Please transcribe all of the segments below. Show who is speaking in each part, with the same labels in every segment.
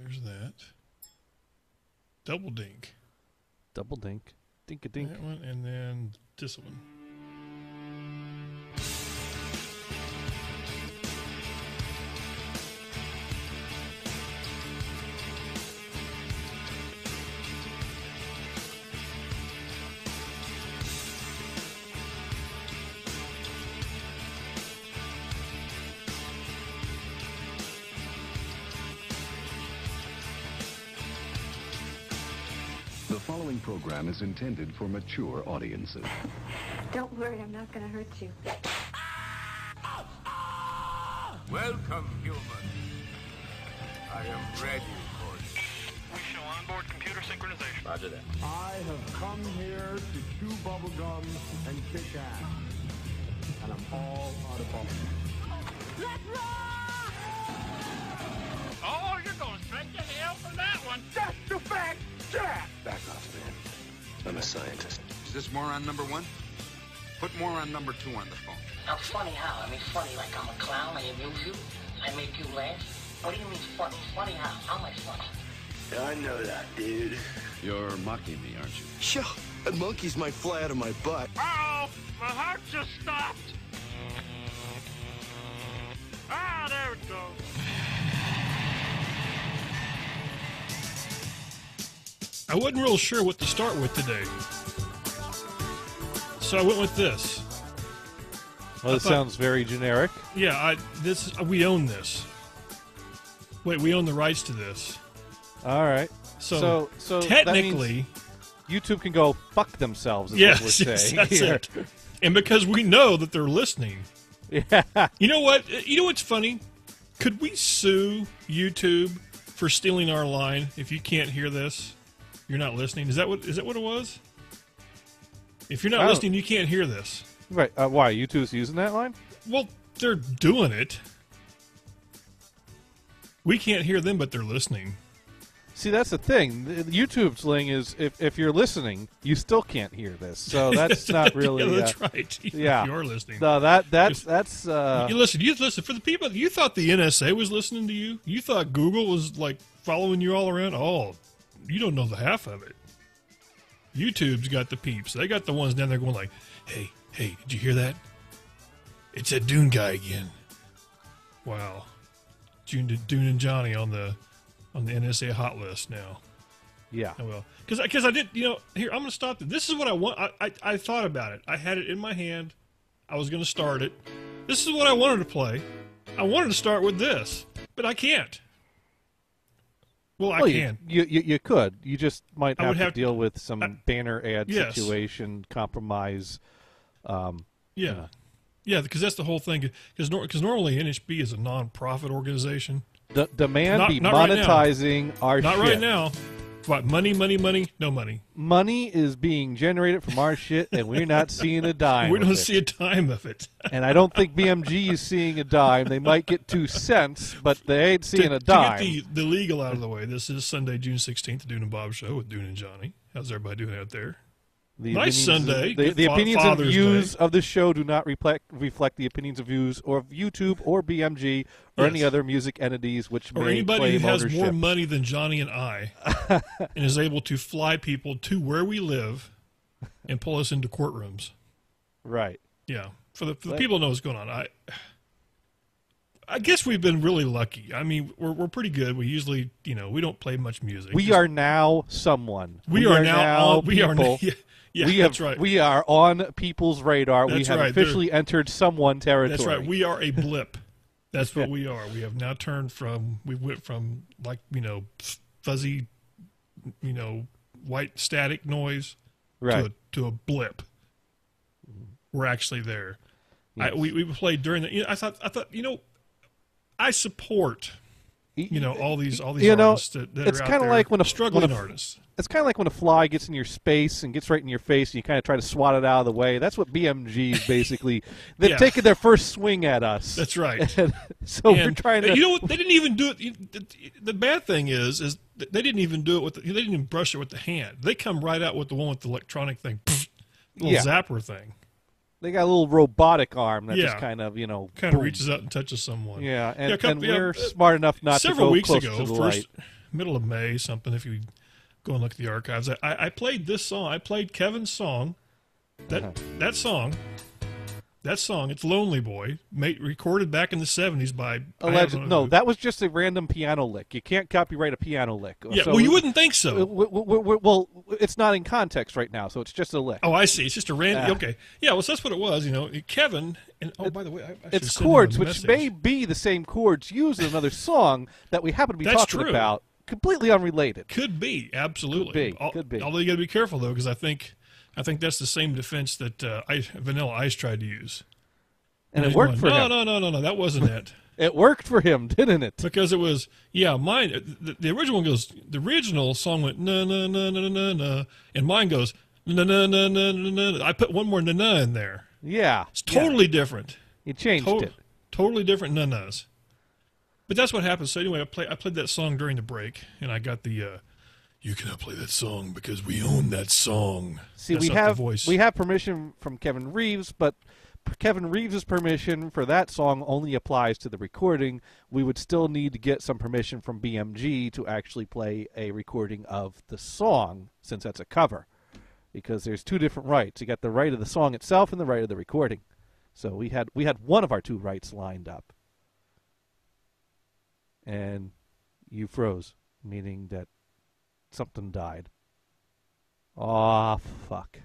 Speaker 1: There's that. Double dink.
Speaker 2: Double dink. Dink-a-dink.
Speaker 1: That one, and then this one.
Speaker 3: The following program is intended for mature audiences.
Speaker 4: Don't worry, I'm not going to hurt you.
Speaker 5: Welcome, human. I am ready for you.
Speaker 6: We show onboard computer synchronization.
Speaker 5: Roger that.
Speaker 7: I have come here to chew bubblegum and kick ass. And I'm all out of bubblegum.
Speaker 6: Let's rock! Oh, you're going straight to hell for that one.
Speaker 7: That's the fact, Jack!
Speaker 3: Back off, man. I'm a scientist.
Speaker 5: Is this moron number one? Put moron number two on the phone.
Speaker 8: I'm funny how? I mean funny like I'm a clown, I amuse you, I make you laugh. What do you mean funny? Funny how? How am I funny?
Speaker 9: I know that, dude.
Speaker 3: You're mocking me, aren't you?
Speaker 9: Sure. A monkeys might fly out of my butt.
Speaker 6: Uh-oh, my heart just stopped. Ah, there it goes.
Speaker 1: I wasn't real sure what to start with today, so I went with this.
Speaker 2: Well, this sounds very generic.
Speaker 1: Yeah, we own this. Wait, we own the rights to this.
Speaker 2: All right.
Speaker 1: So
Speaker 2: that
Speaker 1: technically,
Speaker 2: means YouTube can go fuck themselves. Is
Speaker 1: yes,
Speaker 2: what we're
Speaker 1: yes,
Speaker 2: saying
Speaker 1: that's
Speaker 2: here.
Speaker 1: it. And because we know that they're listening.
Speaker 2: Yeah.
Speaker 1: You know what? You know what's funny? Could we sue YouTube for stealing our line? If you can't hear this, you're not listening. Is that what it was? If you're not listening, you can't hear this.
Speaker 2: Right. Why? YouTube's using that line?
Speaker 1: Well, they're doing it. We can't hear them, but they're listening.
Speaker 2: See, that's the thing. YouTube's thing is if you're listening, you still can't hear this. So that's not really.
Speaker 1: Yeah, that's right.
Speaker 2: Yeah,
Speaker 1: if you're listening.
Speaker 2: No, that's.
Speaker 1: You listen for the people. You thought the NSA was listening to you. You thought Google was like following you all around. Oh, you don't know the half of it. YouTube's got the peeps. They got the ones down there going like, "Hey, did you hear that? It's that Dune guy again." Wow, Dune and Johnny on the NSA hot list now.
Speaker 2: Yeah.
Speaker 1: I will. Because I did, here, I'm going to stop it. This is what I want. I thought about it. I had it in my hand. I was going to start it. This is what I wanted to play. I wanted to start with this, but I can't. Well, I can.
Speaker 2: You could. You just might have to deal with some banner ad
Speaker 1: yes.
Speaker 2: situation, compromise.
Speaker 1: Yeah, because that's the whole thing. Because normally NHB is a non-profit organization.
Speaker 2: The man be
Speaker 1: not
Speaker 2: monetizing
Speaker 1: right
Speaker 2: our
Speaker 1: not
Speaker 2: shit.
Speaker 1: right now. What, money, no money.
Speaker 2: Money is being generated from our shit, and we're not seeing a dime.
Speaker 1: We don't see a dime of it.
Speaker 2: And I don't think BMG is seeing a dime. They might get 2 cents, but they ain't seeing a dime.
Speaker 1: To get the legal out of the way, this is Sunday, June 16th, the Dune and Bob Show with Dune and Johnny. How's everybody doing out there?
Speaker 2: Nice
Speaker 1: Sunday.
Speaker 2: The opinions and
Speaker 1: Father's
Speaker 2: views
Speaker 1: Day.
Speaker 2: of this show do not reflect the opinions and views of YouTube or BMG or any other music entities which
Speaker 1: or
Speaker 2: may
Speaker 1: anybody
Speaker 2: claim
Speaker 1: who has
Speaker 2: ownership.
Speaker 1: more money than Johnny and I and is able to fly people to where we live and pull us into courtrooms.
Speaker 2: Right.
Speaker 1: Yeah. For the people who know what's going on, I guess we've been really lucky. I mean, we're pretty good. We usually, we don't play much music.
Speaker 2: We are now someone.
Speaker 1: We are now
Speaker 2: people.
Speaker 1: Yeah, that's right.
Speaker 2: We are on people's radar.
Speaker 1: That's
Speaker 2: we have
Speaker 1: right.
Speaker 2: officially entered someone territory.
Speaker 1: That's right. We are a blip. That's what we are. We have now we went from like, fuzzy, white static noise to a blip. We're actually there.
Speaker 2: Yes.
Speaker 1: We played during the, I thought, I support, all these artists that
Speaker 2: it's
Speaker 1: are out
Speaker 2: kind of
Speaker 1: there,
Speaker 2: like when
Speaker 1: struggling artists.
Speaker 2: It's kind of like when a fly gets in your space and gets right in your face, and you kind of try to swat it out of the way. That's what BMG basically. They've taken their first swing at us.
Speaker 1: That's right.
Speaker 2: We're trying to.
Speaker 1: You know what? They didn't even do it. The bad thing is they didn't even do it with. They didn't even brush it with the hand. They come right out with the one with the electronic thing, little zapper thing.
Speaker 2: They got a little robotic arm that just kind of,
Speaker 1: kind of reaches out and touches someone.
Speaker 2: Yeah, and we're smart enough not to go close to the light.
Speaker 1: middle of May something. If you go and look at the archives, I played this song. I played Kevin's song. That song. It's Lonely Boy, recorded back in the 70s by...
Speaker 2: No, that was just a random piano lick. You can't copyright a piano lick.
Speaker 1: Yeah,
Speaker 2: so
Speaker 1: well, you wouldn't think so.
Speaker 2: Well, it's not in context right now, so it's just a lick.
Speaker 1: Oh, I see. It's just a random... Okay. Yeah, well, so that's what it was, Kevin... And, by the way, I
Speaker 2: it's chords, which may be the same chords used in another song that we happen to be talking about. Completely unrelated.
Speaker 1: Could be, absolutely.
Speaker 2: Could be.
Speaker 1: Although you got to be careful, though, because I think that's the same defense that Vanilla Ice tried to use.
Speaker 2: And it worked for him.
Speaker 1: No, that wasn't it.
Speaker 2: It worked for him, didn't it?
Speaker 1: Because it was, mine, the original one goes, the original song went, na, na, na, na, na, na, and mine goes, na, na, na, na, na, na. I put one more na, na in there.
Speaker 2: Yeah.
Speaker 1: It's totally different.
Speaker 2: You changed it.
Speaker 1: Totally different na-nas. But that's what happened. So anyway, I played that song during the break, and I got the... you cannot play that song because we own that song.
Speaker 2: See, we have permission from Kevin Reeves, but Kevin Reeves' permission for that song only applies to the recording. We would still need to get some permission from BMG to actually play a recording of the song, since that's a cover. Because there's two different rights. You got the right of the song itself and the right of the recording. So we had one of our two rights lined up. And you froze, meaning that something died. Aw, fuck.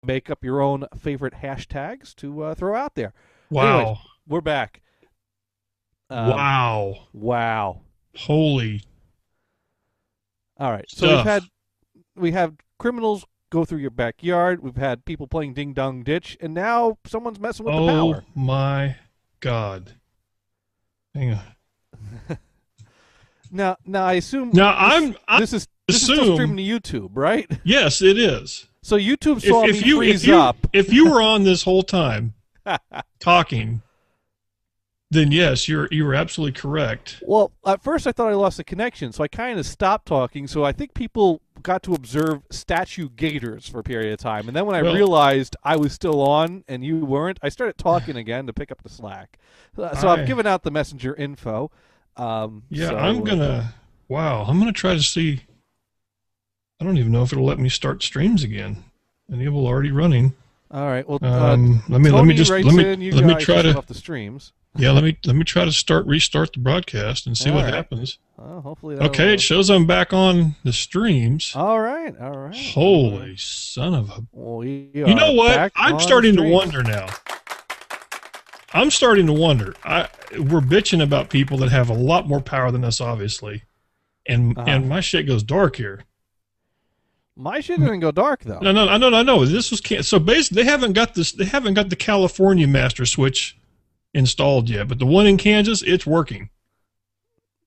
Speaker 2: Make up your own favorite hashtags to throw out there.
Speaker 1: Wow.
Speaker 2: Anyways, we're back.
Speaker 1: Wow. Holy.
Speaker 2: All right.
Speaker 1: Stuff.
Speaker 2: So we have criminals go through your backyard. We've had people playing Ding Dong Ditch, and now someone's messing with the power.
Speaker 1: Oh my God. Hang on.
Speaker 2: Now I assume
Speaker 1: this is
Speaker 2: still streaming to YouTube, right?
Speaker 1: Yes, it is.
Speaker 2: So YouTube saw me freeze up.
Speaker 1: If you were on this whole time talking, then yes, you were absolutely correct.
Speaker 2: Well, at first I thought I lost the connection, so I kind of stopped talking. So I think people got to observe statue gators for a period of time. And then when I realized I was still on and you weren't, I started talking again to pick up the slack. So I've given out the messenger info.
Speaker 1: I'm going to try to see. I don't even know if it'll let me start streams again. Enable already running.
Speaker 2: All right. Well,
Speaker 1: let me try to
Speaker 2: off the streams.
Speaker 1: Yeah, let me try to restart the broadcast and see what happens.
Speaker 2: Hopefully.
Speaker 1: Okay, it shows I'm back on the streams.
Speaker 2: All right.
Speaker 1: Holy son of a!
Speaker 2: Well,
Speaker 1: you know what? I'm starting to wonder now. I'm starting to wonder. We're bitching about people that have a lot more power than us, obviously, and my shit goes dark here.
Speaker 2: My shit didn't go dark though.
Speaker 1: No. I know. This was so basically they haven't got this. They haven't got the California master switch installed yet, but the one in Kansas, it's working.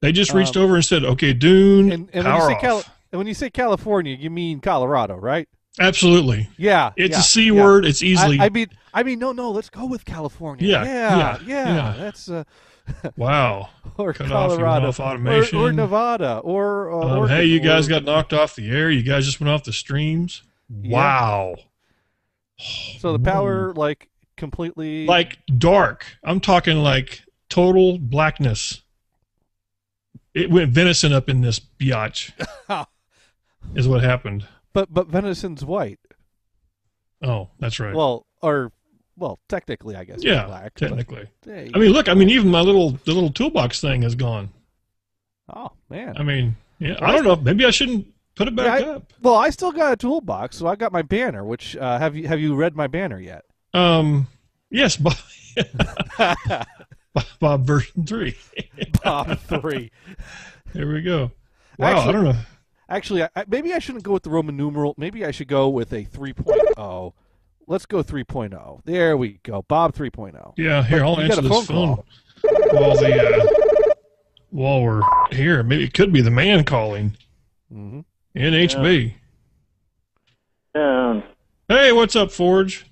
Speaker 1: They just reached over and said, "Okay, Dune,
Speaker 2: and
Speaker 1: power off."
Speaker 2: And when you say California, you mean Colorado, right?
Speaker 1: Absolutely.
Speaker 2: Yeah.
Speaker 1: It's a C word. It's easily.
Speaker 2: I mean, no. Let's go with California.
Speaker 1: Yeah.
Speaker 2: That's
Speaker 1: wow.
Speaker 2: or
Speaker 1: Cut off your
Speaker 2: Colorado,
Speaker 1: mouth automation.
Speaker 2: or Nevada, or
Speaker 1: hey, you guys got knocked off the air. You guys just went off the streams. Wow.
Speaker 2: So the power, like, completely,
Speaker 1: like dark. I'm talking like total blackness. It went venison up in this biatch. Is what happened.
Speaker 2: But venison's white.
Speaker 1: Oh, that's right.
Speaker 2: Well, technically, I guess.
Speaker 1: Yeah,
Speaker 2: it's black,
Speaker 1: technically.
Speaker 2: But, hey,
Speaker 1: I mean, look. I mean, even the little toolbox thing is gone.
Speaker 2: Oh man.
Speaker 1: I mean, yeah. I don't know. Maybe I shouldn't put it back up.
Speaker 2: Well, I still got a toolbox, so I got my banner. Which have you read my banner yet?
Speaker 1: Yes, Bob. Bob version 3.
Speaker 2: Bob 3.
Speaker 1: There we go. Wow, I don't know.
Speaker 2: Actually, maybe I shouldn't go with the Roman numeral. Maybe I should go with a 3.0. Let's go 3.0. There we go. Bob 3.0.
Speaker 1: Yeah, here, I'll answer this phone. While we're here. Maybe it could be the man calling.
Speaker 2: Mm-hmm.
Speaker 1: NHB.
Speaker 10: Yeah.
Speaker 1: Hey, what's up, Forge?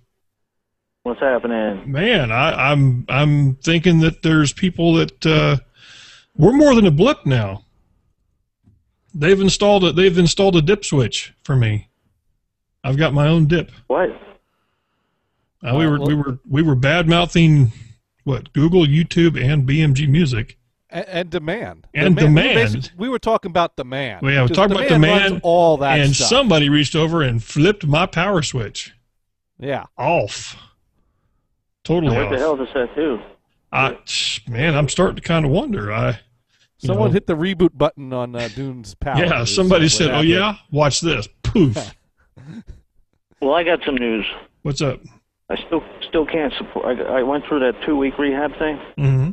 Speaker 10: What's happening?
Speaker 1: Man, I'm thinking that there's people that we're more than a blip now. They've installed a dip switch for me. I've got my own dip.
Speaker 10: What?
Speaker 1: We were bad mouthing what, Google, YouTube, and BMG Music.
Speaker 2: And demand.
Speaker 1: Demand.
Speaker 2: We were talking about demand.
Speaker 1: Well, yeah, we're talking about demand.
Speaker 2: All that
Speaker 1: and
Speaker 2: stuff.
Speaker 1: Somebody reached over and flipped my power switch.
Speaker 2: Yeah.
Speaker 1: Off. Totally
Speaker 10: what
Speaker 1: off.
Speaker 10: The hell does that do?
Speaker 1: Man, I'm starting to kind of wonder.
Speaker 2: Someone hit the reboot button on Dune's power.
Speaker 1: Yeah, somebody said, "Oh yeah, watch this." Poof.
Speaker 10: Well, I got some news.
Speaker 1: What's up?
Speaker 10: I still can't support. I went through that 2-week rehab thing.
Speaker 1: Mm-hmm.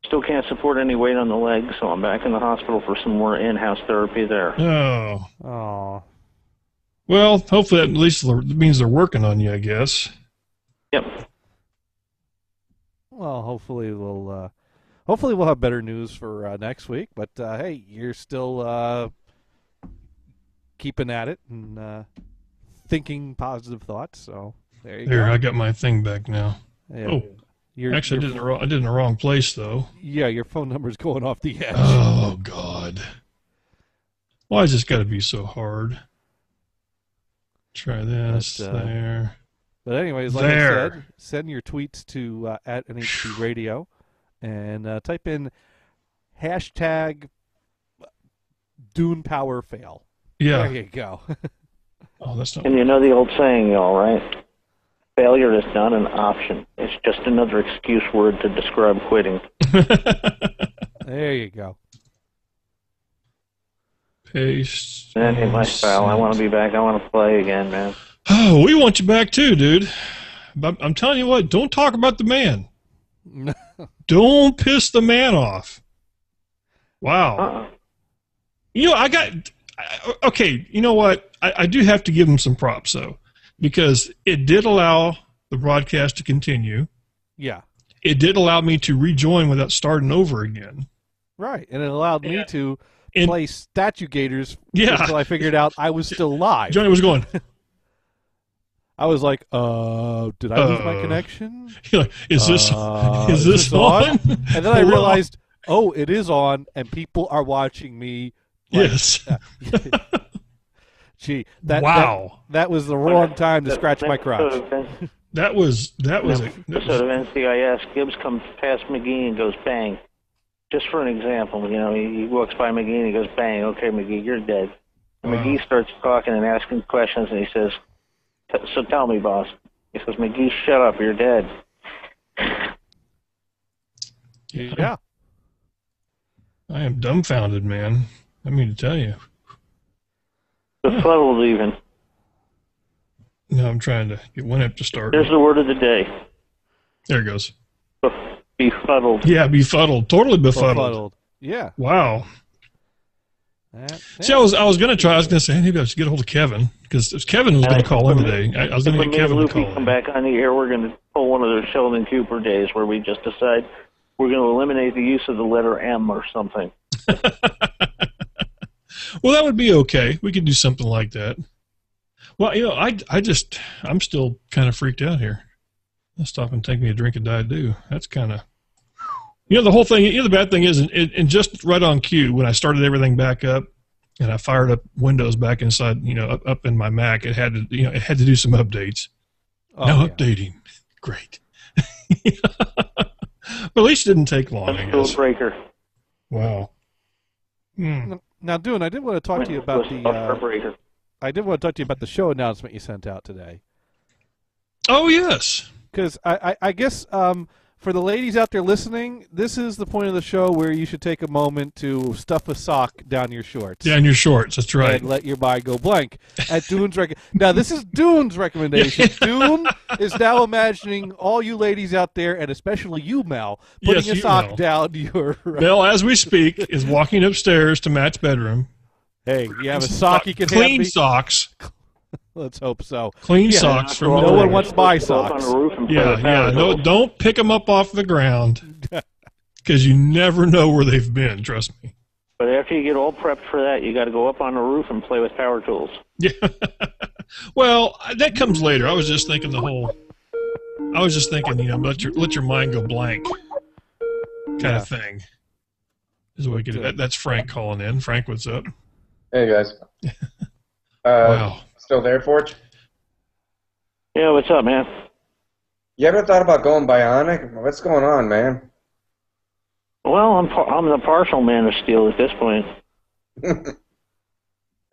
Speaker 10: Still can't support any weight on the leg, so I'm back in the hospital for some more in-house therapy there.
Speaker 2: Oh.
Speaker 1: Well, hopefully that at least means they're working on you, I guess.
Speaker 10: Yep.
Speaker 2: Well, hopefully we'll have better news for next week. But hey, you're still keeping at it and thinking positive thoughts. So there you go.
Speaker 1: Here, I got my thing back now.
Speaker 2: Yeah.
Speaker 1: Actually, I did it in the wrong place though.
Speaker 2: Yeah, your phone number's going off the edge.
Speaker 1: Oh God! Why has this got to be so hard? Try this there.
Speaker 2: But anyways, like I said, send your tweets to at NHB Radio and type in hashtag Dune Power Fail.
Speaker 1: Yeah.
Speaker 2: There you go.
Speaker 1: Oh, that's not.
Speaker 10: And you know the old saying, all right? Failure is not an option. It's just another excuse word to describe quitting.
Speaker 2: There you go.
Speaker 1: Paste.
Speaker 10: That ain't my style. I want to be back. I want to play again, man.
Speaker 1: Oh, we want you back too, dude. But I'm telling you what, don't talk about the man. Don't piss the man off. Wow. You know, okay, you know what? I do have to give him some props, though, because it did allow the broadcast to continue.
Speaker 2: Yeah.
Speaker 1: It did allow me to rejoin without starting over again.
Speaker 2: Right, and it allowed me to play Statue Gators until I figured out I was still live.
Speaker 1: Johnny was going...
Speaker 2: I was like, did I lose my connection?
Speaker 1: Like, is this on?
Speaker 2: And then I realized, it is on, and people are watching me. Like,
Speaker 1: yes.
Speaker 2: Gee,
Speaker 1: wow.
Speaker 2: That was the wrong time to scratch my crotch.
Speaker 1: That was
Speaker 10: episode of NCIS. Gibbs comes past McGee and goes bang. Just for an example, you know, he walks by McGee and he goes bang. Okay, McGee, you're dead. And McGee starts talking and asking questions, and he says, "So tell me, boss." He says, "McGee, shut up. You're dead."
Speaker 2: Yeah.
Speaker 1: I am dumbfounded, man. I mean to tell you.
Speaker 10: Befuddled even.
Speaker 1: No, I'm trying to get one up to start.
Speaker 10: Here's the word of the day.
Speaker 1: There it goes.
Speaker 10: Befuddled.
Speaker 1: Yeah, befuddled. Totally befuddled.
Speaker 2: Yeah.
Speaker 1: Wow.
Speaker 2: That-
Speaker 1: See, I was going to try. I was going to say maybe I should get a hold of Kevin because Kevin was going to call in today. I was going to get Kevin to call in.
Speaker 10: Come back on the air. We're going to pull one of those Sheldon Cooper days where we just decide we're going to eliminate the use of the letter M or something.
Speaker 1: Well, that would be okay. We could do something like that. Well, you know, I'm still kind of freaked out here. Let's stop and take me a drink of Diet Dew. That's kind of, you know, the whole thing. You know, the bad thing is, and just right on cue, when I started everything back up, and I fired up Windows back inside, you know, up in my Mac, it had to do some updates. Now updating, great. But at least it didn't take long. I guess.
Speaker 10: Breaker.
Speaker 1: Wow.
Speaker 2: Now, Dune, I did want to talk to you about the show announcement you sent out today.
Speaker 1: Oh yes.
Speaker 2: Because I guess for the ladies out there listening, this is the point of the show where you should take a moment to stuff a sock down your shorts.
Speaker 1: Down your shorts, that's right.
Speaker 2: And let your mind go blank. At Dune's Now, this is Dune's recommendation. Dune is now imagining all you ladies out there, and especially you, Mel, putting a sock down your...
Speaker 1: Mel, as we speak, is walking upstairs to Matt's bedroom.
Speaker 2: Hey, you have a sock you can hand me?
Speaker 1: Clean socks.
Speaker 2: Let's hope so.
Speaker 1: Clean socks from
Speaker 2: no one wants my socks.
Speaker 1: No, don't pick them up off the ground because you never know where they've been. Trust me.
Speaker 10: But after you get all prepped for that, you got to go up on the roof and play with power tools.
Speaker 1: Yeah. Well, that comes later. I was just thinking, you know, let your mind go blank, kind of thing. Is what we could do. That's Frank calling in. Frank, what's up?
Speaker 11: Hey guys.
Speaker 1: Wow.
Speaker 11: Still there, Forge?
Speaker 10: Yeah, what's up, man?
Speaker 11: You ever thought about going bionic? What's going on, man?
Speaker 10: Well, I'm the partial man of steel at this point. And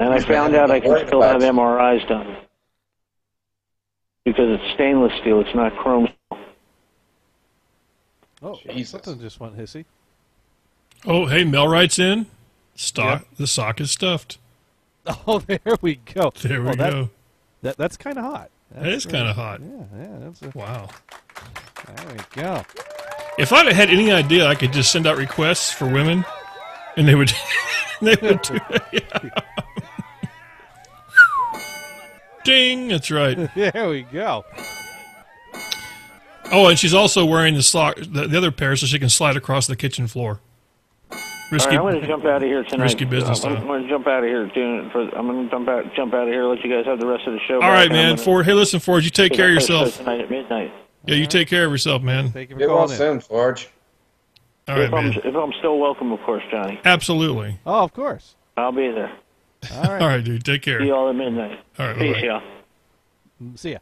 Speaker 10: I found out I can still have MRIs done. Because it's stainless steel, it's not chrome.
Speaker 2: Oh, something just went hissy.
Speaker 1: Oh, hey, Mel writes in. The sock is stuffed.
Speaker 2: Oh, there we go.
Speaker 1: There we go.
Speaker 2: That's kind of hot.
Speaker 1: That is kind of hot.
Speaker 2: Yeah.
Speaker 1: Wow.
Speaker 2: There we go.
Speaker 1: If I'd have had any idea I could just send out requests for women, and they would do it. Yeah. Ding! That's right.
Speaker 2: There we go.
Speaker 1: Oh, and she's also wearing the other pair so she can slide across the kitchen floor. Risky,
Speaker 10: I'm going to jump out of here tonight.
Speaker 1: Risky business.
Speaker 10: I'm going to jump out of here. I'm going to jump out of here. Let you guys have the rest of the show.
Speaker 1: All right, man. Ford. Hey, listen, Ford. You take care of yourself
Speaker 10: tonight at midnight.
Speaker 1: Yeah, you take care of yourself, man.
Speaker 2: Thank you for
Speaker 11: Get well
Speaker 2: calling
Speaker 11: soon, Forge.
Speaker 1: All right, man.
Speaker 10: If I'm still welcome, of course, Johnny.
Speaker 1: Absolutely.
Speaker 2: Oh, of course.
Speaker 10: I'll be there.
Speaker 2: All right.
Speaker 1: All right, dude. Take care.
Speaker 10: See you all at midnight.
Speaker 1: All right.
Speaker 10: Peace,
Speaker 1: bye-bye.
Speaker 10: y'all.
Speaker 2: See ya.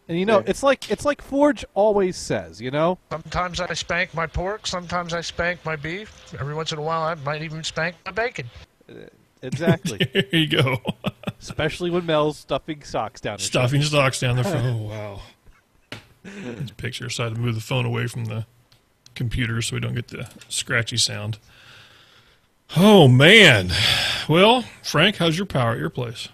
Speaker 2: And you know, it's like Forge always says, you know?
Speaker 12: Sometimes I spank my pork, sometimes I spank my beef. Every once in a while I might even spank my bacon.
Speaker 2: Exactly.
Speaker 1: There you go.
Speaker 2: Especially when Mel's stuffing socks down the
Speaker 1: Stuffing socks down the front. Oh, wow. This picture, so I had to move the phone away from the computer so we don't get the scratchy sound. Oh, man. Well, Frank, how's your power at your place?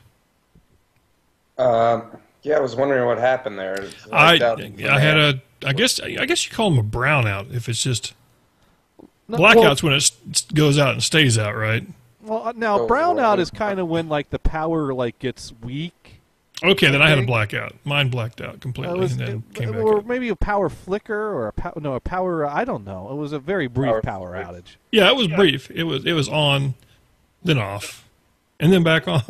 Speaker 11: Yeah, I was wondering what happened there.
Speaker 1: I had I guess you call them a brownout if it's just blackouts when it goes out and stays out, right?
Speaker 2: Well, now brownout is kind of when like the power like gets weak.
Speaker 1: Okay, then I had a blackout. Mine blacked out completely and then came back
Speaker 2: or
Speaker 1: up.
Speaker 2: maybe a power flicker or a power. I don't know. It was a very brief power outage.
Speaker 1: Yeah, it was brief. It was on, then off, and then back on.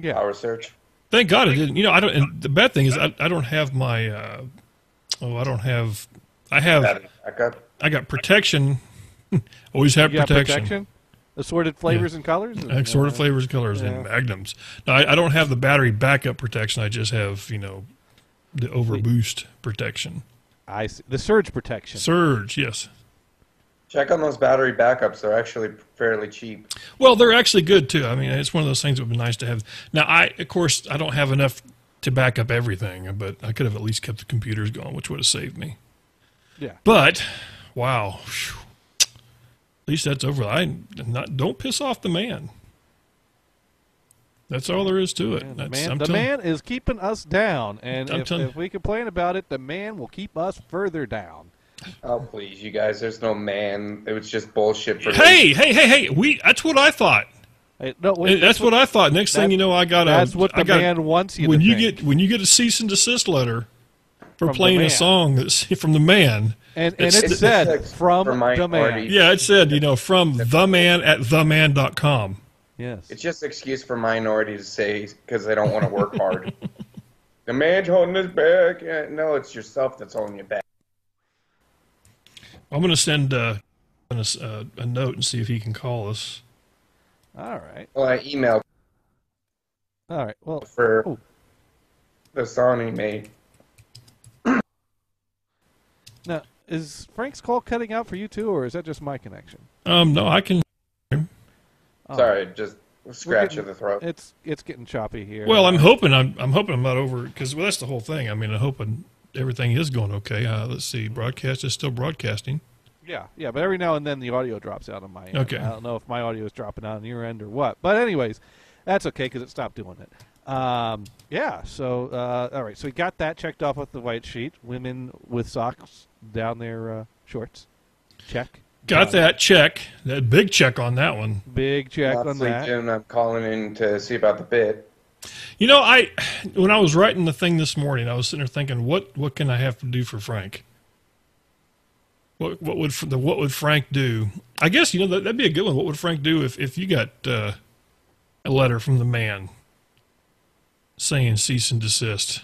Speaker 2: Yeah,
Speaker 11: power surge.
Speaker 1: Thank God it didn't. You know, I don't. And the bad thing is, I don't have my. I got protection. Always have protection.
Speaker 2: Assorted flavors and colors.
Speaker 1: Assorted flavors and colors and magnums. Now I don't have the battery backup protection. I just have the overboost protection.
Speaker 2: I see. The surge protection.
Speaker 1: Surge, yes.
Speaker 11: Check on those battery backups. They're actually fairly cheap.
Speaker 1: Well, they're actually good, too. I mean, it's one of those things that would be nice to have. Now, of course, I don't have enough to back up everything, but I could have at least kept the computers going, which would have saved me.
Speaker 2: Yeah.
Speaker 1: But, wow. Whew. At least that's over. Don't piss off the man. That's all there is to it.
Speaker 2: The man is keeping us down, and if we complain about it, the man will keep us further down.
Speaker 11: Oh, please, you guys. There's no man. It was just bullshit for
Speaker 1: Hey! That's what I thought.
Speaker 2: Hey, no, wait,
Speaker 1: that's what I thought. Next thing you know, I got
Speaker 2: that's what the man wants you
Speaker 1: when
Speaker 2: to
Speaker 1: you
Speaker 2: think.
Speaker 1: get when you get a cease and desist letter for
Speaker 2: From
Speaker 1: playing
Speaker 2: the
Speaker 1: a
Speaker 2: man.
Speaker 1: song that's from the man.
Speaker 2: And it said from the man.
Speaker 1: Yeah, it said, from the man at theman.com.
Speaker 2: Yes.
Speaker 11: It's just an excuse for minority to say because they don't want to work hard. The man's holding his back. No, it's yourself that's holding your back.
Speaker 1: I'm going to send a note and see if he can call us.
Speaker 2: All right.
Speaker 11: Well, I emailed.
Speaker 2: All right. Well,
Speaker 11: for the song he made.
Speaker 2: Now, is Frank's call cutting out for you too, or is that just my connection?
Speaker 1: No, I can.
Speaker 11: Sorry, just scratch of the throat.
Speaker 2: It's getting choppy here.
Speaker 1: Well, I'm hoping I'm not over because that's the whole thing. I mean, I'm hoping everything is going okay. Let's see, broadcast is still broadcasting.
Speaker 2: Yeah, but every now and then the audio drops out on my end.
Speaker 1: Okay.
Speaker 2: I don't know if my audio is dropping out on your end or what. But anyways, that's okay because it stopped doing it. Yeah, so, all right. So we got that checked off with the white sheet. Women with socks down their shorts. Check.
Speaker 1: Got that check. That big check on that one.
Speaker 2: Big check on that.
Speaker 11: June, I'm calling in to see about the bit.
Speaker 1: You know, when I was writing the thing this morning, I was sitting there thinking, what can I have to do for Frank? What would Frank do? I guess that'd be a good one. What would Frank do if you got a letter from the man saying cease and desist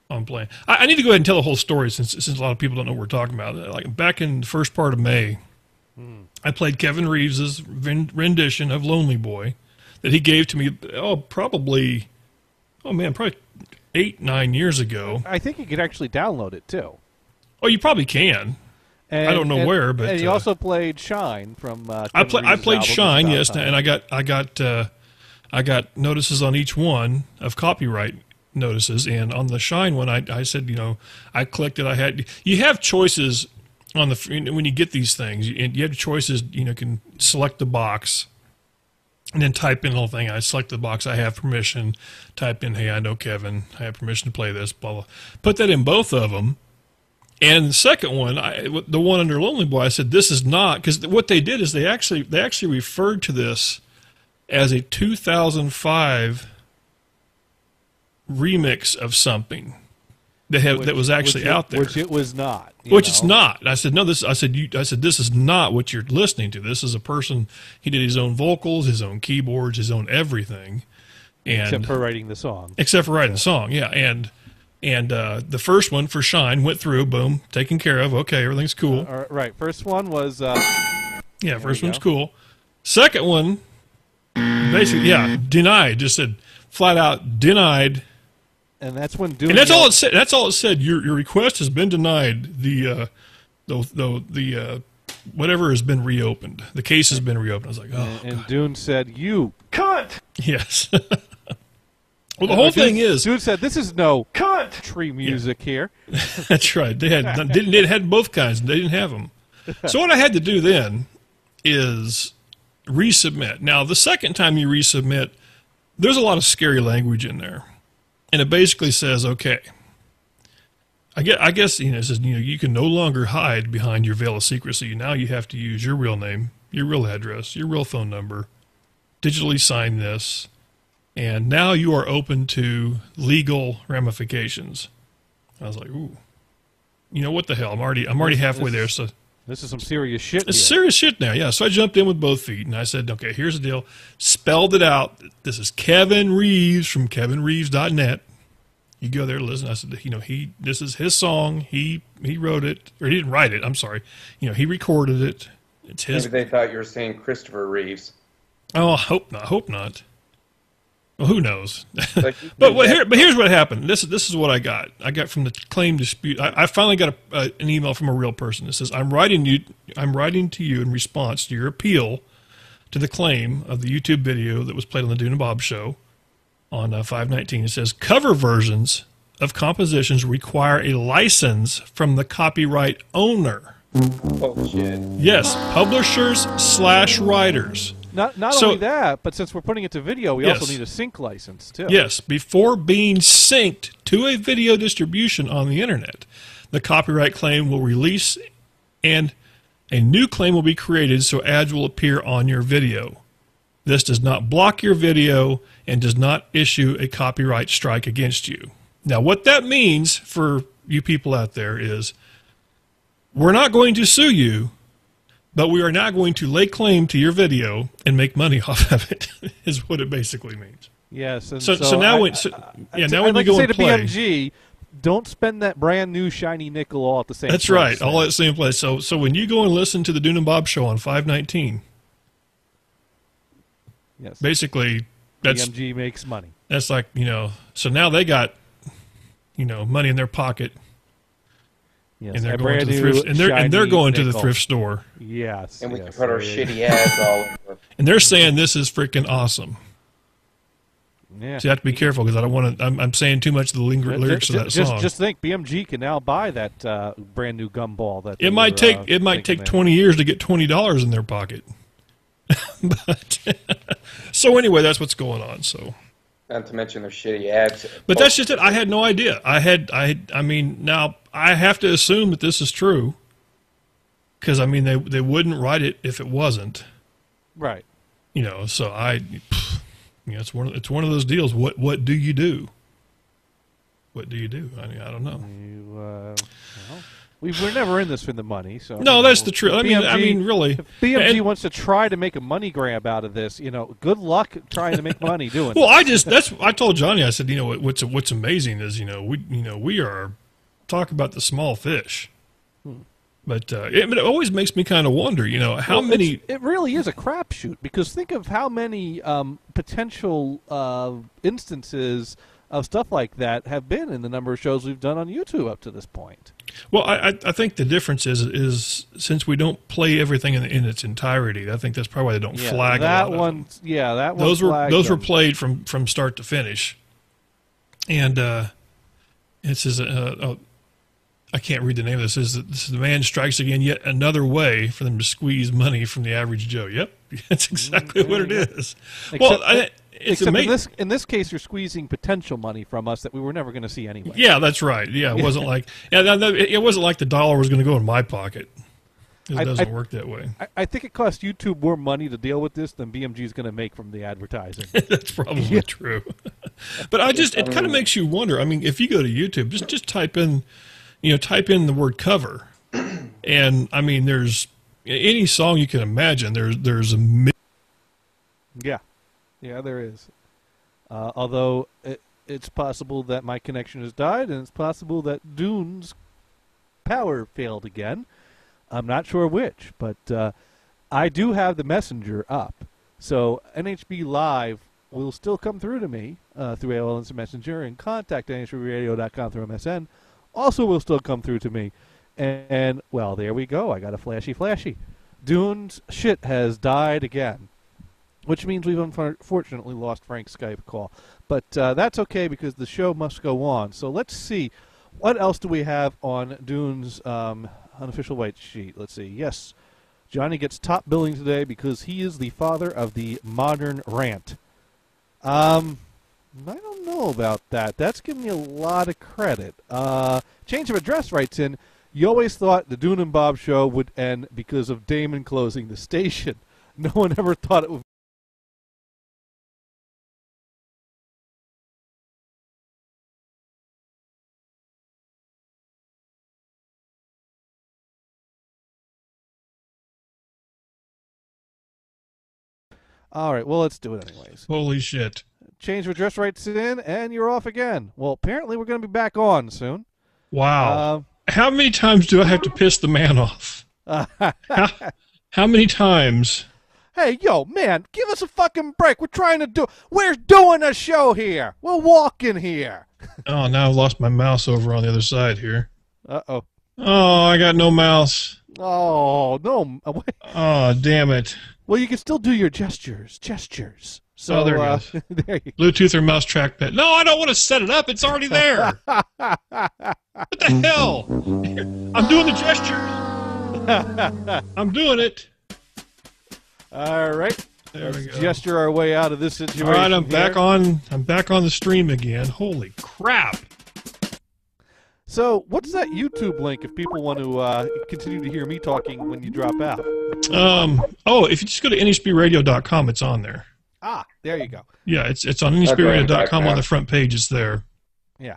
Speaker 1: on playing? I need to go ahead and tell the whole story since a lot of people don't know what we're talking about. Like back in the first part of May, I played Kevin Reeves's rendition of "Lonely Boy" that he gave to me. Probably 8-9 years ago.
Speaker 2: I think you could actually download it too.
Speaker 1: Oh, you probably can. I don't know where, but
Speaker 2: and you also played "Shine" from.
Speaker 1: I played "Shine," yes, and I got notices on each one of copyright notices, and on the "Shine" one, I said, I clicked it. You have choices on when you get these things, you have choices. Can select the box, and then type in the whole thing. I select the box. I have permission. Type in, "Hey, I know Kevin. I have permission to play this." Blah blah. Put that in both of them. And the second one, the one under "Lonely Boy," I said, "This is not," because what they did is they actually referred to this as a 2005 remix of something that was actually out there,
Speaker 2: which it was not.
Speaker 1: It's not. I said, "No, this." I said, "This is not what you're listening to. This is a person. He did his own vocals, his own keyboards, his own everything,
Speaker 2: except for writing the song.
Speaker 1: Yeah, And the first one for "Shine" went through, boom, taken care of. Okay, everything's cool.
Speaker 2: Right. First one was.
Speaker 1: First one's cool. Second one, basically, denied. Just said flat out denied.
Speaker 2: And that's when
Speaker 1: Dune. And that's all it said. That's all it said. Your request has been denied. The whatever has been reopened. The case has been reopened. I was like, oh.
Speaker 2: And Dune said, "You cunt."
Speaker 1: Yes. Well, the whole thing is,
Speaker 2: Dude said, "This is no country music here."
Speaker 1: That's right. They had both kinds. They didn't have them. So what I had to do then is resubmit. Now, the second time you resubmit, there's a lot of scary language in there, and it basically says, "Okay, I guess it says you can no longer hide behind your veil of secrecy. Now you have to use your real name, your real address, your real phone number, digitally sign this." And now you are open to legal ramifications. I was like, ooh, what the hell? I'm already halfway there. So
Speaker 2: this is some serious shit.
Speaker 1: It's serious shit now, yeah. So I jumped in with both feet and I said, okay, here's the deal. Spelled it out. This is Kevin Reeves from kevinreeves.net. You go there, listen. I said, this is his song. He wrote it, or he didn't write it. I'm sorry. He recorded it. It's his.
Speaker 11: Maybe they thought you were saying Christopher Reeves.
Speaker 1: Oh, I hope not. Hope not. Well, who knows? But here's what happened. This is what I got. I got from the claim dispute. I finally got an email from a real person that says, I'm writing to you in response to your appeal to the claim of the YouTube video that was played on the Dune and Bob Show on 5/19. It says, cover versions of compositions require a license from the copyright owner.
Speaker 11: Oh, shit.
Speaker 1: Yes, publishers/writers.
Speaker 2: Not only that, but since we're putting it to video, we also need a sync license, too.
Speaker 1: Yes, before being synced to a video distribution on the Internet. the copyright claim will release and a new claim will be created so ads will appear on your video. This does not block your video and does not issue a copyright strike against you. Now, what that means for you people out there is we're not going to sue you, but we are not going to lay claim to your video and make money off of it, is what it basically means.
Speaker 2: Yes. And
Speaker 1: so now when you go and play,
Speaker 2: BMG, don't spend that brand new shiny nickel all at the same place.
Speaker 1: That's right, all at the same place. So when you go and listen to the Dune and Bob Show on 519,
Speaker 2: yes,
Speaker 1: basically that's
Speaker 2: BMG makes money.
Speaker 1: That's like, so now they got, money in their pocket.
Speaker 2: Yes,
Speaker 1: and they're going to the thrift, and they're going to the thrift store.
Speaker 2: Yes,
Speaker 11: and we can put our shitty ads all over.
Speaker 1: And they're saying this is freaking awesome.
Speaker 2: Yeah.
Speaker 1: So you have to be careful because I don't want to. I'm saying too much of the lyrics of that song.
Speaker 2: Just think, BMG can now buy that brand new gumball. That
Speaker 1: it might take 20 years to get $20 in their pocket. But so anyway, that's what's going on. So.
Speaker 11: Not to mention their shitty ads.
Speaker 1: But that's just it. I had no idea. I mean, now I have to assume that this is true. Because, I mean, they wouldn't write it if it wasn't.
Speaker 2: Right.
Speaker 1: So it's one of those deals. What do you do? What do you do? I mean, I don't know.
Speaker 2: We were never in this for the money, so
Speaker 1: no, that's the truth. I mean, really,
Speaker 2: if BMG wants to try to make a money grab out of this, good luck trying to make money doing.
Speaker 1: Well, I told Johnny, I said, what's amazing is we are talk about the small fish, but it always makes me kind of wonder, how many.
Speaker 2: It really is a crapshoot because think of how many potential instances of stuff like that have been in the number of shows we've done on YouTube up to this point.
Speaker 1: Well, I think the difference is since we don't play everything in its entirety, I think that's probably why they don't flag
Speaker 2: that
Speaker 1: a lot
Speaker 2: one.
Speaker 1: of them.
Speaker 2: Yeah, that one.
Speaker 1: Those were played from start to finish, and it says I can't read the name of this. This is the man strikes again yet another way for them to squeeze money from the average Joe. Yep, that's exactly what it is.
Speaker 2: Except in this case, you're squeezing potential money from us that we were never going to see anyway.
Speaker 1: Yeah, that's right. Yeah, it wasn't like it wasn't like the dollar was going to go in my pocket. It doesn't work that way.
Speaker 2: I think it costs YouTube more money to deal with this than BMG is going to make from the advertising.
Speaker 1: That's probably true. But it kind of makes you wonder. I mean, if you go to YouTube, just type in the word cover, and I mean, there's any song you can imagine. There's a
Speaker 2: Yeah, there is. Although it's possible that my connection has died, and it's possible that Dune's power failed again. I'm not sure which, but I do have the messenger up. So NHB Live will still come through to me through AOL Instant Messenger, and contact NHBradio.com through MSN also will still come through to me. And well, there we go. I got a flashy. Dune's shit has died again. Which means we've unfortunately lost Frank's Skype call. But that's okay because the show must go on. So let's see. What else do we have on Dune's unofficial white sheet? Let's see. Yes, Johnny gets top billing today because he is the father of the modern rant. I don't know about that. That's giving me a lot of credit. Change of Address writes in, you always thought the Dune and Bob show would end because of Damon closing the station. No one ever thought it would. All right, well, let's do it anyways.
Speaker 1: Holy shit.
Speaker 2: Change of address writes in, and you're off again. Well, apparently we're going to be back on soon.
Speaker 1: Wow. How many times do I have to piss the man off? How many times?
Speaker 2: Hey, yo, man, give us a fucking break. We're doing a show here. We're walking here.
Speaker 1: Oh, now I've lost my mouse over on the other side here.
Speaker 2: Uh-oh.
Speaker 1: Oh, I got no mouse.
Speaker 2: Oh, no.
Speaker 1: Oh, damn it.
Speaker 2: Well, you can still do your gestures. So,
Speaker 1: there it goes.
Speaker 2: There you
Speaker 1: Bluetooth or mouse trackpad. No, I don't want to set it up. It's already there. What the hell? I'm doing the gestures. I'm doing it.
Speaker 2: All right.
Speaker 1: There we go.
Speaker 2: Gesture our way out of this situation.
Speaker 1: All right, I'm back on the stream again. Holy crap.
Speaker 2: So, what's that YouTube link if people want to continue to hear me talking when you drop out?
Speaker 1: If you just go to nhbradio.com, it's on there.
Speaker 2: Ah, there you go.
Speaker 1: Yeah, it's on nhbradio.com on the front page. It's there.
Speaker 2: Yeah.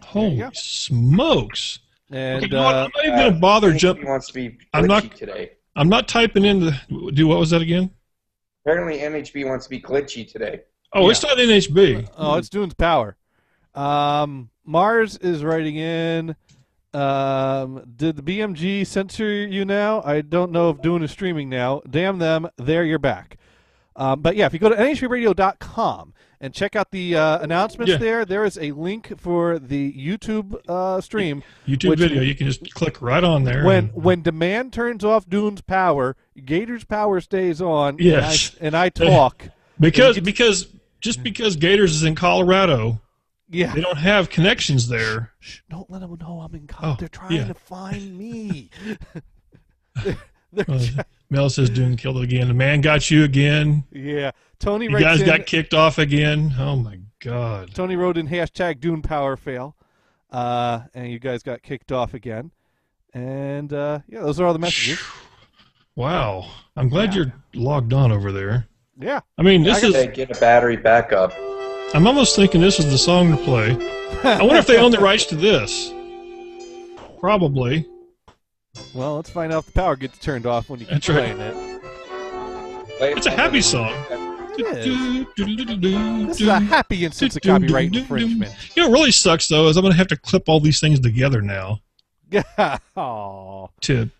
Speaker 1: Holy smokes!
Speaker 2: And
Speaker 1: okay, I'm not even going to bother jumping.
Speaker 11: He wants to be glitchy today.
Speaker 1: I'm not typing in the. What was that again?
Speaker 11: Apparently, NHB wants to be glitchy today.
Speaker 1: Oh, yeah. It's not NHB.
Speaker 2: Oh, it's Dune's Power. Mars is writing in. Did the BMG censor you now? I don't know if Dune is streaming now. Damn them. There you're back. But yeah, if you go to nhbradio.com and check out the announcements there is a link for the YouTube stream.
Speaker 1: YouTube video. You can just click right on there.
Speaker 2: When demand turns off Dune's power, Gator's power stays on.
Speaker 1: Yes.
Speaker 2: And I talk.
Speaker 1: Because Gators is in Colorado.
Speaker 2: Yeah.
Speaker 1: They don't have connections there.
Speaker 2: Shh, don't let them know I'm in Colorado. They're trying to find me.
Speaker 1: Mel says Dune killed it again. The man got you again.
Speaker 2: Yeah. Tony
Speaker 1: you guys got kicked off again. Oh, my God.
Speaker 2: Tony wrote in hashtag Dune Power fail. And you guys got kicked off again. And, those are all the messages.
Speaker 1: Wow. I'm glad you're logged on over there.
Speaker 2: Yeah.
Speaker 1: I mean, this is...
Speaker 11: Get a battery backup.
Speaker 1: I'm almost thinking this is the song to play. I wonder if they own the rights to this. Probably.
Speaker 2: Well, let's find out if the power gets turned off when you keep playing it.
Speaker 1: It's a happy song.
Speaker 2: This is a happy instance of copyright infringement.
Speaker 1: You know what really sucks, though, is I'm going to have to clip all these things together now.
Speaker 2: Yeah.
Speaker 1: To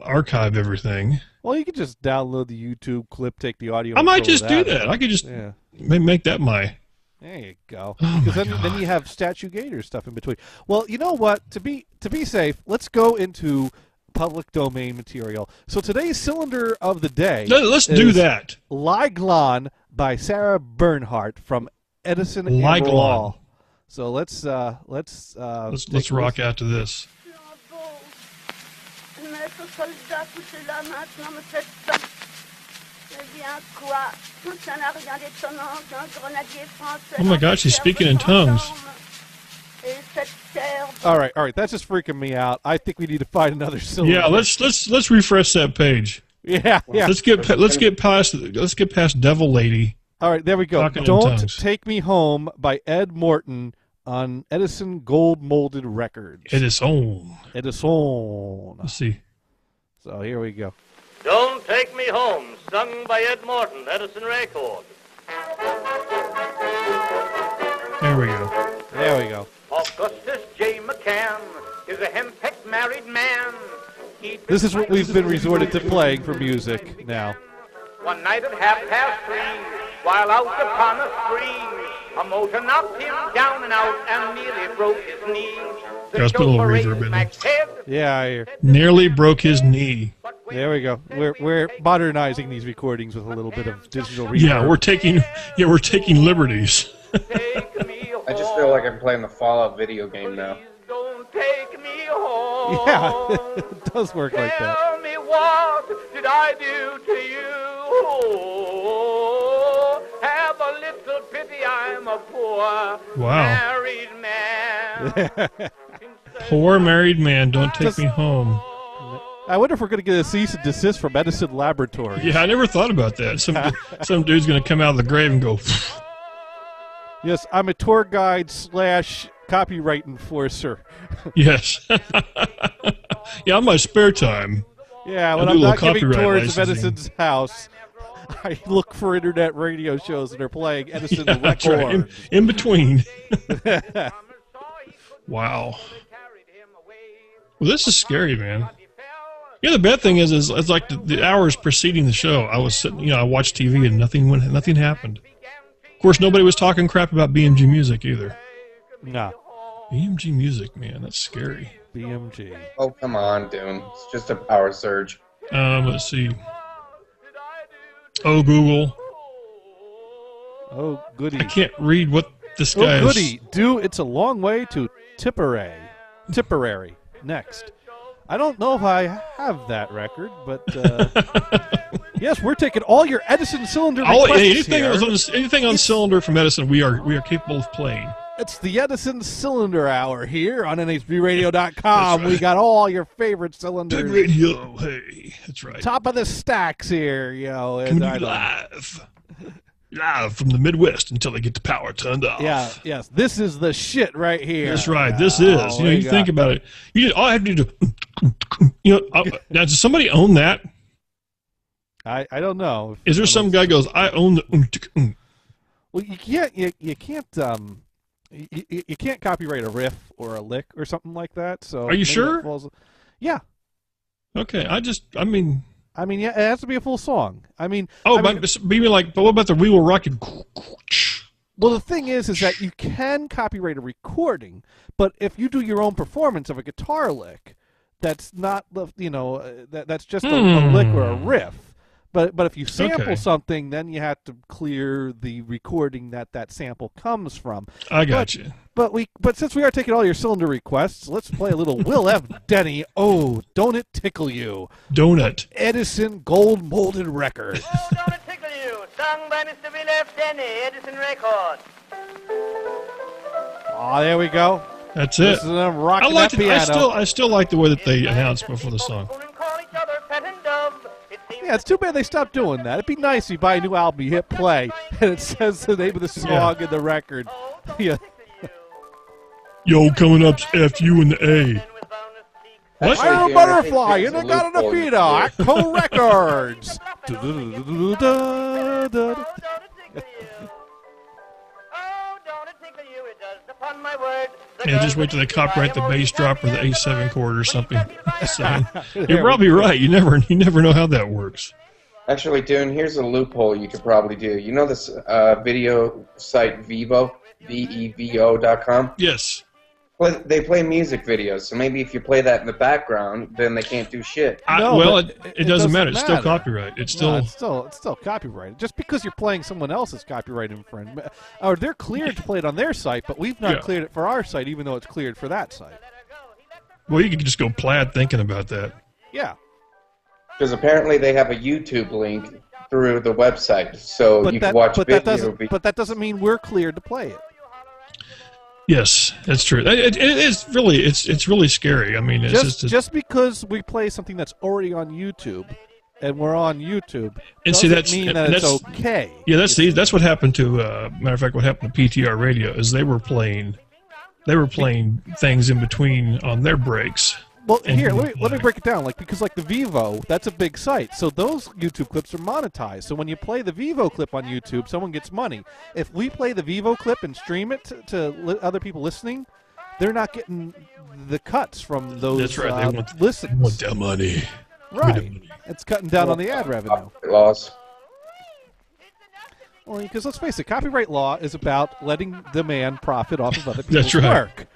Speaker 1: archive everything.
Speaker 2: Well, you could just download the YouTube clip, take the audio.
Speaker 1: I might just do that. I could just make that my...
Speaker 2: There you go.
Speaker 1: Oh
Speaker 2: because then you have Statue Gator stuff in between. Well, you know what? To be safe, let's go into public domain material. So today's cylinder of the day.
Speaker 1: Let's do that.
Speaker 2: Liglon by Sarah Bernhardt from Edison
Speaker 1: Liglon.
Speaker 2: So let's
Speaker 1: rock out to this. Oh my gosh, she's speaking in tongues.
Speaker 2: All right, that's just freaking me out. I think we need to find another cylinder.
Speaker 1: Yeah, let's refresh that page.
Speaker 2: Yeah.
Speaker 1: Let's get past Devil Lady.
Speaker 2: All right, there we go. Don't Take Me Home by Ed Morton on Edison Gold Molded Records.
Speaker 1: Edison.
Speaker 2: Let's
Speaker 1: see.
Speaker 2: So here we go.
Speaker 6: Don't Take Me Home, sung by Ed Morton, Edison Record.
Speaker 1: There we go.
Speaker 6: Augustus J. McCann is a henpecked married man.
Speaker 2: This is what we've been resorted to playing for music now.
Speaker 6: One night at 3:30, while out upon a spree, a motor knocked him down and out and nearly broke his knee.
Speaker 1: Let's put a little reverb in there.
Speaker 2: Yeah, I hear.
Speaker 1: Nearly broke his knee.
Speaker 2: There we go. We're modernizing these recordings with a little bit of digital reverb.
Speaker 1: Yeah, we're taking liberties.
Speaker 11: I just feel like I'm playing the Fallout video game now.
Speaker 6: Don't take me home.
Speaker 2: Yeah, it does work like that.
Speaker 6: Tell me what did I do to you? Have a little pity, I'm a poor married man.
Speaker 1: Poor married man, don't take me home.
Speaker 2: I wonder if we're going to get a cease and desist from Edison Laboratories.
Speaker 1: Yeah, I never thought about that. Some dude's going to come out of the grave and go...
Speaker 2: Yes, I'm a tour guide / copyright enforcer.
Speaker 1: Yes. Yeah, on my spare time.
Speaker 2: Yeah, when I'm not giving tours of Edison's house, I look for internet radio shows that are playing Edison records.
Speaker 1: Right. In between. Wow. Well, this is scary, man. Yeah, the bad thing is it's like the hours preceding the show, I was sitting, I watched TV and nothing happened. Of course, nobody was talking crap about BMG music either.
Speaker 2: Nah.
Speaker 1: BMG music, man, that's scary.
Speaker 2: BMG.
Speaker 11: Oh, come on, Dune. It's just a power surge.
Speaker 1: Let's see. Oh, Google.
Speaker 2: Oh, goody.
Speaker 1: I can't read what this guy is.
Speaker 2: Oh, goody. It's a long way to Tipperary. Next. I don't know if I have that record, but yes, we're taking all your Edison cylinder requests
Speaker 1: anything on cylinder from Edison, we are capable of playing.
Speaker 2: It's the Edison Cylinder Hour here on NHBRadio.com. We got all your favorite cylinders.
Speaker 1: Big radio, hey, that's right.
Speaker 2: Top of the stacks here, yo.
Speaker 1: Coming to you live from the Midwest until they get the power turned off.
Speaker 2: Yeah, yes. This is the shit right here.
Speaker 1: That's right. This is. You think about it. All I have to do. Now, does somebody own that?
Speaker 2: I don't know.
Speaker 1: Is there some guy goes, I own the.
Speaker 2: Well, you can't. You can't copyright a riff or a lick or something like that. So
Speaker 1: are you sure?
Speaker 2: Yeah.
Speaker 1: Okay. I mean,
Speaker 2: yeah, it has to be a full song.
Speaker 1: but what about the We Will Rock It?
Speaker 2: Well, the thing is that you can copyright a recording, but if you do your own performance of a guitar lick, that's not that's just a lick or a riff. But if you sample something, then you have to clear the recording that sample comes from.
Speaker 1: I got you.
Speaker 2: But since we are taking all your cylinder requests, let's play a little Will F. Denny. Oh, don't it tickle you?
Speaker 1: Donut.
Speaker 2: Edison gold molded record.
Speaker 6: Oh, don't it tickle you? Sung by Mr. Will F. Denny, Edison record.
Speaker 2: Oh, there we go.
Speaker 1: That's it.
Speaker 2: This is them rocking that piano.
Speaker 1: I still like the way that they announced before the song.
Speaker 2: Yeah, it's too bad they stopped doing that. It'd be nice if you buy a new album, you hit play, and it says the name of the song in the record. Yeah.
Speaker 1: Yo, coming up's F-U and the A. What?
Speaker 2: Iron Butterfly, and I got an Apita, Atco Records.
Speaker 1: Yeah, just wait till they copyright the bass drop or the A7 chord or something. So, you're probably right. You never know how that works.
Speaker 11: Actually, Dune, here's a loophole you could probably do. You know this video site Vevo, VEVO.com?
Speaker 1: Yes.
Speaker 11: Well, they play music videos, so maybe if you play that in the background, then they can't do shit.
Speaker 1: It doesn't matter. It's still copyright. It's still
Speaker 2: copyrighted. Just because you're playing someone else's copyright infringement, or they're cleared to play it on their site, but we've not cleared it for our site, even though it's cleared for that site.
Speaker 1: Well, you could just go plaid thinking about that.
Speaker 2: Yeah.
Speaker 11: Because apparently they have a YouTube link through the website, so you can watch videos.
Speaker 2: But that doesn't mean we're cleared to play it.
Speaker 1: Yes, that's true. It's really scary. I mean, it's
Speaker 2: just because we play something that's already on YouTube, and we're on YouTube,
Speaker 1: and
Speaker 2: doesn't mean that it's okay.
Speaker 1: Yeah, that's what happened to. Matter of fact, what happened to PTR Radio is they were playing things in between on their breaks.
Speaker 2: Well, here, let me break it down. Because the Vevo, that's a big site. So those YouTube clips are monetized. So when you play the Vevo clip on YouTube, someone gets money. If we play the Vevo clip and stream it to other people listening, they're not getting the cuts from those
Speaker 1: that's right. They
Speaker 2: listens.
Speaker 1: Want that money.
Speaker 2: Right. It's cutting down on the ad revenue.
Speaker 11: Laws.
Speaker 2: Well, because let's face it, copyright law is about letting the man profit off of other people's
Speaker 1: that's right.
Speaker 2: work.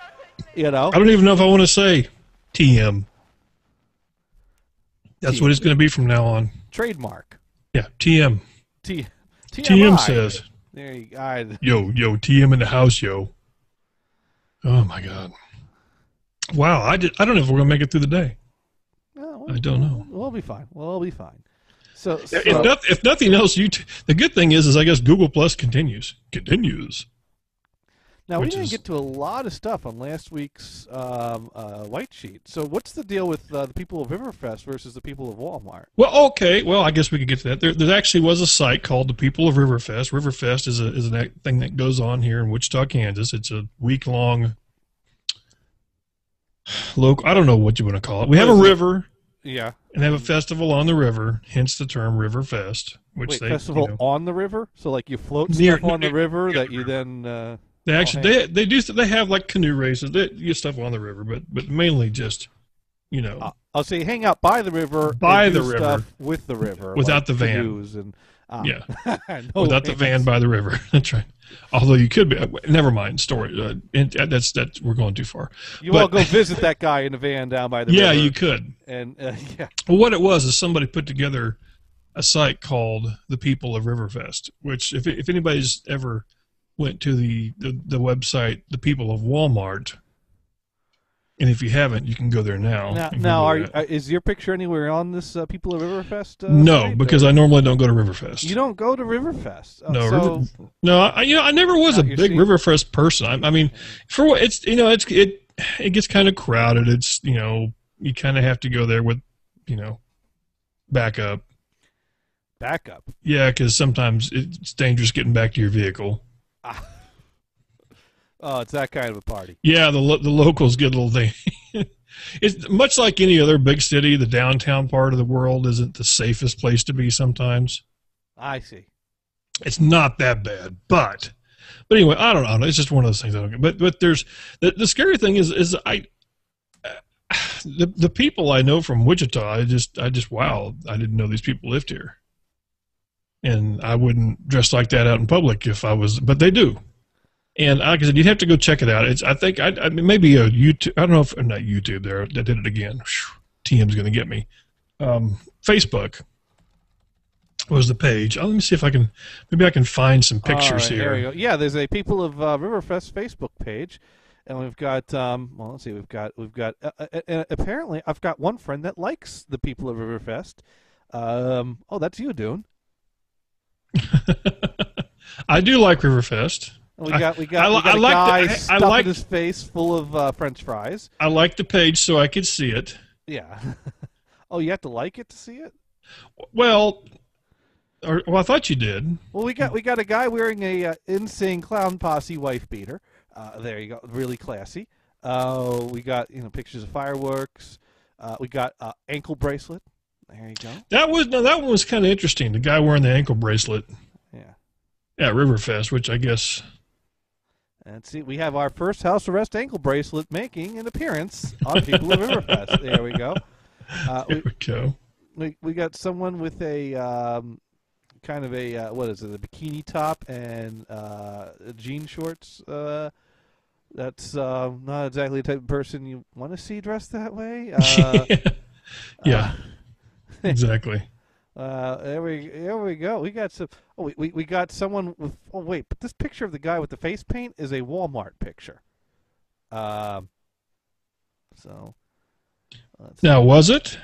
Speaker 2: I
Speaker 1: don't even know if I want to say TM. That's what it's going to be from now on.
Speaker 2: Trademark.
Speaker 1: Yeah, TM.
Speaker 2: TM
Speaker 1: says.
Speaker 2: There you go.
Speaker 1: Yo, TM in the house, yo. Oh my God. Wow, I don't know if we're going to make it through the day. I don't know.
Speaker 2: We'll be fine. So
Speaker 1: if nothing else, the good thing is I guess Google Plus continues.
Speaker 2: Now, we didn't get to a lot of stuff on last week's white sheet. So what's the deal with the people of Riverfest versus the people of Walmart?
Speaker 1: Well, okay. Well, I guess we could get to that. There actually was a site called the People of Riverfest. Riverfest is a thing that goes on here in Wichita, Kansas. It's a week-long local. I don't know what you want to call it. We have a river.
Speaker 2: Yeah.
Speaker 1: And have a festival on the river, hence the term Riverfest.
Speaker 2: Festival on the river? So you float stuff on the river that you then...
Speaker 1: They actually they have like canoe races. They get stuff on the river, but mainly just
Speaker 2: I'll say hang out by the river. Stuff with the river
Speaker 1: without the van.
Speaker 2: And,
Speaker 1: without the van by the river. That's right. Although you could be. Never mind. Story. That's we're going too far.
Speaker 2: All go visit that guy in the van down by the river.
Speaker 1: Yeah, you could.
Speaker 2: And yeah.
Speaker 1: Well, what it was is somebody put together a site called the People of Riverfest, which if anybody's ever went to the website, the People of Walmart, And if you haven't, you can go there now.
Speaker 2: Now, is your picture anywhere on this People of Riverfest?
Speaker 1: No,
Speaker 2: site,
Speaker 1: because I normally don't go to Riverfest.
Speaker 2: You don't go to Riverfest?
Speaker 1: I never was a big Riverfest person. I mean, for what it's it gets kind of crowded. It's you kind of have to go there with backup.
Speaker 2: Backup.
Speaker 1: Yeah, because sometimes it's dangerous getting back to your vehicle.
Speaker 2: Oh, it's that kind of a party.
Speaker 1: Yeah, the locals get a little thing. It's much like any other big city. The downtown part of the world isn't the safest place to be sometimes.
Speaker 2: I see.
Speaker 1: It's not that bad, but anyway, I don't know. It's just one of those things I don't get. But there's the scary thing is the people I know from Wichita. I just wow, I didn't know these people lived here, and I wouldn't dress like that out in public if I was, but they do. And like I said, you'd have to go check it out. I think maybe a YouTube. I don't know if not YouTube. There, that did it again. TM's going to get me. Facebook was the page. Let me see if I can. Maybe I can find some pictures here.
Speaker 2: There we go. Yeah, there's a People of Riverfest Facebook page, and we've got. Well, let's see. We've got. Apparently, I've got one friend that likes the People of Riverfest. Oh, that's you, Dune.
Speaker 1: I do like Riverfest.
Speaker 2: We got a guy stuffing his face full of French fries.
Speaker 1: I like the page so I could see it.
Speaker 2: Yeah. Oh, you have to like it to see it?
Speaker 1: Well, I thought you did.
Speaker 2: Well, we got a guy wearing a Insane Clown Posse wife beater. There you go, really classy. We got pictures of fireworks. We got ankle bracelet. There you go.
Speaker 1: That one was kind of interesting. The guy wearing the ankle bracelet.
Speaker 2: Yeah.
Speaker 1: At Riverfest, which I guess.
Speaker 2: And see, we have our first house arrest ankle bracelet making an appearance on People of Riverfest. There we go.
Speaker 1: There we go.
Speaker 2: We got someone with a kind of a what is it? A bikini top and jean shorts. That's not exactly the type of person you want to see dressed that way.
Speaker 1: Yeah. Exactly.
Speaker 2: There we go. We got some. Oh, we got someone with. Oh wait, but this picture of the guy with the face paint is a Walmart picture. So.
Speaker 1: Now was it?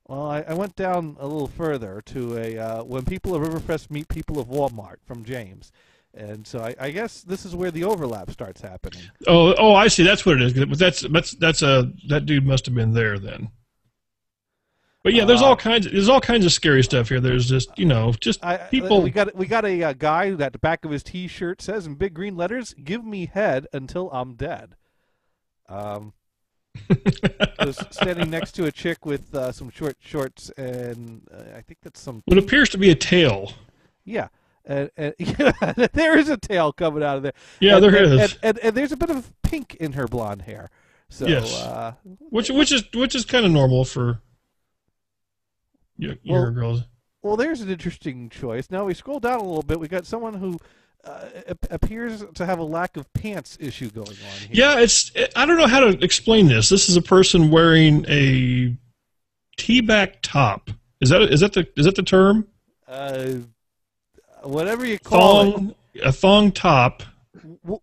Speaker 2: Well, I went down a little further to a when People of Riverfest meet People of Walmart from James, and so I guess this is where the overlap starts happening.
Speaker 1: Oh, I see. That's what it is. That dude must have been there then. But yeah, there's all kinds of scary stuff here. There's just people.
Speaker 2: We got a guy who at the back of his T-shirt says in big green letters, "Give me head until I'm dead." Was standing next to a chick with some short shorts, and I think that's some.
Speaker 1: What appears to be a tail.
Speaker 2: Yeah, and there is a tail coming out of there.
Speaker 1: Yeah, there is,
Speaker 2: and there's a bit of pink in her blonde hair. So,
Speaker 1: yes, which is kind of normal for. Your girls.
Speaker 2: Well, there's an interesting choice. Now we scroll down a little bit. We got someone who appears to have a lack of pants issue going on here.
Speaker 1: Yeah, I don't know how to explain this. This is a person wearing a T-back top. Is that the term?
Speaker 2: Whatever you call it.
Speaker 1: A thong top.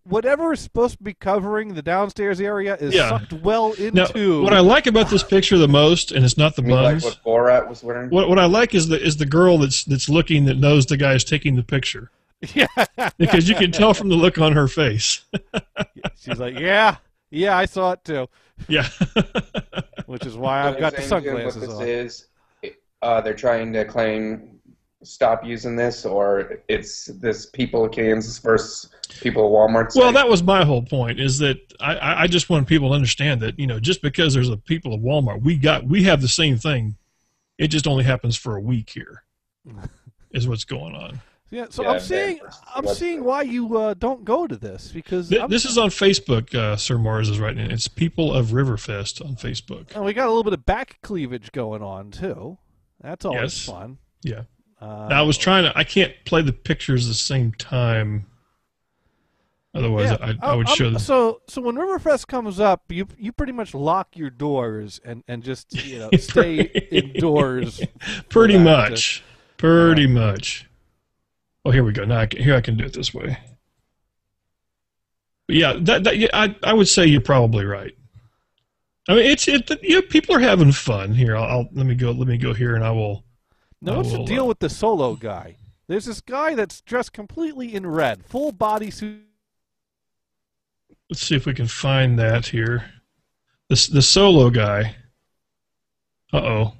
Speaker 2: Whatever is supposed to be covering the downstairs area is sucked well into.
Speaker 1: Now, what I like about this picture the most, and it's not the buns.
Speaker 11: Like what Borat was wearing.
Speaker 1: What I like is the girl that's looking, that knows the guy's taking the picture.
Speaker 2: Yeah.
Speaker 1: Because you can tell from the look on her face.
Speaker 2: She's like, yeah, I saw it too.
Speaker 1: Yeah.
Speaker 2: Which is why I've got the sunglasses
Speaker 11: on. Is they're trying to claim stop using this, or it's this People of Kansas versus People of Walmart.
Speaker 1: Well, that was my whole point, is that I just want people to understand that, just because there's a People of Walmart, we have the same thing. It just only happens for a week here, is what's going on.
Speaker 2: Yeah, so I'm seeing why you don't go to this, because
Speaker 1: this is on Facebook. Sir Mars is right in. It's People of Riverfest on Facebook.
Speaker 2: And we got a little bit of back cleavage going on too. That's always fun.
Speaker 1: Yeah. Now, I can't play the pictures at the same time. Otherwise, I would show them.
Speaker 2: So when Riverfest comes up, you pretty much lock your doors and just stay indoors.
Speaker 1: Pretty much. Pretty much. Oh, here we go. Now I can do it this way. But yeah, I would say you're probably right. I mean, people are having fun here. Let me go here, and I will.
Speaker 2: Now, what's the deal with the solo guy? There's this guy that's dressed completely in red, full body suit.
Speaker 1: Let's see if we can find that here. The solo guy. Uh-oh.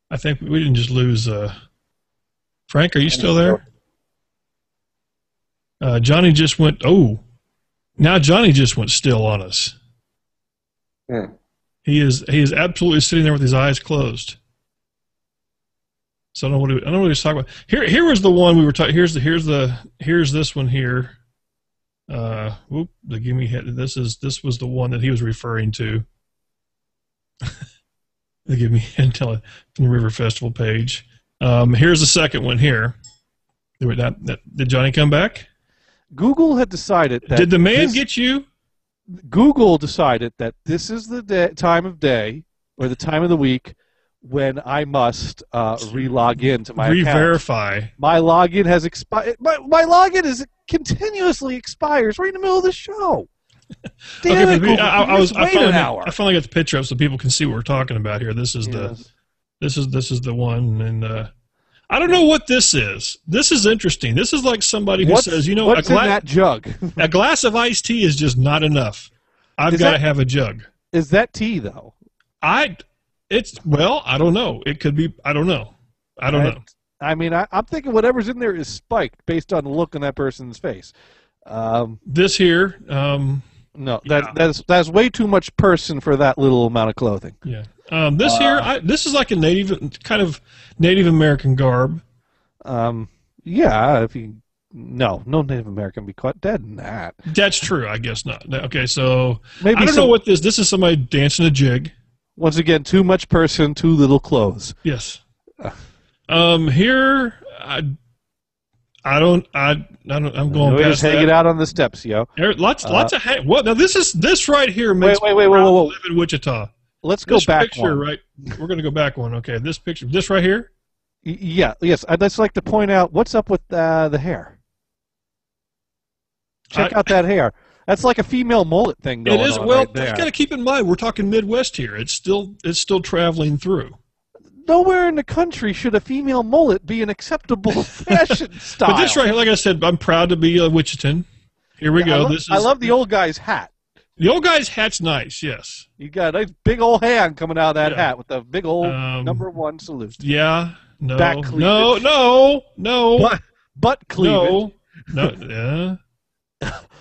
Speaker 1: I think we didn't just lose... Frank, are you still there? Johnny just went... Oh. Now Johnny just went still on us. He is absolutely sitting there with his eyes closed. So I don't know what he was talking about. Here was the one we were talking... Here's this one here. Whoop, the gimme head. This was the one that he was referring to. The gimme head from the River Festival page. Here's the second one here. Did Johnny come back?
Speaker 2: Google had decided that.
Speaker 1: Did the man get you?
Speaker 2: Google decided that this is the time of day or the time of the week when I must re-log in to my account.
Speaker 1: Re-verify.
Speaker 2: My login has expired. My login continuously expires right in the middle of the show. Damn it, Google,
Speaker 1: I finally got the picture up so people can see what we're talking about here. This is the one, and I don't know what this is. This is interesting. This is like somebody who says,
Speaker 2: what's in that jug?
Speaker 1: A glass of iced tea is just not enough. I've got to have a jug.
Speaker 2: Is that tea though?
Speaker 1: I don't know. It could be. I don't know.
Speaker 2: I mean, I'm thinking whatever's in there is spiked based on the look on that person's face.
Speaker 1: This here.
Speaker 2: No, that's way too much person for that little amount of clothing.
Speaker 1: Yeah. This is like a Native American garb.
Speaker 2: Yeah. If you no Native American would be caught dead in that.
Speaker 1: That's true. I guess not. Okay, so
Speaker 2: maybe
Speaker 1: I don't know what this. This is somebody dancing a jig.
Speaker 2: Once again, too much person, too little clothes.
Speaker 1: Yes. Here, I'm going past that.
Speaker 2: Hang it out on the steps, yo.
Speaker 1: Lots of hang. What? Now this right here makes
Speaker 2: wait.
Speaker 1: live in Wichita.
Speaker 2: Let's go back
Speaker 1: picture,
Speaker 2: one.
Speaker 1: Right? We're going to go back one. Okay, this picture, this right here.
Speaker 2: Yes. I'd just like to point out what's up with the hair. Check out that hair. That's like a female mullet thing going on. It is.
Speaker 1: Well,
Speaker 2: right there.
Speaker 1: you got to keep in mind we're talking Midwest here. It's still traveling through.
Speaker 2: Nowhere in the country should a female mullet be an acceptable fashion style.
Speaker 1: But this right here, like I said, I'm proud to be a Wichitan. Here we go.
Speaker 2: I love the old guy's hat.
Speaker 1: The old guy's hat's nice, yes.
Speaker 2: You got a nice big old hand coming out of that hat with the big old #1 salute.
Speaker 1: Yeah. No.
Speaker 2: Back cleavage.
Speaker 1: No.
Speaker 2: Butt cleavage.
Speaker 1: No. Yeah.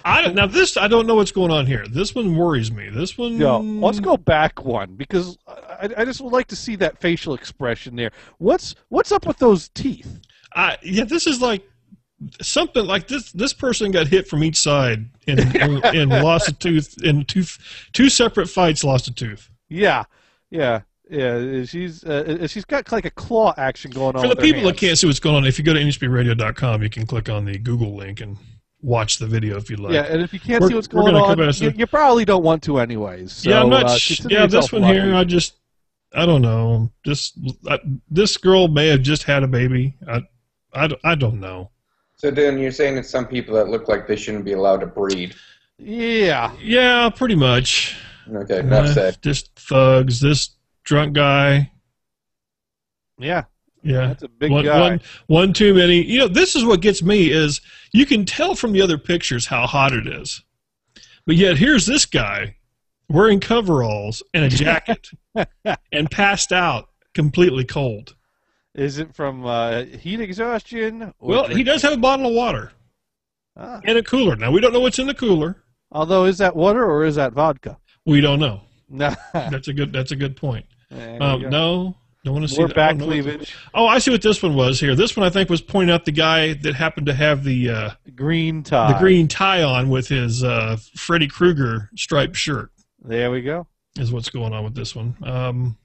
Speaker 1: I don't know what's going on here. This one worries me. This one.
Speaker 2: Yo, let's go back one because I just would like to see that facial expression there. What's up with those teeth?
Speaker 1: This is like something like this. This person got hit from each side and lost a tooth in two separate fights. Lost a tooth.
Speaker 2: Yeah. She's got like a claw action going on.
Speaker 1: For the people that can't see what's going on, if you go to NHBRadio.com, you can click on the Google link and watch the video if you'd like.
Speaker 2: Yeah, and if you can't see what's going on, you probably don't want to anyways. So,
Speaker 1: yeah, I'm not. This one lucky. Here, I don't know. This girl may have just had a baby. I don't know.
Speaker 11: So, Dan, you're saying it's some people that look like they shouldn't be allowed to breed?
Speaker 1: Yeah, pretty much.
Speaker 11: Okay, enough said.
Speaker 1: Just thugs. This drunk guy.
Speaker 2: Yeah,
Speaker 1: that's
Speaker 2: a big guy.
Speaker 1: One too many. This is what gets me is you can tell from the other pictures how hot it is, but yet here's this guy wearing coveralls and a jacket and passed out, completely cold.
Speaker 2: Is it from heat exhaustion?
Speaker 1: Well, he does have a bottle of water and a cooler. Now we don't know what's in the cooler.
Speaker 2: Although, is that water or is that vodka?
Speaker 1: We don't know. That's a good point. No. Don't want to see
Speaker 2: more back cleavage.
Speaker 1: Oh, I see what this one was here. This one I think was pointing out the guy that happened to have the
Speaker 2: green tie.
Speaker 1: The green tie on with his Freddy Krueger striped shirt.
Speaker 2: There we go.
Speaker 1: Is what's going on with this one.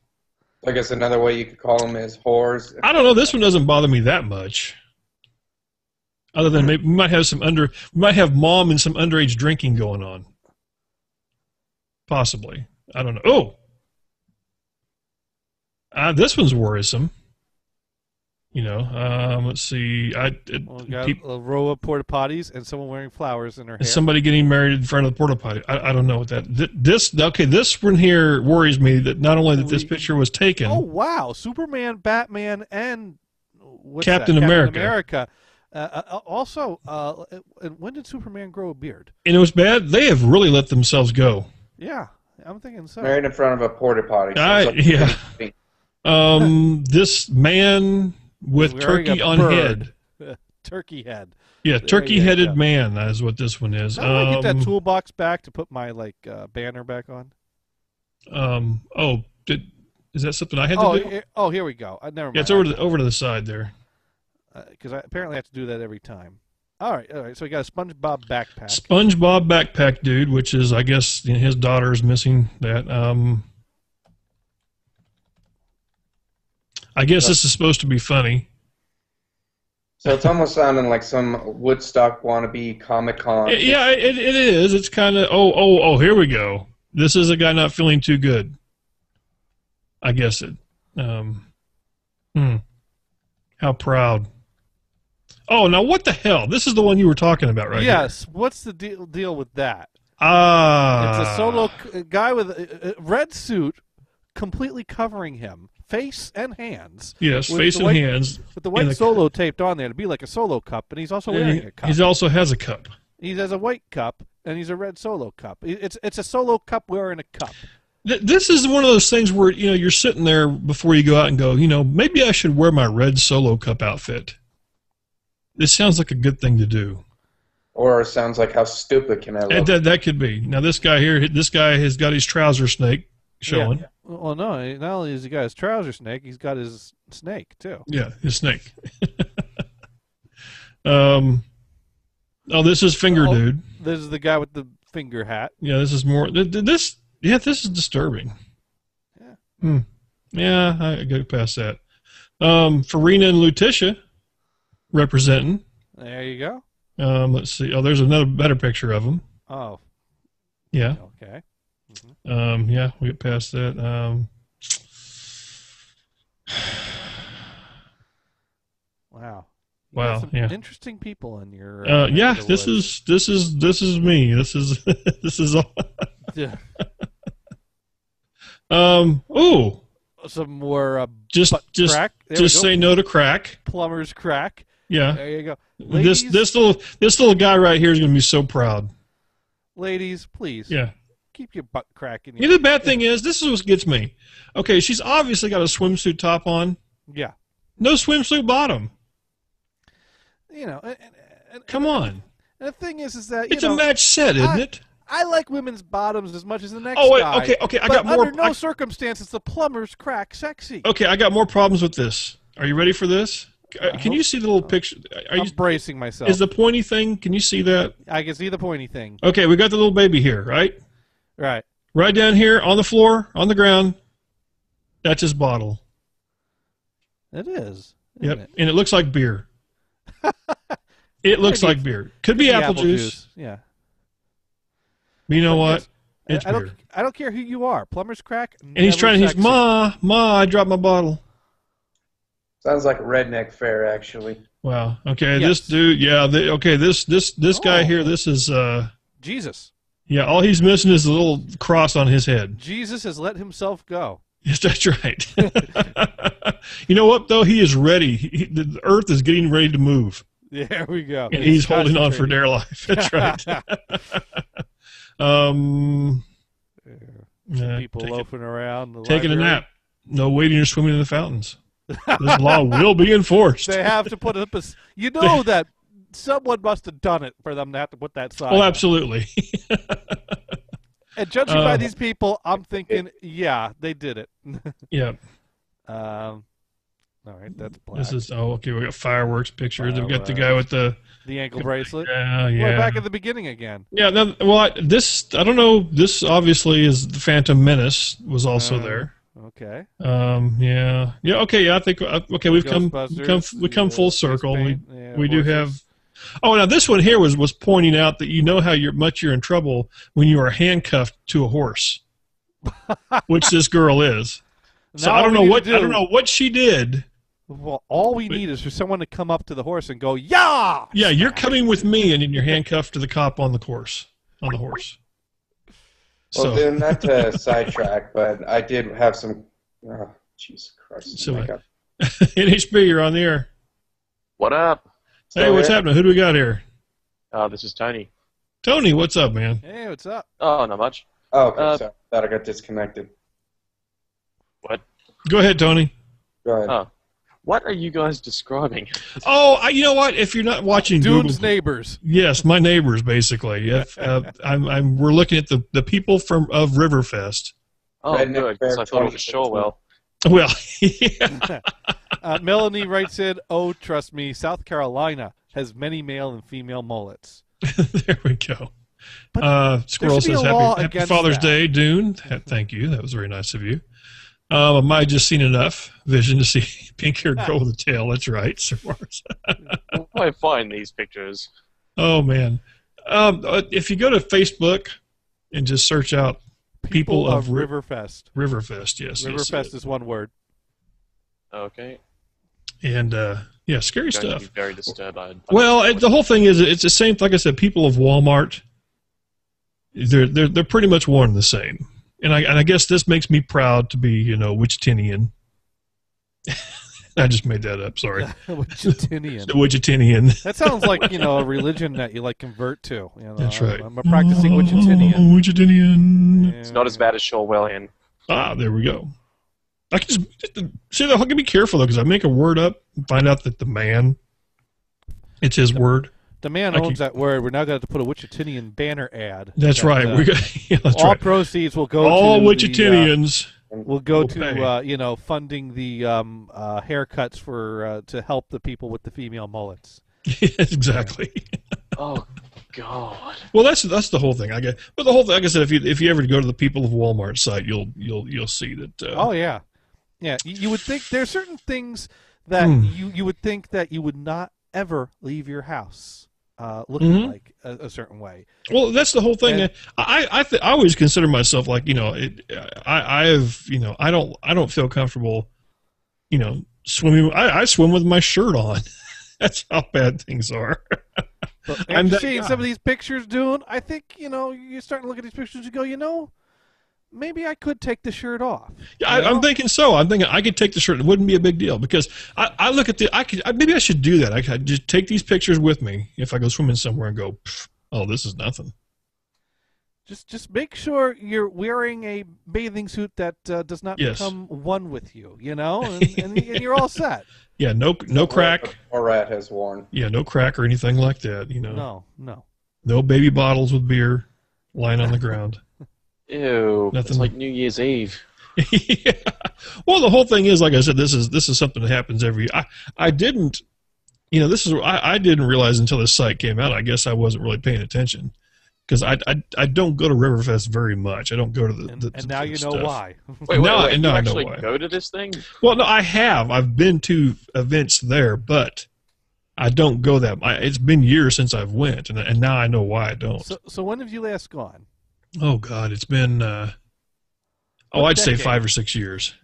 Speaker 11: I guess another way you could call them is whores.
Speaker 1: I don't know. This one doesn't bother me that much. Other than maybe we might have mom and some underage drinking going on. Possibly. I don't know. Oh. This one's worrisome. You know, let's see.
Speaker 2: Got a row of porta potties and someone wearing flowers in her hair.
Speaker 1: Somebody getting married in front of the porta potty. I don't know what that. This one here worries me that not only that this picture was taken.
Speaker 2: Oh wow! Superman, Batman, and
Speaker 1: Captain America.
Speaker 2: Captain America. Also, when did Superman grow a beard?
Speaker 1: And it was bad. They have really let themselves go.
Speaker 2: Yeah, I'm thinking so.
Speaker 11: Married in front of a porta potty.
Speaker 1: Yeah. This man with turkey on head.
Speaker 2: Turkey head.
Speaker 1: Yeah, turkey-headed man. That is what this one is.
Speaker 2: How do I get that toolbox back to put my banner back on?
Speaker 1: Is that something I had to do?
Speaker 2: Here we go. Never mind.
Speaker 1: Yeah, it's over to the side there.
Speaker 2: Because I apparently have to do that every time. All right. So we got a SpongeBob backpack.
Speaker 1: SpongeBob backpack dude, which is, I guess, his daughter is missing that. I guess this is supposed to be funny.
Speaker 11: So it's almost sounding like some Woodstock wannabe Comic-Con.
Speaker 1: Yeah, it is. It's kind of, here we go. This is a guy not feeling too good. I guess it. How proud. Oh, now what the hell? This is the one you were talking about, right?
Speaker 2: Yes. What's the deal with that? It's a solo guy with a red suit completely covering him. Face and hands.
Speaker 1: Yes, face and hands.
Speaker 2: With the white solo taped on there to be like a solo cup, and he's also wearing a cup.
Speaker 1: He also has a cup.
Speaker 2: He has a white cup, and he's a red solo cup. It's a solo cup wearing a cup.
Speaker 1: This is one of those things where, you're sitting there before you go out and go, maybe I should wear my red solo cup outfit. This sounds like a good thing to do.
Speaker 11: Or it sounds like how stupid can I look?
Speaker 1: That could be. Now this guy has got his trouser snake showing.
Speaker 2: Yeah. Well, no, not only has he got his trouser snake, he's got his snake, too.
Speaker 1: Yeah, his snake. This is Finger Dude.
Speaker 2: This is the guy with the finger hat.
Speaker 1: Yeah, this is more... This is disturbing. Yeah. Yeah, I go past that. Farina and Letitia representing.
Speaker 2: There you go.
Speaker 1: Let's see. Oh, there's another better picture of them.
Speaker 2: Oh.
Speaker 1: Yeah.
Speaker 2: Okay.
Speaker 1: Yeah, we get past that.
Speaker 2: Wow.
Speaker 1: Wow.
Speaker 2: Some
Speaker 1: yeah.
Speaker 2: Interesting people in your.
Speaker 1: This is me. This is all.
Speaker 2: Yeah.
Speaker 1: Ooh.
Speaker 2: Some more.
Speaker 1: Just
Speaker 2: crack.
Speaker 1: Just say no to crack.
Speaker 2: Plumber's crack.
Speaker 1: Yeah.
Speaker 2: There you go. Ladies,
Speaker 1: this little guy right here is going to be so proud.
Speaker 2: Ladies, please.
Speaker 1: Yeah.
Speaker 2: Keep your butt cracking.
Speaker 1: The bad thing is, this is what gets me. Okay, she's obviously got a swimsuit top on.
Speaker 2: Yeah.
Speaker 1: No swimsuit bottom. Come on.
Speaker 2: And the thing is that
Speaker 1: it's a match set, isn't it?
Speaker 2: I like women's bottoms as much as the next
Speaker 1: guy. Okay. I got more.
Speaker 2: Under no circumstances the plumber's crack sexy.
Speaker 1: Okay, I got more problems with this. Are you ready for this? Can you see the little picture?
Speaker 2: I'm bracing myself.
Speaker 1: Is the pointy thing? Can you see that?
Speaker 2: I can see the pointy thing.
Speaker 1: Okay, we got the little baby here, right?
Speaker 2: Right.
Speaker 1: Right down here on the floor, on the ground. That's his bottle.
Speaker 2: It is.
Speaker 1: Yep, and it looks like beer. It looks like beer. Could be apple juice.
Speaker 2: Yeah.
Speaker 1: But you know what? It's beer.
Speaker 2: I don't care who you are. Plumber's crack.
Speaker 1: And he's Ma, I dropped my bottle.
Speaker 11: Sounds like a redneck fair, actually.
Speaker 1: Wow. Okay, yes. This dude. Yeah. This guy here. This is
Speaker 2: Jesus.
Speaker 1: Yeah. All he's missing is a little cross on his head.
Speaker 2: Jesus has let himself go.
Speaker 1: Yes, that's right. You know what though? He is ready. The earth is getting ready to move.
Speaker 2: There we go.
Speaker 1: And he's holding on for dear life. That's right.
Speaker 2: People loafing around.
Speaker 1: Taking a nap. No wading or swimming in the fountains. This law will be enforced.
Speaker 2: They have to put up a... You know that someone must have done it for them to have to put that sign.
Speaker 1: Oh, absolutely.
Speaker 2: And judging by these people, I'm thinking, yeah, they did it.
Speaker 1: Yeah.
Speaker 2: All right, that's black.
Speaker 1: This is okay. We got fireworks pictures. We've got the guy with the
Speaker 2: ankle bracelet.
Speaker 1: Yeah.
Speaker 2: We're back at the beginning again.
Speaker 1: Yeah. No, well, I don't know. This obviously is the Phantom Menace was also there.
Speaker 2: Okay.
Speaker 1: Yeah. Yeah. Okay. Yeah. I think. Okay. We've come full circle. We do have. Oh, now this one here was pointing out that how much you're in trouble when you are handcuffed to a horse, which this girl is. So I don't know what she did,
Speaker 2: Well, all we need is for someone to come up to the horse and go, "Yeah!"
Speaker 1: Yeah, you're coming with me, and then you're handcuffed to the cop on the horse.
Speaker 11: Well,
Speaker 1: So,
Speaker 11: then not to sidetrack, but I did have some. Oh, Jesus Christ!
Speaker 1: So,
Speaker 11: my God.
Speaker 1: NHB, you're on the air.
Speaker 13: What up?
Speaker 1: Hey, what's happening? Who do we got here?
Speaker 13: This is Tony.
Speaker 1: Tony, what's up, man?
Speaker 2: Hey, what's up?
Speaker 13: Oh, not much.
Speaker 11: Oh, okay. So I thought I got disconnected.
Speaker 13: What?
Speaker 1: Go ahead, Tony.
Speaker 11: Go ahead.
Speaker 13: Oh. What are you guys describing?
Speaker 1: Oh, you know what? If you're not watching
Speaker 2: Dune's
Speaker 1: Google,
Speaker 2: neighbors.
Speaker 1: Yes, my neighbors, basically. If, we're looking at the people of Riverfest.
Speaker 13: Oh, good, because I thought it was Shorewell.
Speaker 1: Well, yeah.
Speaker 2: Melanie writes in, "Oh, trust me, South Carolina has many male and female mullets."
Speaker 1: There we go.
Speaker 2: But
Speaker 1: Squirrel
Speaker 2: there should
Speaker 1: says,
Speaker 2: be a law
Speaker 1: happy
Speaker 2: against
Speaker 1: Father's
Speaker 2: that.
Speaker 1: Day, Dune. Thank you. That was very nice of you. I might have just seen enough vision to see pink-haired girl with a tail. That's right, Sir Mars.
Speaker 13: I find these pictures.
Speaker 1: Oh, man. If you go to Facebook and just search out people of
Speaker 2: Riverfest.
Speaker 1: Riverfest, yes.
Speaker 2: Riverfest is one word.
Speaker 13: Okay.
Speaker 1: And, yeah, scary
Speaker 13: I'm going to
Speaker 1: stuff.
Speaker 13: be very disturbed.
Speaker 1: Well, the whole thing is, it's the same, like I said, people of Walmart, they're pretty much one and the same. And I guess this makes me proud to be, Wichitinian. I just made that up, sorry.
Speaker 2: Wichitinian.
Speaker 1: Wichitinian.
Speaker 2: That sounds like, a religion that you, convert to.
Speaker 1: That's right.
Speaker 2: I'm a practicing Wichitinian.
Speaker 1: Wichitinian.
Speaker 13: It's not as bad as Shorewellian.
Speaker 1: Ah, there we go. I can see, I can be careful, though, because I make a word up and find out that the man, it's his word.
Speaker 2: The man owns that word. We're now going to have to put a Wichitinian banner ad.
Speaker 1: That's right. That's
Speaker 2: all
Speaker 1: right.
Speaker 2: proceeds will go
Speaker 1: all
Speaker 2: to
Speaker 1: Wichitinians.
Speaker 2: Will go to funding the haircuts for to help the people with the female mullets.
Speaker 1: Yes, exactly.
Speaker 13: Oh God.
Speaker 1: Well, that's the whole thing. I guess, but the whole thing, like I said, if you ever go to the People of Walmart site, you'll see that.
Speaker 2: Oh yeah, yeah. You would think there are certain things that you would think that you would not ever leave your house looking like a certain way.
Speaker 1: Well, that's the whole thing. And I always consider myself like, I don't feel comfortable, swimming. I swim with my shirt on. That's how bad things are.
Speaker 2: But after seeing some of these pictures, Dune, I think, you're starting to look at these pictures and go, maybe I could take the shirt off.
Speaker 1: Yeah, I'm thinking so. I'm thinking I could take the shirt. It wouldn't be a big deal because I look at maybe I should do that. I could just take these pictures with me if I go swimming somewhere and go, oh, this is nothing.
Speaker 2: Just make sure you're wearing a bathing suit that does not become one with you, and you're all set.
Speaker 1: Yeah, no crack.
Speaker 11: Or rat has worn.
Speaker 1: Yeah, no crack or anything like that.
Speaker 2: No.
Speaker 1: No baby bottles with beer lying on the ground.
Speaker 13: Ew,
Speaker 1: Nothing.
Speaker 13: It's like New Year's Eve.
Speaker 1: Yeah. Well, the whole thing is, like I said, this is something that happens every year. I didn't realize until this site came out. I guess I wasn't really paying attention because I don't go to Riverfest very much. I don't go to the
Speaker 2: and now you know why.
Speaker 13: Wait,
Speaker 1: you
Speaker 13: actually
Speaker 1: know why.
Speaker 13: go to this thing?
Speaker 1: Well, no, I have. I've been to events there, but I don't go that. It's been years since I've went, and now I know why I don't.
Speaker 2: So when have you last gone?
Speaker 1: Oh God, it's been I'd say 5 or 6 years,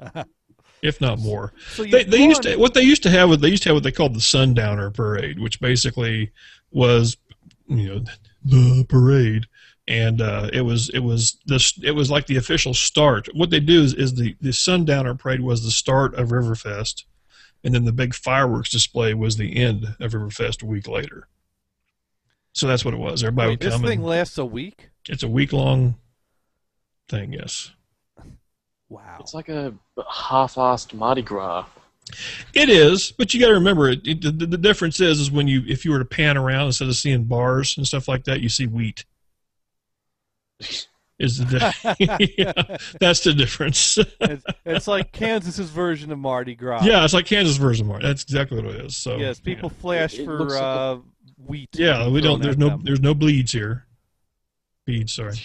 Speaker 1: if not more.
Speaker 2: So
Speaker 1: they used to what they have what they called the Sundowner Parade, which basically was the parade, and it was like the official start. What they do is the Sundowner Parade was the start of Riverfest, and then the big fireworks display was the end of Riverfest a week later. So that's what it was. Everybody would come.
Speaker 2: This thing lasts a week?
Speaker 1: It's a week-long thing, yes.
Speaker 2: Wow.
Speaker 13: It's like a half-assed Mardi Gras.
Speaker 1: It is, but you got to remember, the difference is when if you were to pan around instead of seeing bars and stuff like that, you see wheat. That's the difference.
Speaker 2: It's like Kansas's version of Mardi Gras.
Speaker 1: Yeah, it's like Kansas' version of Mardi. That's exactly what it is. So
Speaker 2: yes, people flash for wheat.
Speaker 1: Yeah, we don't. There's no bleeds here. Beads, sorry.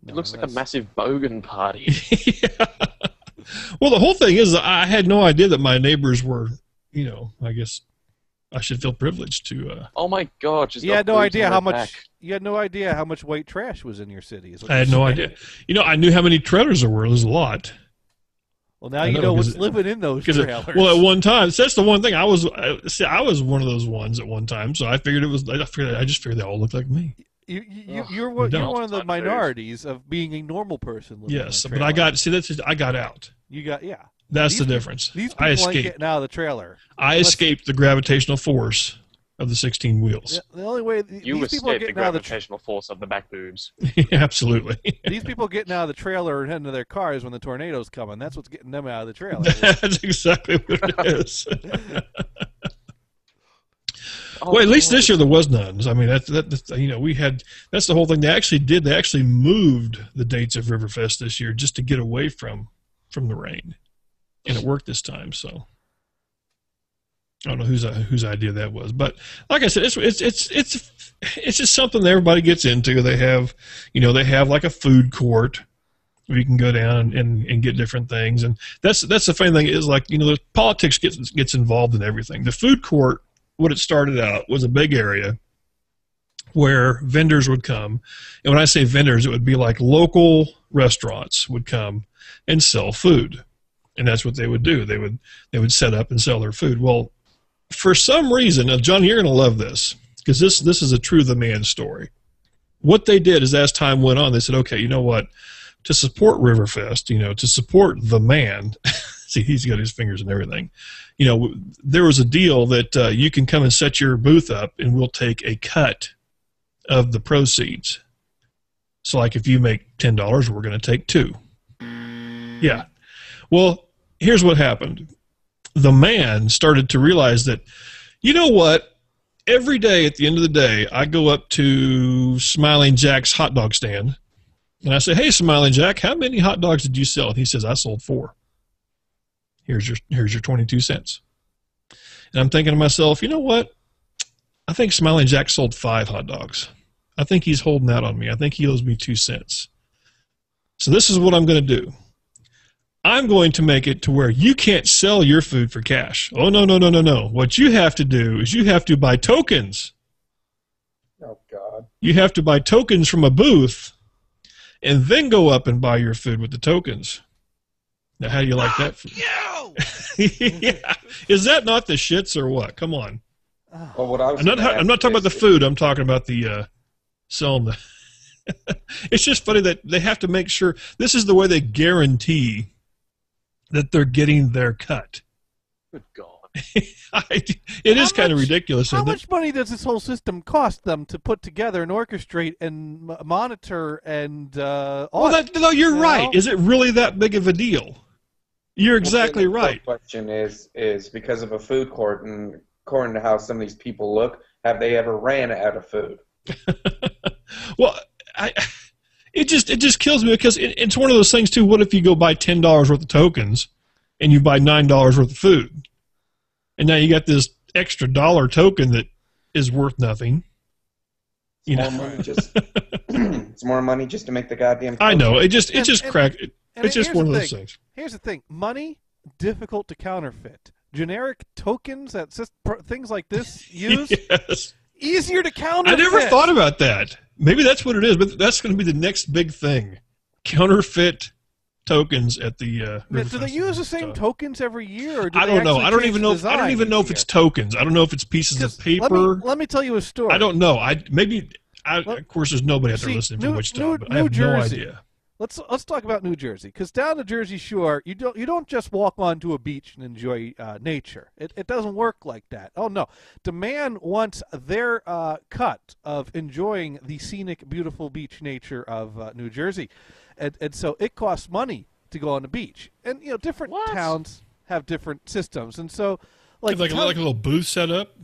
Speaker 13: It looks like a massive bogan party.
Speaker 1: Yeah. Well, the whole thing is, I had no idea that my neighbors were. I guess I should feel privileged to.
Speaker 13: Oh my God!
Speaker 2: You had no idea how much. You had no idea how much white trash was in your city.
Speaker 1: I had no idea. I knew how many trailers there were. There's a lot.
Speaker 2: Well, now you know what's living in those trailers.
Speaker 1: Well, at one time, so that's the one thing I was one of those ones at one time. So I figured I just figured they all looked like me.
Speaker 2: You're one of the minorities of being a normal person.
Speaker 1: Yes, but I got out.
Speaker 2: You got
Speaker 1: That's the difference.
Speaker 2: These people ain't getting out of the trailer.
Speaker 1: I escaped the gravitational force of the 16 wheels.
Speaker 2: The only way
Speaker 13: you
Speaker 2: these people are
Speaker 13: escaped the
Speaker 2: getting out of the
Speaker 13: gravitational force of the back boobs.
Speaker 1: Absolutely.
Speaker 2: These people getting out of the trailer and heading to their cars when the tornado's coming. That's what's getting them out of the trailer.
Speaker 1: That's exactly what it is. Well, at least this year there was none. I mean, that's we had. That's the whole thing. They actually moved the dates of Riverfest this year just to get away from the rain, and it worked this time. So I don't know whose idea that was, but like I said, it's just something that everybody gets into. They have like a food court where you can go down and get different things, and that's the funny thing is like the politics gets involved in everything. The food court. What it started out was a big area where vendors would come. And when I say vendors, it would be like local restaurants would come and sell food. And that's what they would do. They would set up and sell their food. Well, for some reason, now John, you're going to love this because this is a true the man story. What they did is as time went on, they said, okay, you know what? To support Riverfest, to support the man, see, he's got his fingers and everything. There was a deal that you can come and set your booth up and we'll take a cut of the proceeds. So like if you make $10, we're going to take $2. Yeah. Well, here's what happened. The man started to realize that, you know what? Every day at the end of the day, I go up to Smiling Jack's hot dog stand and I say, hey, Smiling Jack, how many hot dogs did you sell? And he says, I sold 4. Here's your 22 cents. And I'm thinking to myself, you know what? I think Smiling Jack sold 5 hot dogs. I think he's holding out on me. I think he owes me 2 cents. So this is what I'm going to do. I'm going to make it to where you can't sell your food for cash. Oh, no. What you have to do is you have to buy tokens.
Speaker 11: Oh, God.
Speaker 1: You have to buy tokens from a booth and then go up and buy your food with the tokens. Now, how do you like that? Yeah. Is that not the shits or what? Come on.
Speaker 11: Well, what I'm
Speaker 1: not talking about the food. I'm talking about the selling the. It's just funny that they have to make sure this is the way they guarantee that they're getting their cut.
Speaker 13: Good God.
Speaker 1: It is kind of ridiculous.
Speaker 2: How much money does this whole system cost them to put together and orchestrate and monitor and audit?
Speaker 1: No, you're right. Is it really that big of a deal? You're exactly right.
Speaker 11: The question is because of a food court, and according to how some of these people look, have they ever ran out of food?
Speaker 1: Well, it just kills me because it's one of those things too. What if you go buy $10 worth of tokens and you buy $9 worth of food, and now you got this extra $1 token that is worth nothing?
Speaker 11: It's more money just to make the goddamn token.
Speaker 1: I know. It's just crack. It's just one of those things.
Speaker 2: Here's the thing. Money, difficult to counterfeit. Generic tokens that things like this use,
Speaker 1: yes.
Speaker 2: Easier to counterfeit.
Speaker 1: I never thought about that. Maybe that's what it is, but that's going to be the next big thing. Counterfeit tokens at the
Speaker 2: do they use the same tokens every year? Or do
Speaker 1: I don't know. I don't even know. I don't even know if it's tokens. I don't know if it's pieces of paper.
Speaker 2: Let me tell you a story.
Speaker 1: I don't know. Of course, there's nobody out there listening from Wichita, but I have no idea.
Speaker 2: Let's talk about New Jersey, because down the Jersey Shore, you don't just walk onto a beach and enjoy nature. It doesn't work like that. Oh no, the man wants their cut of enjoying the scenic, beautiful beach nature of New Jersey, and so it costs money to go on the beach. And different towns have different systems, and so like
Speaker 1: a little booth set up.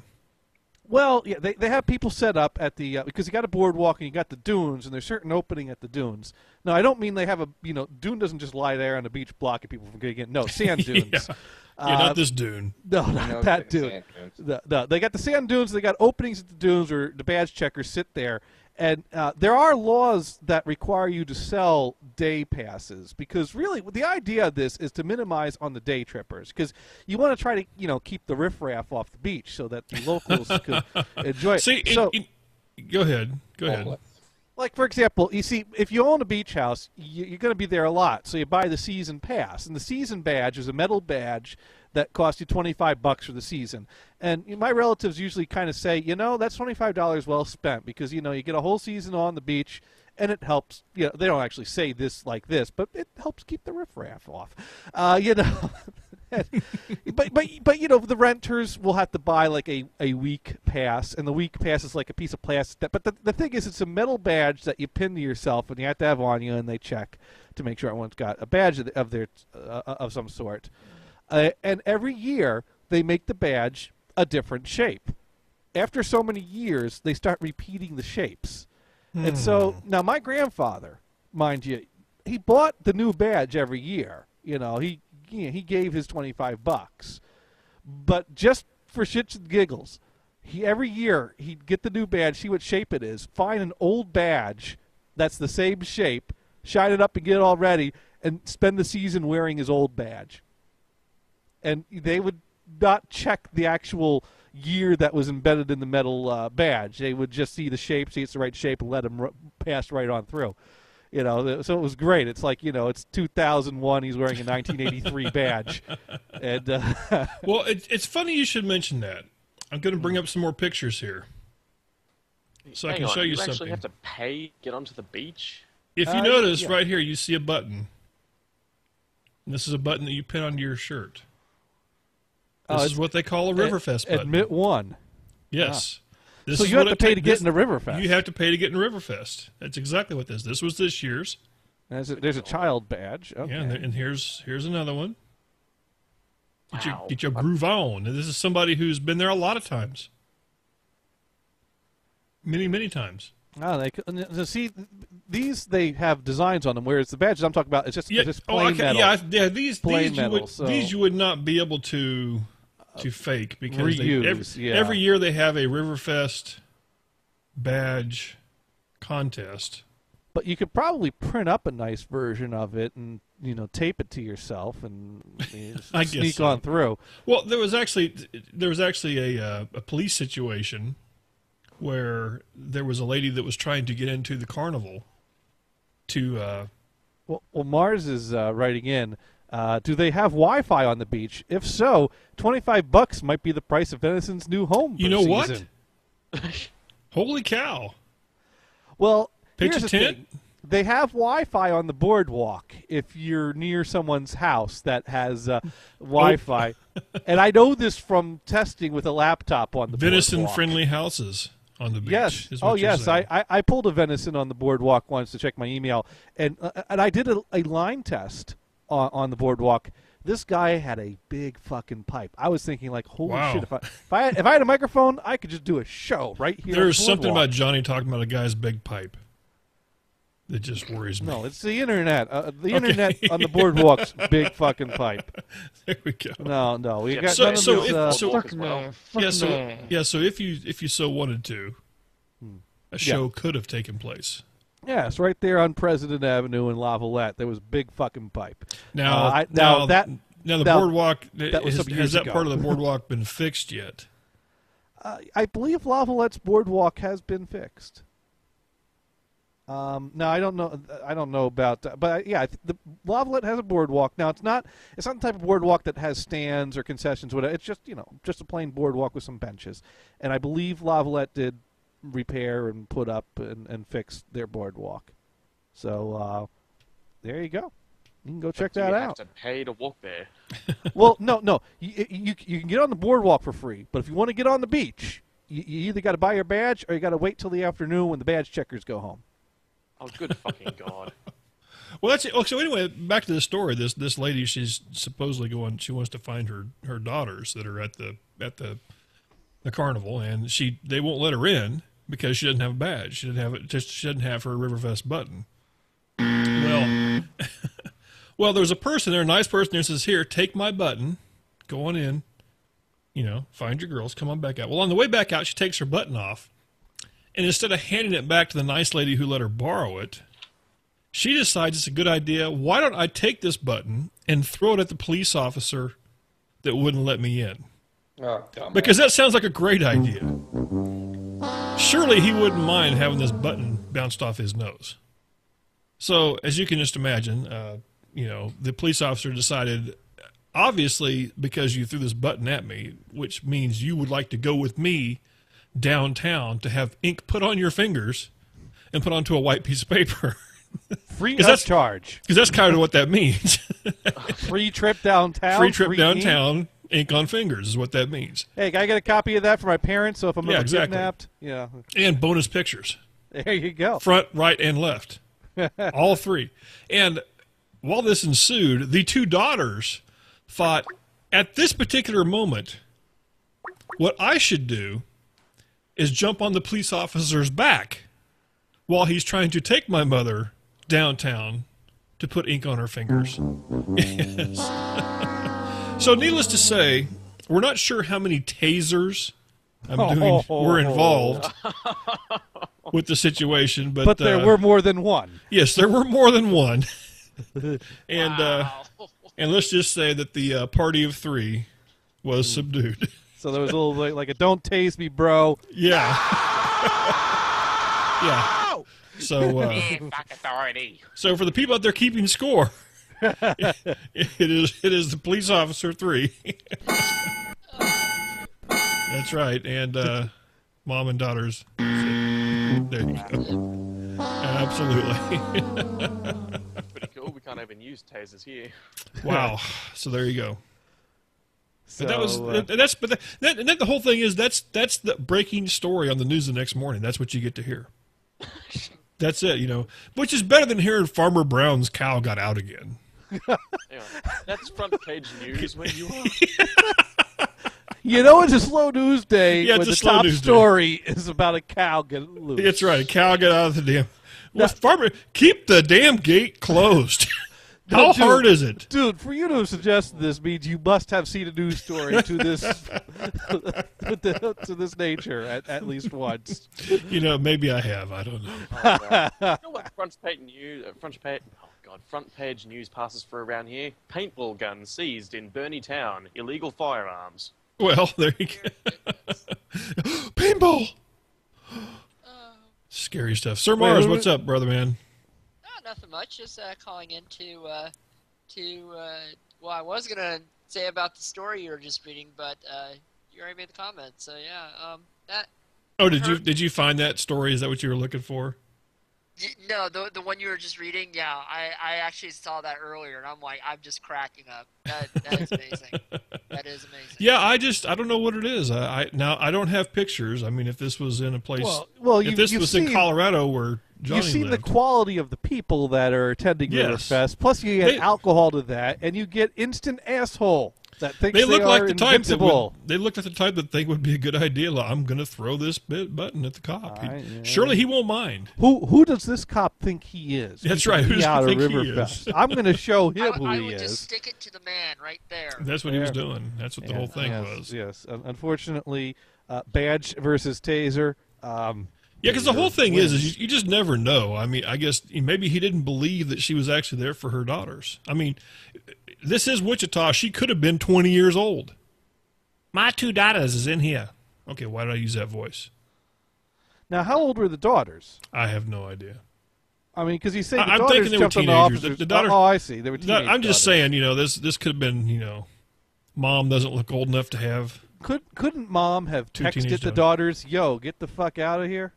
Speaker 2: Well, yeah, they have people set up at the because you got a boardwalk and you got the dunes, and there's certain opening at the dunes. Now, I don't mean they have a dune doesn't just lie there on the beach blocking people from getting in. No, sand dunes.
Speaker 1: Yeah, not this dune.
Speaker 2: No, not that dune. No, they got the sand dunes. They got openings at the dunes where the badge checkers sit there. And there are laws that require you to sell day passes because really the idea of this is to minimize on the day trippers because you want to try to keep the riffraff off the beach so that the locals could enjoy it.
Speaker 1: See, go ahead.
Speaker 2: Like, for example, you see, if you own a beach house, you're going to be there a lot, so you buy the season pass. And the season badge is a metal badge that costs you $25 for the season. And my relatives usually kind of say, that's $25 well spent because, you get a whole season on the beach, and it helps. They don't actually say this like this, but it helps keep the riffraff off. But the renters will have to buy like a week pass, and the week pass is like a piece of plastic. But the thing is, it's a metal badge that you pin to yourself, and you have to have on you, and they check to make sure everyone's got a badge of some sort. And every year they make the badge a different shape. After so many years, they start repeating the shapes. And so now my grandfather, mind you, he bought the new badge every year. He gave his $25, but just for shits and giggles, every year he'd get the new badge, see what shape it is, find an old badge that's the same shape, shine it up and get it all ready, and spend the season wearing his old badge. And they would not check the actual year that was embedded in the metal badge. They would just see the shape, see it's the right shape, and let him pass right on through. So it was great. It's like, it's 2001. He's wearing a 1983 badge. And
Speaker 1: well, it's funny you should mention that. I'm going to bring up some more pictures here, so I can show you something.
Speaker 13: You actually have to pay to get onto the beach?
Speaker 1: If you notice right here, you see a button. And this is a button that you pin onto your shirt. This is what they call a Riverfest button.
Speaker 2: Admit one.
Speaker 1: Yes.
Speaker 2: So you have to pay to get into Riverfest.
Speaker 1: You have to pay to get in Riverfest. That's exactly what this. This was this year's.
Speaker 2: There's a child badge. Okay.
Speaker 1: Yeah, and here's another one. Get your groove on. And this is somebody who's been there a lot of times. Many, many times.
Speaker 2: See, these they have designs on them, whereas the badges I'm talking about is just plain metal.
Speaker 1: These you would not be able to fake because
Speaker 2: reuse,
Speaker 1: every year they have a Riverfest badge contest.
Speaker 2: But you could probably print up a nice version of it and tape it to yourself and sneak on through.
Speaker 1: Well, there was actually a police situation where there was a lady that was trying to get into the carnival to.
Speaker 2: Well, Mars is writing in. Do they have Wi-Fi on the beach? If so, $25 might be the price of Venison's new home.
Speaker 1: You know what? Holy cow!
Speaker 2: Well,
Speaker 1: pitch
Speaker 2: here's
Speaker 1: a
Speaker 2: the
Speaker 1: tent.
Speaker 2: thing. They have Wi-Fi on the boardwalk if you're near someone's house that has Wi-Fi. And I know this from testing with a laptop on the boardwalk.
Speaker 1: Venison-friendly houses on the beach.
Speaker 2: Yes. Yes. I pulled a venison on the boardwalk once to check my email, and I did a line test on the boardwalk. This guy had a big fucking pipe. I was thinking, like, holy shit! If I had a microphone, I could just do a show right here.
Speaker 1: There's something about Johnny talking about a guy's big pipe that just worries me.
Speaker 2: No, it's the internet. The internet on the boardwalk's big fucking pipe.
Speaker 1: There we go.
Speaker 2: No, we got
Speaker 1: so
Speaker 2: none of
Speaker 1: this. So if you so wanted to, a show could have taken place.
Speaker 2: Yes, right there on President Avenue in Lavalette, there was a big fucking pipe.
Speaker 1: Now the boardwalk has that part of the boardwalk been fixed yet?
Speaker 2: I believe Lavalette's boardwalk has been fixed. No, I don't know. I don't know about that. But the Lavalette has a boardwalk. Now it's not the type of boardwalk that has stands or concessions. Whatever. It's just a plain boardwalk with some benches. And I believe Lavalette did repair and put up and fix their boardwalk. So there you go. You can go check that out.
Speaker 13: You have to pay to walk there.
Speaker 2: Well, no. You can get on the boardwalk for free. But if you want to get on the beach, you either got to buy your badge or you got to wait till the afternoon when the badge checkers go home.
Speaker 13: Oh, good fucking God.
Speaker 1: Well, that's it. Oh, so anyway, back to the story. This lady, she's supposedly going. She wants to find her daughters that are at the carnival, and they won't let her in because she doesn't have a badge. She doesn't have her Riverfest button. Well, there's a person there, a nice person there, says, "Here, take my button. Go on in. Find your girls. Come on back out." Well, on the way back out, she takes her button off. And instead of handing it back to the nice lady who let her borrow it, she decides it's a good idea. Why don't I take this button and throw it at the police officer that wouldn't let me in?
Speaker 11: Oh,
Speaker 1: because that sounds like a great idea. Surely he wouldn't mind having this button bounced off his nose. So, as you can just imagine, the police officer decided, obviously, because you threw this button at me, which means you would like to go with me downtown to have ink put on your fingers and put onto a white piece of paper.
Speaker 2: Free of charge.
Speaker 1: Because that's kind of what that means.
Speaker 2: Free trip downtown.
Speaker 1: Free trip downtown, ink on fingers is what that means.
Speaker 2: Hey, can I get a copy of that for my parents so if I'm ever kidnapped? Yeah.
Speaker 1: And bonus pictures.
Speaker 2: There you go.
Speaker 1: Front, right, and left. All three. And while this ensued, the two daughters thought, at this particular moment, what I should do is jump on the police officer's back while he's trying to take my mother downtown to put ink on her fingers. Yes. So needless to say, we're not sure how many tasers were involved with the situation, but
Speaker 2: there were more than one.
Speaker 1: Yes, there were more than one. And let's just say that the party of three was subdued.
Speaker 2: So there was a little like a "don't tase me, bro."
Speaker 1: Yeah. Yeah. So,
Speaker 8: authority.
Speaker 1: So for the people out there keeping score, it is the police officer 3. That's right, and mom and daughters. There you go. Absolutely.
Speaker 13: Pretty cool. We can't even use tasers here.
Speaker 1: Wow. So there you go.
Speaker 2: So,
Speaker 1: but the whole thing is that's the breaking story on the news the next morning. That's what you get to hear. That's it, which is better than hearing Farmer Brown's cow got out again.
Speaker 13: Anyway, that's front page news when you are.
Speaker 2: It's a slow news day when the top story is about a cow getting loose.
Speaker 1: That's right, a cow got out of the damn. Well, Farmer, keep the damn gate closed. How hard is it?
Speaker 2: Dude, for you to have suggested this means you must have seen a news story to this to this nature at least once.
Speaker 1: Maybe I have. I don't know.
Speaker 13: Oh, you know what front page news passes for around here? Paintball guns seized in Bernie Town. Illegal firearms.
Speaker 1: Well, there you go. Paintball! Scary stuff. Sir Mars, what's up, brother man?
Speaker 14: Nothing much. Just calling in well, I was gonna say about the story you were just reading, but you already made the comment. So yeah, that.
Speaker 1: Oh, did you find that story? Is that what you were looking for?
Speaker 14: No, the one you were just reading. Yeah, I actually saw that earlier, and I'm just cracking up. That is amazing. That is amazing.
Speaker 1: Yeah, I don't know what it is. I don't have pictures. I mean, if this was in a place, if this was in Colorado where Johnny
Speaker 2: you've seen
Speaker 1: lived.
Speaker 2: the quality of the people that are attending Riverfest. Plus, you get alcohol to that, and you get instant asshole that thinks they
Speaker 1: look
Speaker 2: are
Speaker 1: like the
Speaker 2: invincible.
Speaker 1: They look like the type that think would be a good idea. Like, I'm going to throw this button at the cop. Surely he won't mind.
Speaker 2: Who does this cop think he is?
Speaker 1: That's right. Who does he think he is?
Speaker 2: I'm going to show him who he is.
Speaker 14: I would just stick it to the man right there.
Speaker 1: That's what he was doing. That's what the whole thing was.
Speaker 2: Yes. Unfortunately, badge versus taser.
Speaker 1: Yeah, because the whole thing is you just never know. I mean, I guess maybe he didn't believe that she was actually there for her daughters. I mean, this is Wichita. She could have been 20 years old. My 2 daughters is in here. Okay, why did I use that voice?
Speaker 2: Now, how old were the daughters?
Speaker 1: I have no idea.
Speaker 2: I mean, because you say the
Speaker 1: I'm
Speaker 2: daughters
Speaker 1: thinking they were
Speaker 2: jumped on the
Speaker 1: teenagers.
Speaker 2: officers.
Speaker 1: The daughters,
Speaker 2: I see. They were teenage
Speaker 1: I'm just
Speaker 2: daughters.
Speaker 1: saying, this could have been, mom doesn't look old enough to have.
Speaker 2: Couldn't mom have
Speaker 1: 2
Speaker 2: texted
Speaker 1: teenage
Speaker 2: the daughters, "Yo, get the fuck out of here"?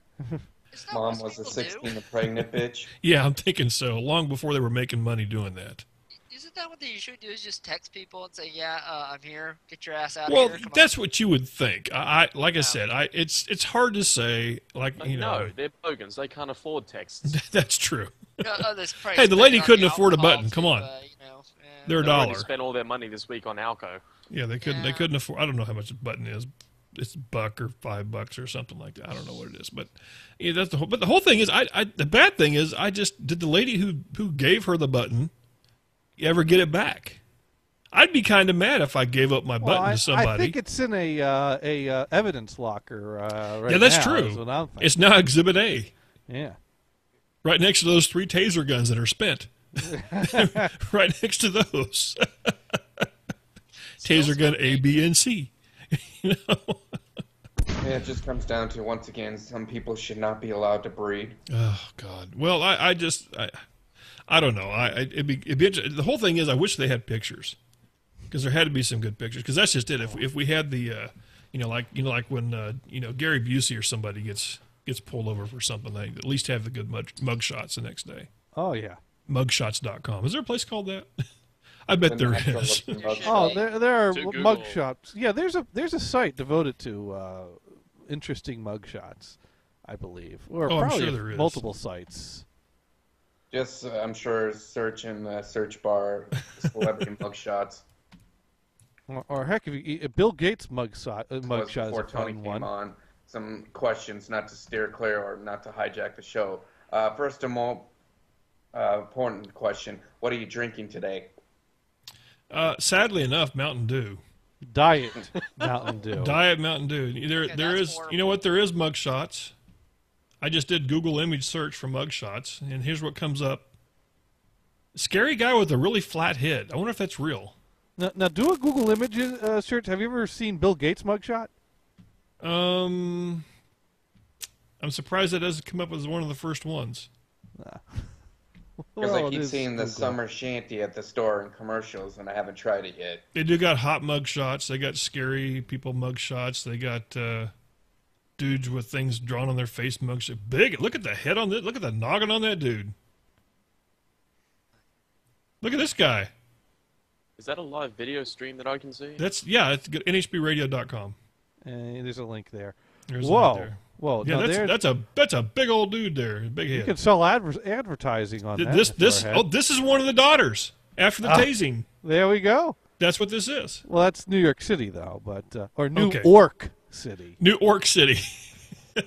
Speaker 11: Mom was a 16 pregnant bitch.
Speaker 1: Yeah, I'm thinking so. Long before they were making money doing that.
Speaker 14: Isn't that what they usually do? Is just text people and say, "Yeah, I'm here. Get your ass out
Speaker 1: Well,
Speaker 14: of here."
Speaker 1: that's what you would think. I said, it's hard to say.
Speaker 13: No, they're bogans. They can't afford texts.
Speaker 1: That's true.
Speaker 14: Hey,
Speaker 1: the lady couldn't afford a button. Come on, they're a dollar.
Speaker 13: They spent all their money this week on Alco.
Speaker 1: Yeah, they couldn't. They couldn't afford. I don't know how much a button is. It's $1 or $5 or something like that. I don't know what it is, but that's the whole. But the whole thing is, the bad thing is, did the lady who gave her the button ever get it back? I'd be kind of mad if I gave up my button to somebody.
Speaker 2: I think it's in a evidence locker right now.
Speaker 1: Yeah, that's
Speaker 2: true.
Speaker 1: true. It's now Exhibit A.
Speaker 2: Yeah.
Speaker 1: Right next to those 3 taser guns that are spent. Right next to those. Taser gun A, B, and C.
Speaker 11: Yeah, it just comes down to, once again, some people should not be allowed to breed.
Speaker 1: Oh God. Well, I don't know. It'd be the whole thing is, I wish they had pictures, because there had to be some good pictures. Because that's just it. If we had the, like when Gary Busey or somebody gets pulled over for something, they at least have the good mug shots the next day.
Speaker 2: Oh yeah.
Speaker 1: Mugshots.com. Is there a place called that? I bet there is.
Speaker 2: Oh, there are mug shots. Yeah, there's a site devoted to interesting mug shots, I believe, or probably
Speaker 1: I'm sure there is.
Speaker 2: multiple sites.
Speaker 11: Just, I'm sure, search in the search bar celebrity mugshots.
Speaker 2: Or heck, if Bill Gates mugshot is
Speaker 11: Before
Speaker 2: a
Speaker 11: Tony
Speaker 2: fun
Speaker 11: came
Speaker 2: one.
Speaker 11: on, some questions, not to steer clear or not to hijack the show. First, a more important question: what are you drinking today?
Speaker 1: Sadly enough, Mountain Dew.
Speaker 2: Diet Mountain Dew.
Speaker 1: Diet Mountain Dew. There is. You know what? There is mugshots. I just did Google image search for mugshots, and here's what comes up. Scary guy with a really flat head. I wonder if that's real.
Speaker 2: Now do a Google image search. Have you ever seen Bill Gates mugshot?
Speaker 1: I'm surprised that doesn't come up as one of the first ones.
Speaker 11: Because I keep seeing the summer shanty at the store in commercials, and I haven't tried it yet.
Speaker 1: They do got hot mugshots. They got scary people mugshots. They got dudes with things drawn on their face mugshots. Big. Look at the head on this. Look at the noggin on that dude. Look at this guy.
Speaker 13: Is that a live video stream that I can see?
Speaker 1: It's good. NHBRadio.com.
Speaker 2: There's a link there.
Speaker 1: There's
Speaker 2: Whoa.
Speaker 1: a link there.
Speaker 2: Whoa.
Speaker 1: Yeah, that's a big old dude there. Big head.
Speaker 2: You can sell advertising on that.
Speaker 1: This is one of the daughters after the tasing.
Speaker 2: There we go.
Speaker 1: That's what this is.
Speaker 2: Well, that's New York City though, but or New York City.
Speaker 1: New York City.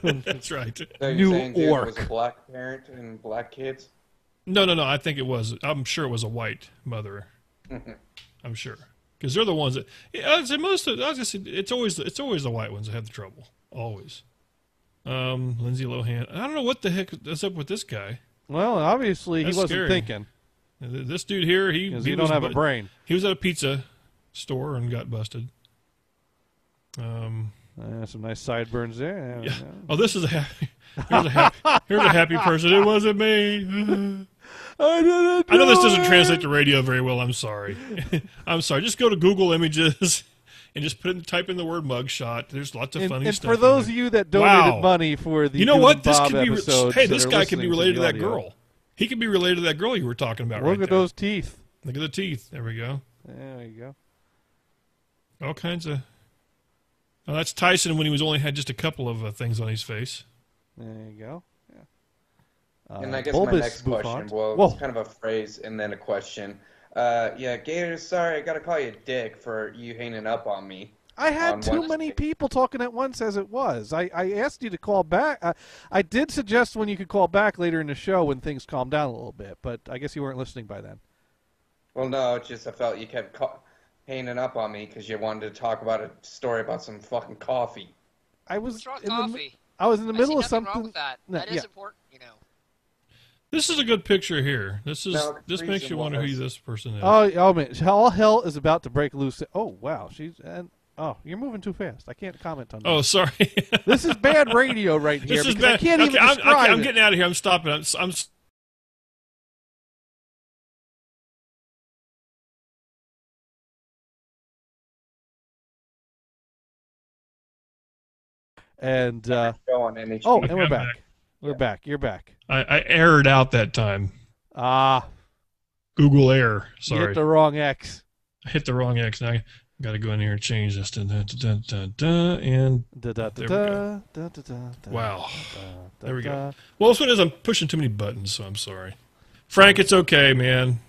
Speaker 1: That's right.
Speaker 11: So
Speaker 2: New
Speaker 11: York was a black parent and black kids?
Speaker 1: No. I think it was. I'm sure it was a white mother. I'm sure, because they're the ones that. It's always the white ones that have the trouble. Always. Lindsay Lohan. I don't know what the heck is up with this guy.
Speaker 2: Well, obviously
Speaker 1: That's
Speaker 2: he wasn't
Speaker 1: scary.
Speaker 2: thinking.
Speaker 1: This dude here, he
Speaker 2: don't have a brain.
Speaker 1: He was at a pizza store and got busted.
Speaker 2: Some nice sideburns there.
Speaker 1: Yeah. Oh, this is a happy. Here's a happy person. It wasn't me. I know this doesn't translate to radio very well. I'm sorry. I'm sorry. Just go to Google Images and just type in the word mugshot. There's lots of funny stuff.
Speaker 2: And for those of you that donated money for the Dune and Bob episodes,
Speaker 1: hey, this guy could be related to that girl. He could be related to that girl you were talking about.
Speaker 2: Look at those teeth.
Speaker 1: Look at the teeth. There we go.
Speaker 2: There you go.
Speaker 1: All kinds of. Oh, that's Tyson when he only had just a couple of things on his face.
Speaker 2: There you go. Yeah.
Speaker 11: And I guess my next question, it's kind of a phrase and then a question. Gators, sorry, I got to call you a dick for you hanging up on me.
Speaker 2: I had too many people talking at once as it was. I asked you to call back. I did suggest when you could call back later in the show when things calmed down a little bit, but I guess you weren't listening by then.
Speaker 11: Well, no, it's just I felt you kept hanging up on me because you wanted to talk about a story about some fucking coffee.
Speaker 14: What's wrong with coffee?
Speaker 2: I was in the middle of something.
Speaker 14: Wrong with that. That is important, you know.
Speaker 1: This is a good picture here. This makes you wonder who this person is.
Speaker 2: Oh man, all hell is about to break loose. Oh wow, you're moving too fast. I can't comment on that.
Speaker 1: Oh, sorry.
Speaker 2: This is bad radio right here.
Speaker 1: This is bad.
Speaker 2: I can't even describe
Speaker 1: I'm getting out of here. I'm stopping. I'm
Speaker 2: And and we're back. We're back. You're back.
Speaker 1: I erred out that time. Google error. Sorry.
Speaker 2: You hit the wrong X.
Speaker 1: I hit the wrong X. Now I got to go in here and change this. And there we go. Wow. There we go. Well, this one is I'm pushing too many buttons, so I'm sorry. Frank, it's okay, man.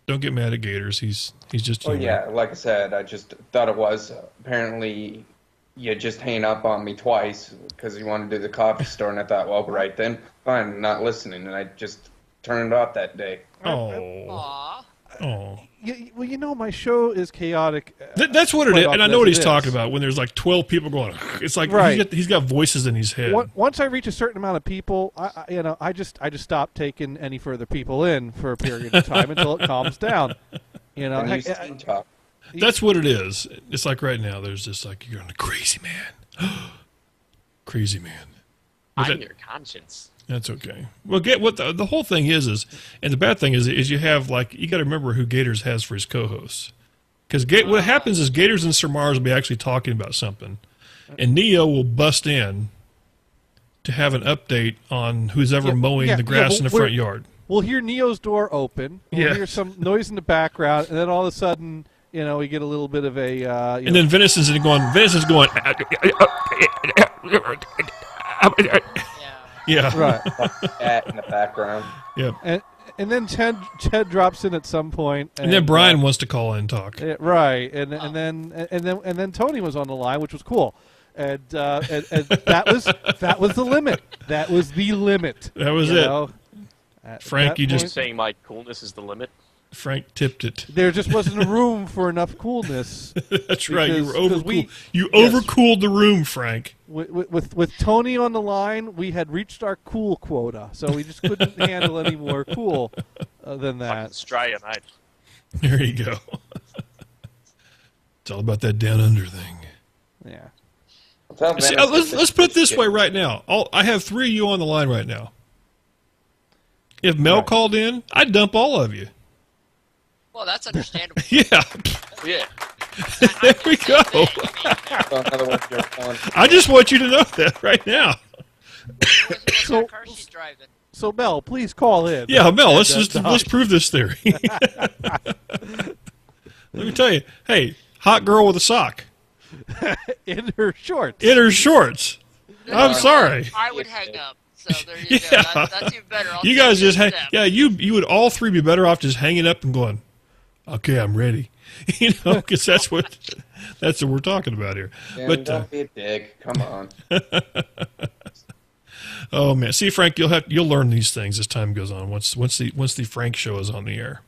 Speaker 1: Don't get mad at Gators. He's just.
Speaker 11: Oh yeah, like I said, I just thought it was apparently. You just hang up on me twice because you wanted to do the coffee store, and I thought, well, right then, fine, I'm not listening, and I just turned it off that day.
Speaker 1: Oh.
Speaker 2: Well, you know, my show is chaotic.
Speaker 1: That's what it is, and I know what he's talking about. When there's like 12 people going, it's like he's got voices in his head.
Speaker 2: Once I reach a certain amount of people, I just stop taking any further people in for a period of time until it calms down. You know,
Speaker 1: That's what it is. It's like right now, there's just like, you're on a crazy man. Crazy man.
Speaker 13: I'm your conscience.
Speaker 1: That's okay. Well, get what the whole thing is, and the bad thing is you have you got to remember who Gators has for his co-hosts, because what happens is Gators and Sir Mars will be actually talking about something, and Neo will bust in to have an update on who's ever mowing the grass in the front yard.
Speaker 2: We'll hear Neo's door open. We'll hear some noise in the background, and then all of a sudden, we get a little bit of a.
Speaker 1: And then Venison's going. Yeah.
Speaker 2: Right.
Speaker 11: Cat in the background.
Speaker 1: Yeah.
Speaker 2: And then Ted drops in at some point,
Speaker 1: and then Brian wants to call in and talk.
Speaker 2: Right. And then Tony was on the line, which was cool. And that was the limit. That was the limit.
Speaker 1: That was it. Frank, you just
Speaker 13: saying my coolness is the limit.
Speaker 1: Frank tipped it.
Speaker 2: There just wasn't a room for enough coolness.
Speaker 1: That's right. You were overcooled. You overcooled the room, Frank.
Speaker 2: With Tony on the line, we had reached our cool quota, so we just couldn't handle any more cool than that.
Speaker 13: Australia, mate.
Speaker 1: There you go. It's all about that down under thing.
Speaker 2: Yeah.
Speaker 1: See, let's put it this way right now. I have 3 of you on the line right now. If Mel called in, I'd dump all of you.
Speaker 14: Well, that's understandable.
Speaker 1: Yeah.
Speaker 13: Yeah.
Speaker 1: There we go. I just want you to know that right now.
Speaker 2: So Mel, please call in.
Speaker 1: Yeah, Mel, let's prove this theory. Let me tell you. Hey, hot girl with a sock.
Speaker 2: In her shorts.
Speaker 1: In her shorts. I'm sorry.
Speaker 14: I would hang up. So there you go. That's even better.
Speaker 1: You guys just hang. Yeah, you would all 3 be better off just hanging up and going, okay, I'm ready. Because that's what we're talking about here.
Speaker 11: Yeah,
Speaker 1: but
Speaker 11: don't be a dick. Come on.
Speaker 1: Oh man, see, Frank, you'll learn these things as time goes on. Once the Frank show is on the air.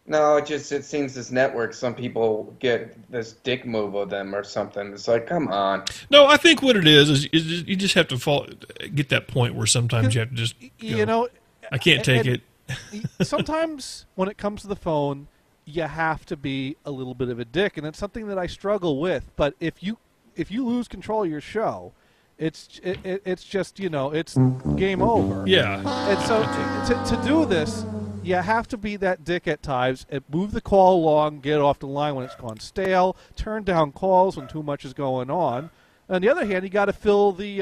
Speaker 11: No, it seems this network, some people get this dick move of them or something. It's like, come on.
Speaker 1: No, I think what it is you just have to get that point where sometimes you have to just go, I can't take it.
Speaker 2: Sometimes when it comes to the phone, you have to be a little bit of a dick, and it's something that I struggle with. But if you lose control of your show, it's just it's game over.
Speaker 1: Yeah.
Speaker 2: And so to do this, you have to be that dick at times and move the call along, get off the line when it's gone stale, turn down calls when too much is going on. On the other hand, you got to fill the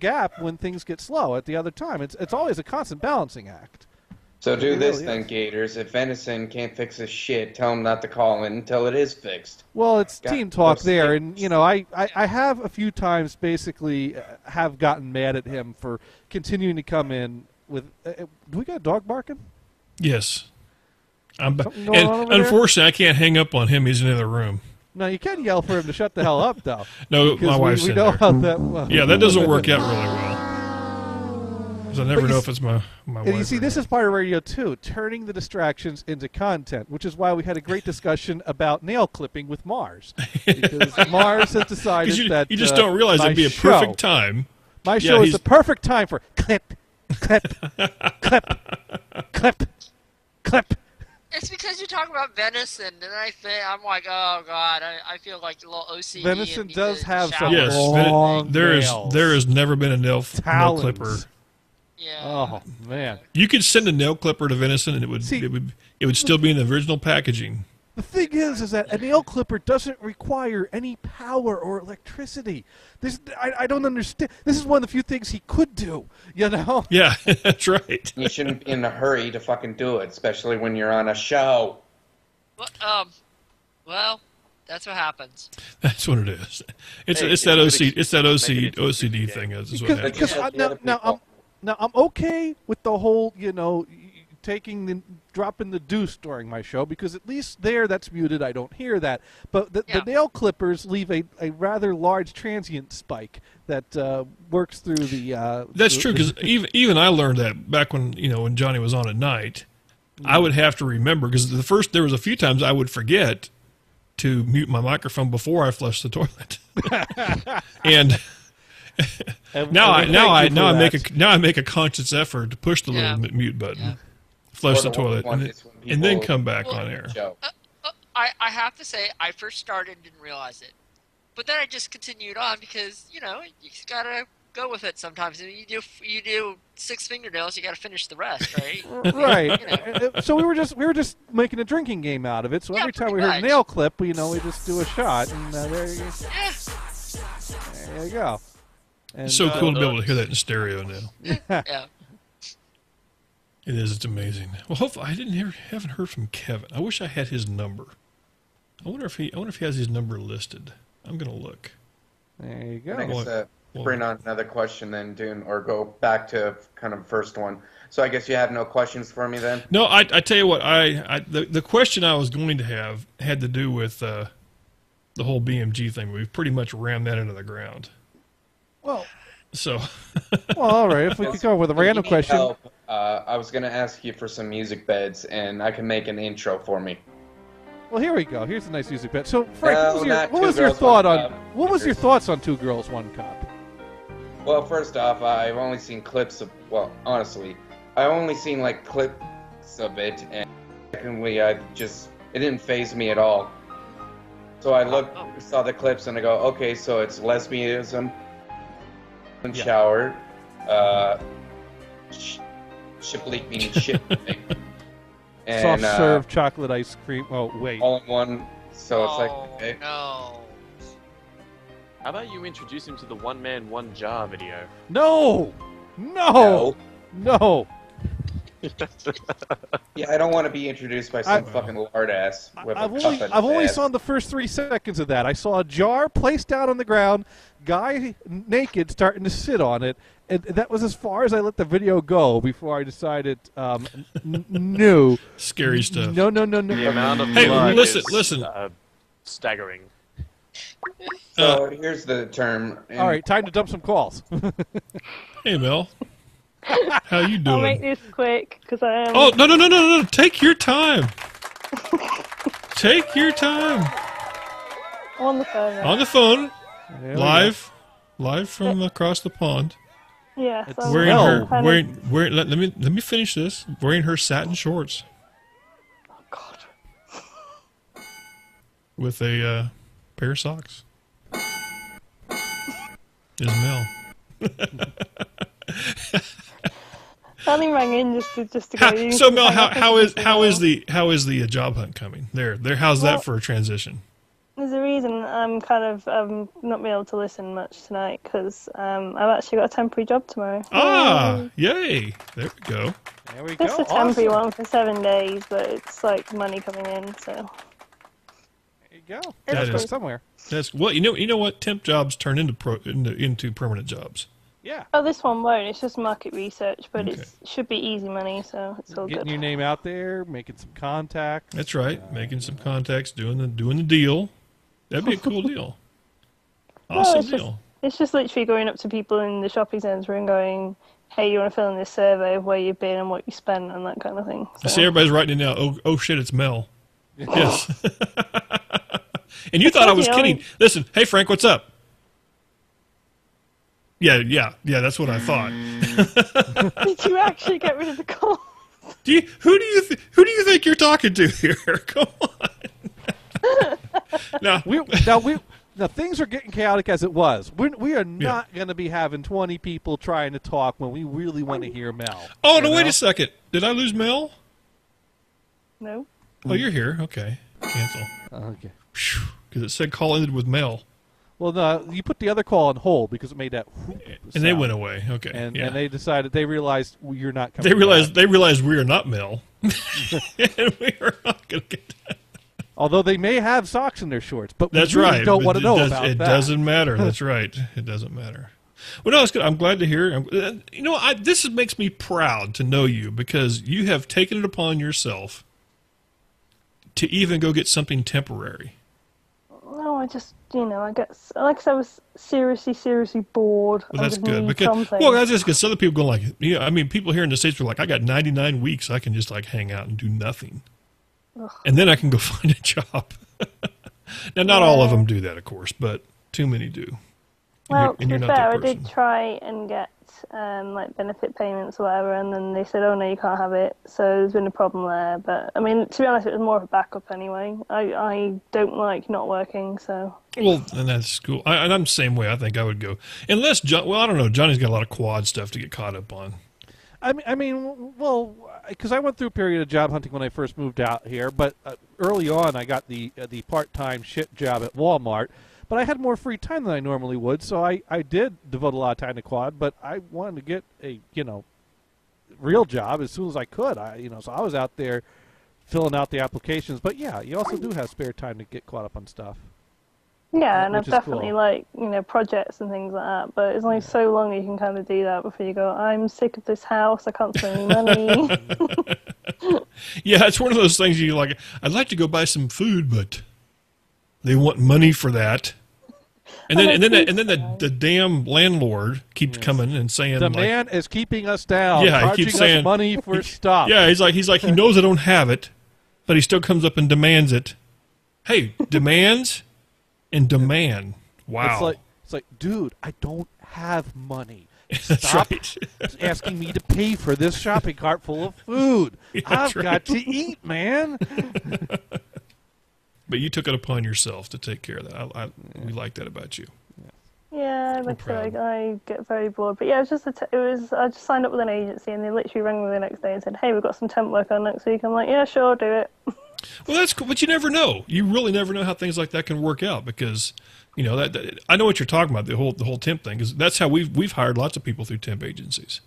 Speaker 2: gap when things get slow at the other time. It's always a constant balancing act.
Speaker 11: So do this then, Gators. If Venison can't fix his shit, tell him not to call in until it is fixed.
Speaker 2: Well, it's team talk there, and I have a few times basically have gotten mad at him for continuing to come in with. Do we got a dog barking?
Speaker 1: Yes. And unfortunately, I can't hang up on him. He's in the other room.
Speaker 2: No, you can yell for him to shut the hell up, though.
Speaker 1: No, my wife's in there.
Speaker 2: How that.
Speaker 1: Yeah, that doesn't work out really well. Because I never know if it's my wife.
Speaker 2: And you see, this is part of radio too, turning the distractions into content, which is why we had a great discussion about nail clipping with Mars. Because Mars has decided that
Speaker 1: you just don't realize it'd be a perfect time.
Speaker 2: My show is the perfect time for clip, clip, clip, clip, clip.
Speaker 14: It's because you talk about venison, and I'm like, oh god, I feel like a little OCD.
Speaker 2: Venison does have some
Speaker 1: long
Speaker 2: nails.
Speaker 1: There has never been a nail clipper.
Speaker 14: Yeah.
Speaker 2: Oh man.
Speaker 1: You could send a nail clipper to Venison, and it would still be in the original packaging.
Speaker 2: The thing is that a nail clipper doesn't require any power or electricity. I don't understand. This is one of the few things he could do,
Speaker 1: Yeah, that's right.
Speaker 11: You shouldn't be in a hurry to fucking do it, especially when you're on a show.
Speaker 14: Well, that's what happens.
Speaker 1: That's what it is. It's that OCD thing. Is what happens.
Speaker 2: Now I'm okay with the whole, dropping the deuce during my show, because at least there that's muted. I don't hear that. But the nail clippers leave a rather large transient spike that works through the.
Speaker 1: That's true, because even I learned that back when when Johnny was on at night. I would have to remember, because there was a few times I would forget to mute my microphone before I flushed the toilet, and. Now I make a conscious effort to push the little mute button, flush the toilet, and then come back on air.
Speaker 14: I have to say, I first started and didn't realize it. but then I just continued on because you know you just gotta go with it sometimes. And you do 6 fingernails, you gotta finish the rest, right?
Speaker 2: Right.
Speaker 14: You know.
Speaker 2: So we were just making a drinking game out of it. So every time we heard a nail clip, we just do a shot, and there you go. And,
Speaker 1: It's so cool to be able to hear that in stereo now.
Speaker 14: Yeah.
Speaker 1: It is. It's amazing. Well, hopefully, haven't heard from Kevin. I wish I had his number. I wonder if he has his number listed. I'm gonna look.
Speaker 2: There you go.
Speaker 11: I guess, bring on another question then, Dune, or go back to kind of first one. So I guess you have no questions for me then?
Speaker 1: No, I tell you what. The question I was going to have had to do with the whole BMG thing. We've pretty much rammed that into the ground.
Speaker 2: Well.
Speaker 1: So.
Speaker 2: Well, all right. If we could go with a random question.
Speaker 11: Help, I was going to ask you for some music beds, and I can make an intro for me.
Speaker 2: Well, here we go. Here's a nice music bed. So, Frank,
Speaker 11: No,
Speaker 2: what was your thoughts on 2 Girls, 1 Cup?
Speaker 11: Well, first off, I've only seen clips of. Well, honestly, I've only seen like clips of it, and secondly, it didn't faze me at all. So I saw the clips, and I go, okay, so it's lesbianism, shower, shipleak meaning shit. And,
Speaker 2: soft serve chocolate ice cream. Oh, wait.
Speaker 11: All in one. So it's like, okay.
Speaker 14: No.
Speaker 13: How about you introduce him to the One Man, One Jar video?
Speaker 2: No!
Speaker 11: Yeah, I don't want to be introduced by some fucking lard ass with a cup in his
Speaker 2: I've only
Speaker 11: ass.
Speaker 2: saw the first 3 seconds of that. I saw a jar placed out on the ground, guy naked starting to sit on it, and that was as far as I let the video go before I decided, no.
Speaker 1: Scary stuff.
Speaker 2: No.
Speaker 13: The amount of
Speaker 1: Hey,
Speaker 13: blood
Speaker 1: listen.
Speaker 13: is staggering.
Speaker 11: So here's the term.
Speaker 2: All right, time to dump some calls.
Speaker 1: Hey, Mel. How you doing?
Speaker 15: I'll make this quick because I am.
Speaker 1: Oh, no. Take your time. Take your time.
Speaker 15: I'm on the phone. Right?
Speaker 1: On the phone.
Speaker 2: There
Speaker 1: Live from across the pond.
Speaker 15: Yeah. So
Speaker 1: Wearing let me finish this. Wearing her satin shorts.
Speaker 15: Oh God.
Speaker 1: With a pair of socks. Is Mel.
Speaker 15: Sally rang in just to go.
Speaker 1: So Mel, how is the job hunt coming? There. How's that for a transition?
Speaker 15: There's a reason I'm kind of not being able to listen much tonight because I've actually got a temporary job tomorrow.
Speaker 1: Yay! There we go.
Speaker 2: There we go.
Speaker 15: Just a temporary one for 7 days, but it's like money coming in. So
Speaker 2: there you go.
Speaker 1: That is
Speaker 2: somewhere.
Speaker 1: That's well. You know what? Temp jobs turn into permanent jobs.
Speaker 2: Yeah.
Speaker 15: Oh, this one won't. It's just market research, but it should be easy money, so it's all
Speaker 2: Getting
Speaker 15: good.
Speaker 2: your name out there, making some contacts.
Speaker 1: That's right. Making some contacts, doing the deal. That'd be a cool deal. Awesome deal.
Speaker 15: It's just literally going up to people in the shopping centre and going, hey, you want to fill in this survey of where you've been and what you spent and that kind of thing.
Speaker 1: I see everybody's writing it now. Oh shit, it's Mel. Yes. And you thought I was kidding. Listen, hey Frank, what's up? Yeah, that's what I thought.
Speaker 15: Did you actually get rid of the call?
Speaker 1: Who do you think you're talking to here? Come on.
Speaker 2: Now things are getting chaotic as it was. We are not going to be having 20 people trying to talk when we really want to hear Mel.
Speaker 1: Oh, no, wait a second. Did I lose Mel?
Speaker 15: No.
Speaker 1: Oh, you're here. Okay. Cancel.
Speaker 2: Okay.
Speaker 1: Because it said call ended with Mel.
Speaker 2: Well, no, you put the other call on hold because it made that whoop
Speaker 1: and
Speaker 2: sound.
Speaker 1: they went away. Okay.
Speaker 2: And they decided, they realized you're not coming
Speaker 1: They realized we are not Mel. And we are not going to get that.
Speaker 2: Although they may have socks in their shorts, but we
Speaker 1: That's
Speaker 2: really
Speaker 1: right.
Speaker 2: don't want to know about
Speaker 1: it
Speaker 2: that.
Speaker 1: It doesn't matter. That's right. It doesn't matter. Well, no, it's good. I'm glad to hear. This makes me proud to know you because you have taken it upon yourself to even go get something temporary.
Speaker 15: No, I just, I guess, like I said, I was seriously bored.
Speaker 1: Well, that's
Speaker 15: I
Speaker 1: good.
Speaker 15: because
Speaker 1: that's just because other people go like, people here in the States are like, I got 99 weeks. I can just like hang out and do nothing.
Speaker 15: Ugh.
Speaker 1: And then I can go find a job. Now, not all of them do that, of course, but too many do.
Speaker 15: Well,
Speaker 1: and
Speaker 15: to
Speaker 1: you're
Speaker 15: be
Speaker 1: not
Speaker 15: fair,
Speaker 1: that
Speaker 15: I did
Speaker 1: person.
Speaker 15: try and get like benefit payments or whatever, and then they said, "Oh no, you can't have it." So there's been a problem there. But I mean, to be honest, it was more of a backup anyway. I don't like not working, so.
Speaker 1: Well, and that's cool. And I'm the same way. I think I would go unless John. Well, I don't know. Johnny's got a lot of quad stuff to get caught up on.
Speaker 2: I mean, well, because I went through a period of job hunting when I first moved out here, but early on I got the part-time shit job at Walmart, but I had more free time than I normally would, so I did devote a lot of time to quad, but I wanted to get a, real job as soon as I could. So I was out there filling out the applications, but yeah, you also do have spare time to get caught up on stuff.
Speaker 15: Yeah, and I've
Speaker 2: which is
Speaker 15: definitely
Speaker 2: cool.
Speaker 15: like, projects and things like that, but it's only so long you can kind of do that before you go, I'm sick of this house, I can't spend any money.
Speaker 1: Yeah, it's one of those things you like. I'd like to go buy some food, but they want money for that. And then the damn landlord keeps coming and saying
Speaker 2: The
Speaker 1: like,
Speaker 2: man is keeping us down,
Speaker 1: yeah, he
Speaker 2: charging
Speaker 1: keeps
Speaker 2: us
Speaker 1: saying
Speaker 2: money for stuff.
Speaker 1: Yeah, he's like he knows I don't have it, but he still comes up and demands it. Hey, demands and demand. Wow.
Speaker 2: It's like, dude, I don't have money.
Speaker 1: That's
Speaker 2: Stop
Speaker 1: right.
Speaker 2: asking me to pay for this shopping cart full of food.
Speaker 1: Yeah,
Speaker 2: I've
Speaker 1: that's right.
Speaker 2: got to eat, man.
Speaker 1: But you took it upon yourself to take care of that. We like that about you.
Speaker 15: Yeah, like I said, I get very bored. But yeah, it was I just signed up with an agency and they literally rang me the next day and said, hey, we've got some temp work on next week. I'm like, yeah, sure, do it.
Speaker 1: Well, that's cool, but you never know. You really never know how things like that can work out because, that I know what you're talking about, the whole temp thing, because that's how we've hired lots of people through temp agencies.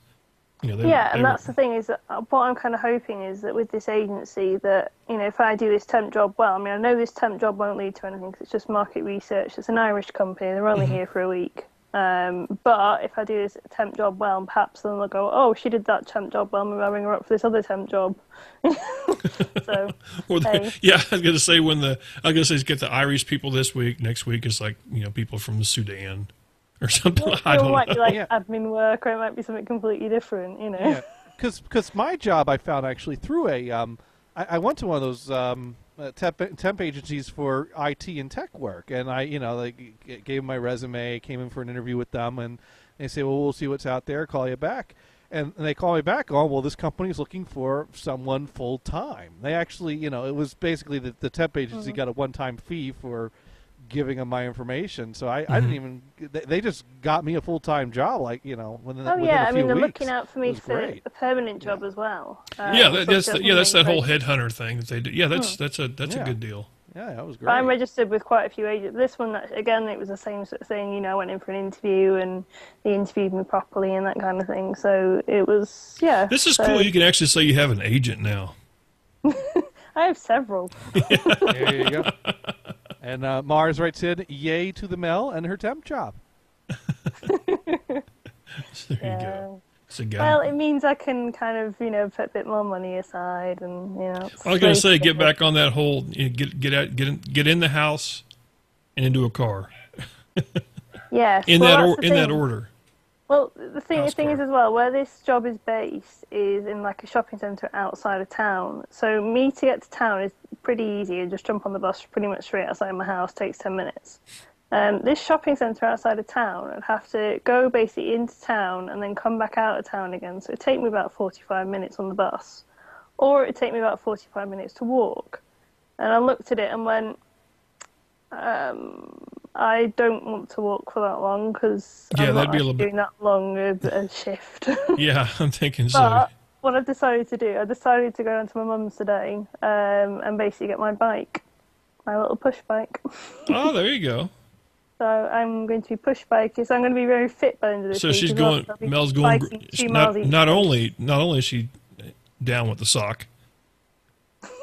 Speaker 15: That's the thing is that what I'm kind of hoping is that with this agency that, if I do this temp job well, I mean, I know this temp job won't lead to anything because it's just market research. It's an Irish company. They're only here for a week. But if I do this temp job well, and perhaps then they'll go, oh, she did that temp job well, maybe I'll ring her up for this other temp job. So, hey.
Speaker 1: Yeah, I was going to say get the Irish people this week. Next week it's like, people from the Sudan or something.
Speaker 15: Well,
Speaker 1: I don't
Speaker 15: it might
Speaker 1: know.
Speaker 15: be like admin work, or it might be something completely different,
Speaker 2: Yeah, because my job I found actually through I went to one of those temp agencies for IT and tech work, and I gave them my resume, came in for an interview with them, and they say, well, we'll see what's out there, call you back. And they call me back, well, this company's looking for someone full time. They actually, it was basically the temp agency got a one-time fee for giving them my information, so I didn't even. They just got me a full-time job, within a few
Speaker 15: I mean, they're
Speaker 2: weeks.
Speaker 15: looking out for me for a permanent job as well.
Speaker 1: That's that whole headhunter thing that they do. Yeah, that's a good deal.
Speaker 2: Yeah, that was great.
Speaker 15: But I'm registered with quite a few agents. This one, again, it was the same sort of thing. I went in for an interview and they interviewed me properly and that kind of thing. So it was, yeah.
Speaker 1: This is cool. You can actually say you have an agent now.
Speaker 15: I have several.
Speaker 2: There you go. And Mars writes in, yay to the Mel and her temp job.
Speaker 1: There you go.
Speaker 15: Well, it means I can kind of, put a bit more money aside, and
Speaker 1: I was going to say, get back on that whole get in the house and into a car.
Speaker 15: Yes.
Speaker 1: In that order.
Speaker 15: Well, the thing is as well, where this job is based is in like a shopping centre outside of town. So me to get to town is pretty easy. I just jump on the bus pretty much straight outside my house. Takes 10 minutes. This shopping centre outside of town, I'd have to go basically into town and then come back out of town again. So it'd take me about 45 minutes on the bus. Or it'd take me about 45 minutes to walk. And I looked at it and went, I don't want to walk for that long because I'm not doing that long a shift.
Speaker 1: Yeah, I'm thinking
Speaker 15: but
Speaker 1: so.
Speaker 15: What I've decided to do, I decided to go down to my mum's today and basically get my bike, my little push bike.
Speaker 1: Oh, there you go.
Speaker 15: So I'm going to be push biking. So I'm going to be very fit by the end of this
Speaker 1: So
Speaker 15: week.
Speaker 1: she's going. Mel's going. Not only is she down with the sock,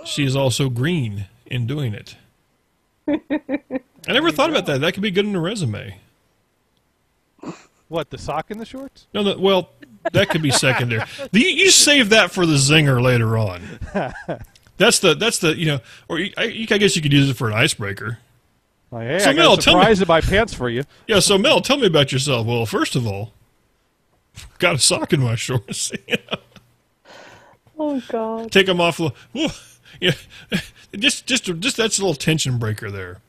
Speaker 1: she is also green in doing it. I never thought about that. That could be good in a resume.
Speaker 2: What, the sock in the shorts?
Speaker 1: No, well, that could be secondary. You save that for the zinger later on. That's the or I guess you could use it for an icebreaker.
Speaker 2: Like, hey,
Speaker 1: so
Speaker 2: I got
Speaker 1: Mel,
Speaker 2: a surprise in my pants for you.
Speaker 1: Yeah, so Mel, tell me about yourself. Well, first of all, got a sock in my shorts.
Speaker 15: Oh God!
Speaker 1: Take them off. Yeah, just that's a little tension breaker there.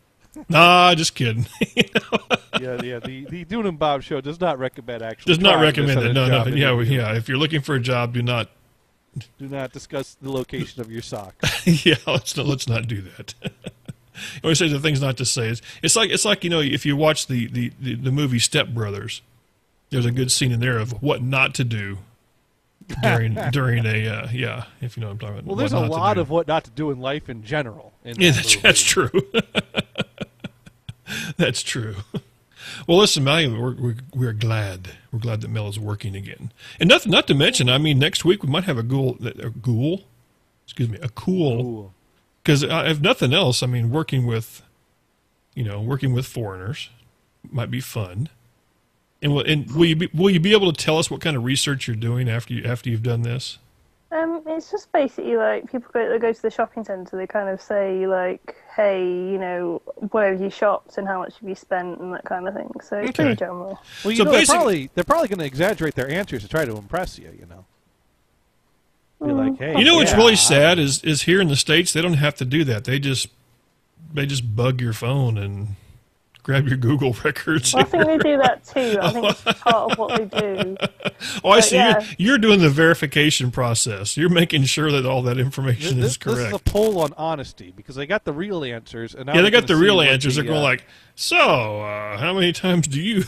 Speaker 1: Nah, just kidding.
Speaker 2: Yeah. The Dune and Bob Show does not recommend actually.
Speaker 1: Does not
Speaker 2: trying
Speaker 1: recommend
Speaker 2: this
Speaker 1: it.
Speaker 2: other
Speaker 1: No.
Speaker 2: job in
Speaker 1: Yeah,
Speaker 2: India.
Speaker 1: yeah. If you're looking for a job, do not
Speaker 2: discuss the location of your sock.
Speaker 1: yeah, let's not do that. I always say the things not to say. It's like if you watch the movie Step Brothers, there's a good scene in there of what not to do during a if you know what I'm talking about.
Speaker 2: Well, there's a lot of what not to do in life in general.
Speaker 1: Yeah, that's true. That's true. Well, listen, Mel, we're glad that Mel is working again, and not to mention, I mean, next week we might have a cool, because if nothing else, I mean, working with foreigners might be fun. And will you be able to tell us what kind of research you're doing after you've done this?
Speaker 15: It's just basically like people go to the shopping centre. They kind of say like, "Hey, where have you shopped and how much have you spent?" and that kind of thing. So it's pretty general.
Speaker 2: Well, they're probably going to exaggerate their answers to try to impress you. Be like, hey,
Speaker 1: what's really sad is here in the States they don't have to do that. They just bug your phone and grab your Google records.
Speaker 15: Well, I think they do that too. I think it's part of what they do.
Speaker 1: Oh, I see. Yeah. You're doing the verification process. You're making sure that all that information is correct.
Speaker 2: This is a poll on honesty because they got the real answers. And now
Speaker 1: they got the real answers. They're going like, so how many times do you?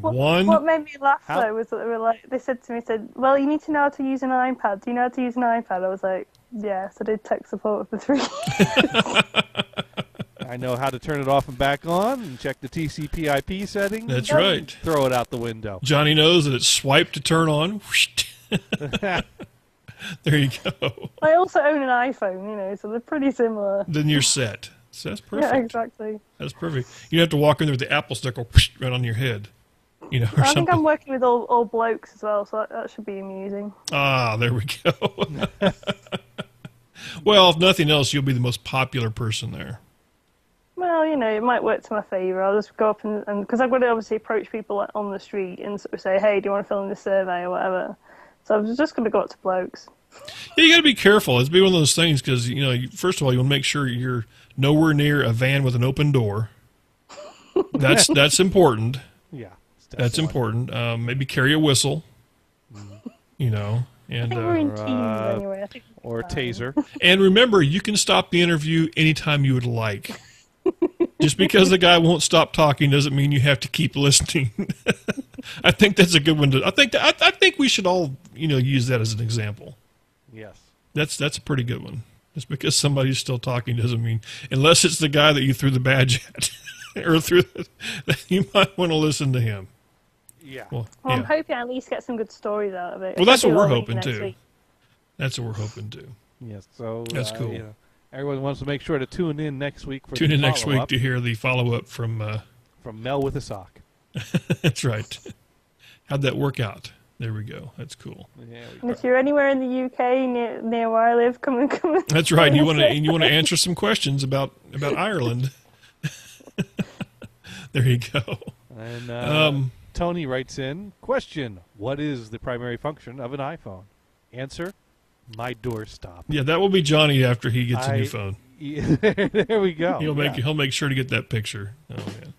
Speaker 1: One.
Speaker 15: What made me laugh though was that they said to me, well, you need to know how to use an iPad. Do you know how to use an iPad? I was like, yes, I did tech support for 3 years.
Speaker 2: I know how to turn it off and back on and check the TCP/IP settings.
Speaker 1: That's right.
Speaker 2: Throw it out the window.
Speaker 1: Johnny knows that it's swipe to turn on. There you go.
Speaker 15: I also own an iPhone, so they're pretty similar.
Speaker 1: Then you're set. So that's perfect.
Speaker 15: Yeah, exactly.
Speaker 1: That's perfect. You don't have to walk in there with the Apple stick right on your head. Or
Speaker 15: I
Speaker 1: something.
Speaker 15: think I'm working with all blokes as well, so that should be amusing.
Speaker 1: Ah, there we go. Well, if nothing else, you'll be the most popular person there.
Speaker 15: Well, it might work to my favour. I'll just go up and because I've got to obviously approach people on the street and sort of say, hey, do you want to fill in this survey or whatever? So I'm just going to go up to blokes.
Speaker 1: Yeah, you got to be careful. It's be one of those things because, first of all, you want to make sure you're nowhere near a van with an open door. That's important.
Speaker 2: Yeah.
Speaker 1: That's important. Maybe carry a whistle, and
Speaker 15: I think we're in teams anyway.
Speaker 2: Or a taser.
Speaker 1: And remember, you can stop the interview anytime you would like. Just because the guy won't stop talking doesn't mean you have to keep listening. I think that's a good one to. I think we should all use that as an example.
Speaker 2: Yes.
Speaker 1: That's a pretty good one. Just because somebody's still talking doesn't mean, unless it's the guy that you threw the badge at, or that you might want to listen to him.
Speaker 2: Yeah.
Speaker 15: Well, I'm hoping I at least get some good stories out of it.
Speaker 1: Well, that's what we're hoping too. That's what we're hoping too.
Speaker 2: Yes. So
Speaker 1: that's cool.
Speaker 2: Everyone wants to make sure to tune in next week for
Speaker 1: tune in next week to hear the follow-up from
Speaker 2: Mel with a sock.
Speaker 1: That's right. How'd that work out? There we go. That's cool.
Speaker 15: Yeah, and if you're anywhere in the UK near where I live, come and.
Speaker 1: That's right. You want to answer some questions about Ireland. There you go.
Speaker 2: And Tony writes in, question, what is the primary function of an iPhone? Answer, my doorstop.
Speaker 1: Yeah, that will be Johnny after he gets a new phone.
Speaker 2: There we go.
Speaker 1: He'll make sure to get that picture. Oh man.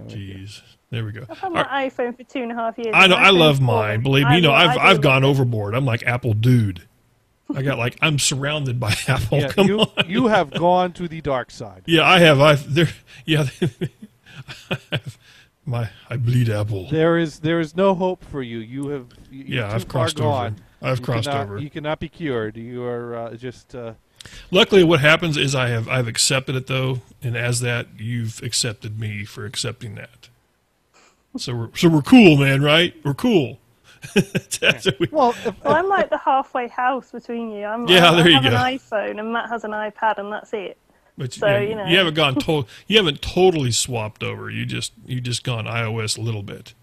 Speaker 1: Jeez. There we go.
Speaker 15: I've had my iPhone for 2.5 years.
Speaker 1: I know. I love mine. Believe me. I've gone overboard. I'm like Apple dude. I'm surrounded by Apple.
Speaker 2: Yeah,
Speaker 1: Come on.
Speaker 2: You have gone to the dark side.
Speaker 1: Yeah, I have. I bleed Apple.
Speaker 2: There is no hope for you. You have.
Speaker 1: I've crossed over. I've crossed over.
Speaker 2: You cannot be cured. You are just.
Speaker 1: Luckily, what happens is I've accepted it though, and as that, you've accepted me for accepting that. So we're cool, man. Right? We're cool.
Speaker 15: Well, I'm like the halfway house between you. I
Speaker 1: there you
Speaker 15: have
Speaker 1: go.
Speaker 15: an iPhone and Matt has an iPad, and that's it.
Speaker 1: But
Speaker 15: so,
Speaker 1: you haven't you haven't totally swapped over. You just gone iOS a little bit.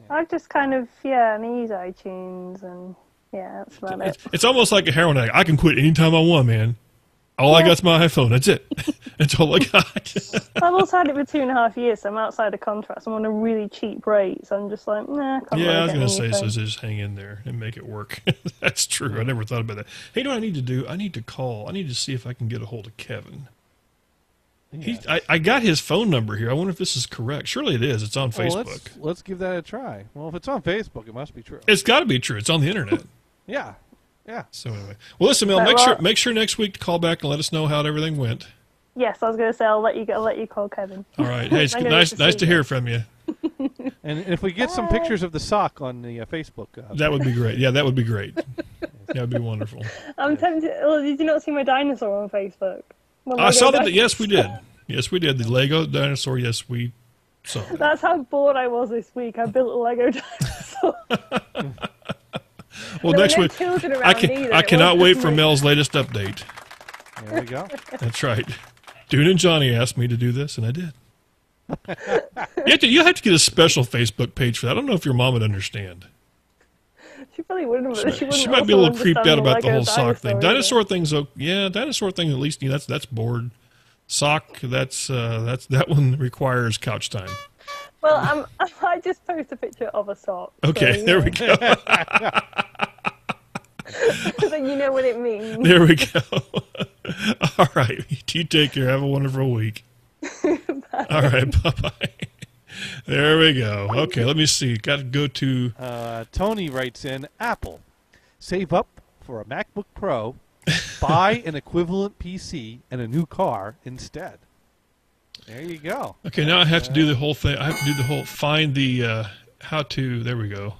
Speaker 15: I've just kind of I use iTunes and that's about it.
Speaker 1: It's almost like a heroin addict. I can quit anytime I want, man. All I got's my iPhone. That's it. That's all I got.
Speaker 15: I've also had it for 2.5 years, so I'm outside of contract. I'm on a really cheap rate, so I'm just like, nah.
Speaker 1: I was going to say, so just hang in there and make it work. That's true. I never thought about that. Hey, you know what I need to do? I need to call. I need to see if I can get a hold of Kevin. I got his phone number here. I wonder if this is correct. Surely it is. It's on Facebook.
Speaker 2: Let's give that a try. Well, if it's on Facebook, it must be true.
Speaker 1: It's got to be true. It's on the internet.
Speaker 2: Yeah.
Speaker 1: So anyway, well, listen, Mel. Make sure next week to call back and let us know how everything went.
Speaker 15: Yes, I was going to say I'll let you call Kevin.
Speaker 1: All right. Hey, it's nice to hear from you.
Speaker 2: And if we get some pictures of the sock on the Facebook,
Speaker 1: that would be great. Yeah, that would be great. That would be wonderful.
Speaker 15: I'm tempted. Well, did you not see my dinosaur on Facebook?
Speaker 1: I saw that. Yes, we did. Yes, we did. The Lego dinosaur. Yes, we saw that.
Speaker 15: That's how bored I was this week. I built a Lego dinosaur.
Speaker 1: Well, next week I cannot wait for Mel's latest update.
Speaker 2: There we go.
Speaker 1: That's right. Dune and Johnny asked me to do this, and I did. You have to get a special Facebook page for that. I don't know if your mom would understand.
Speaker 15: She probably wouldn't.
Speaker 1: She might be a little creeped out about the whole sock thing. Dinosaur thing's dinosaur thing at least that's bored. Sock that one requires couch time.
Speaker 15: Well, I just post a picture of a sock.
Speaker 1: Okay,
Speaker 15: so,
Speaker 1: there we go.
Speaker 15: So you know what it means.
Speaker 1: There we go. All right, you take care. Have a wonderful week. All right, bye-bye. There we go. Okay, let me see. Got to go to...
Speaker 2: Tony writes in, Apple, save up for a MacBook Pro, buy an equivalent PC and a new car instead. There you go.
Speaker 1: Okay, now I have to do the whole thing. I have to do the whole... Find the... how to... There we go.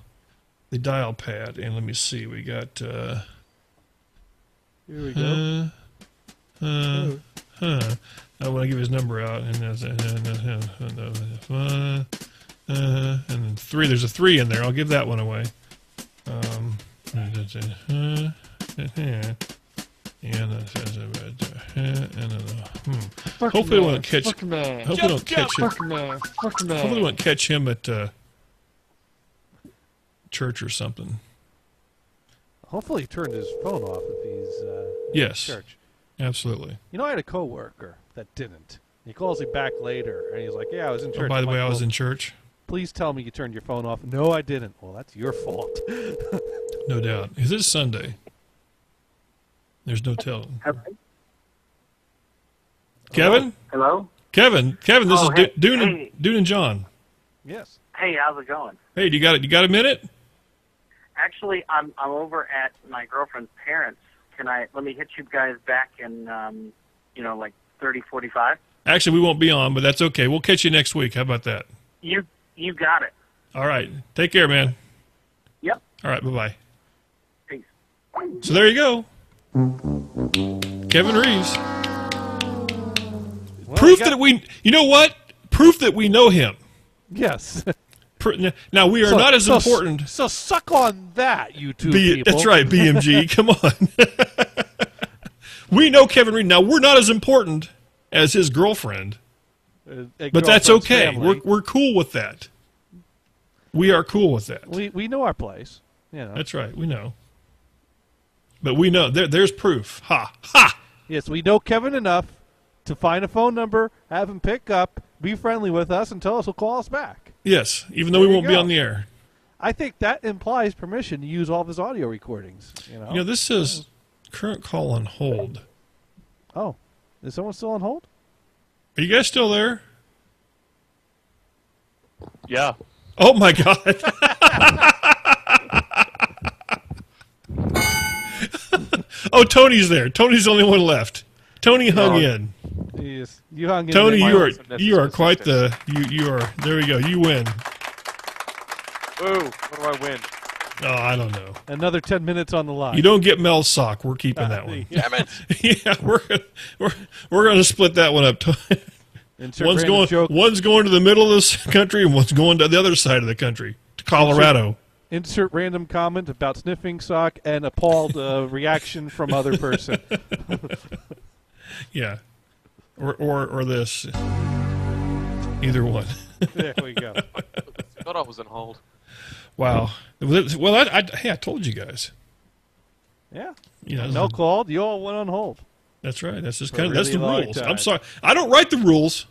Speaker 1: The dial pad. And let me see. We got...
Speaker 2: Here we go.
Speaker 1: I want to give his number out, and then 3. There's a 3 in there. I'll give that one away. Hopefully, we won't catch. Hopefully, we won't catch him at church or something.
Speaker 2: Hopefully, he turned his phone off if he's at church.
Speaker 1: Absolutely.
Speaker 2: You know, I had a coworker that didn't. He calls me back later, and he's like, "Yeah, I was in church."
Speaker 1: Oh, by the way, I was in church.
Speaker 2: Please tell me you turned your phone off. No, I didn't. Well, that's your fault.
Speaker 1: No doubt. Is it Sunday? There's no telling. Kevin?
Speaker 16: Hello?
Speaker 1: Kevin, this is
Speaker 16: hey,
Speaker 1: Dune and John.
Speaker 2: Yes.
Speaker 16: Hey, how's it going?
Speaker 1: Hey, you got a minute?
Speaker 16: Actually, I'm over at my girlfriend's parents. Let me hit you guys back in, like 30, 45?
Speaker 1: Actually, we won't be on, but that's okay. We'll catch you next week. How about that?
Speaker 16: You got it.
Speaker 1: All right. Take care, man.
Speaker 16: Yep.
Speaker 1: All right. Bye-bye.
Speaker 16: Peace.
Speaker 1: So there you go. Kevin Reeves.
Speaker 2: Well,
Speaker 1: Proof that you know what? Proof that we know him.
Speaker 2: Yes.
Speaker 1: Now, we are not as important.
Speaker 2: So suck on that, you two people.
Speaker 1: That's right, BMG. Come on. We know Kevin Reed. Now, we're not as important as his girlfriend. But that's okay. We're cool with that. We are cool with that.
Speaker 2: We know our place. You know.
Speaker 1: That's right. We know. But we know. There's proof. Ha. Ha!
Speaker 2: Yes, we know Kevin enough to find a phone number, have him pick up, be friendly with us, and tell us he'll call us back.
Speaker 1: Yes, even though we won't be on the air.
Speaker 2: I think that implies permission to use all of his audio recordings. You know,
Speaker 1: this says current call on hold.
Speaker 2: Oh, is someone still on hold?
Speaker 1: Are you guys still there?
Speaker 13: Yeah.
Speaker 1: Oh, my God. Oh, Tony's there. Tony's the only one left. Tony hung in.
Speaker 2: Yes, you hung in.
Speaker 1: Tony, you are quite the you are. There we go. You win.
Speaker 13: Ooh, what do I win?
Speaker 1: Oh, I don't know.
Speaker 2: Another 10 minutes on the line.
Speaker 1: You don't get Mel's sock. We're keeping that one.
Speaker 13: Damn it!
Speaker 1: Yeah, we're gonna split that one up. One's going to the middle of this country, and one's going to the other side of the country, to Colorado.
Speaker 2: Insert random comment about sniffing sock and appalled reaction from other person.
Speaker 1: Yeah, or this. Either one.
Speaker 2: There we go.
Speaker 13: Thought I was on hold.
Speaker 1: Wow. Well, I told you guys.
Speaker 2: Yeah.
Speaker 1: No
Speaker 2: called. You all went on hold.
Speaker 1: That's right. That's just that's the rules. I'm sorry. I don't write the rules.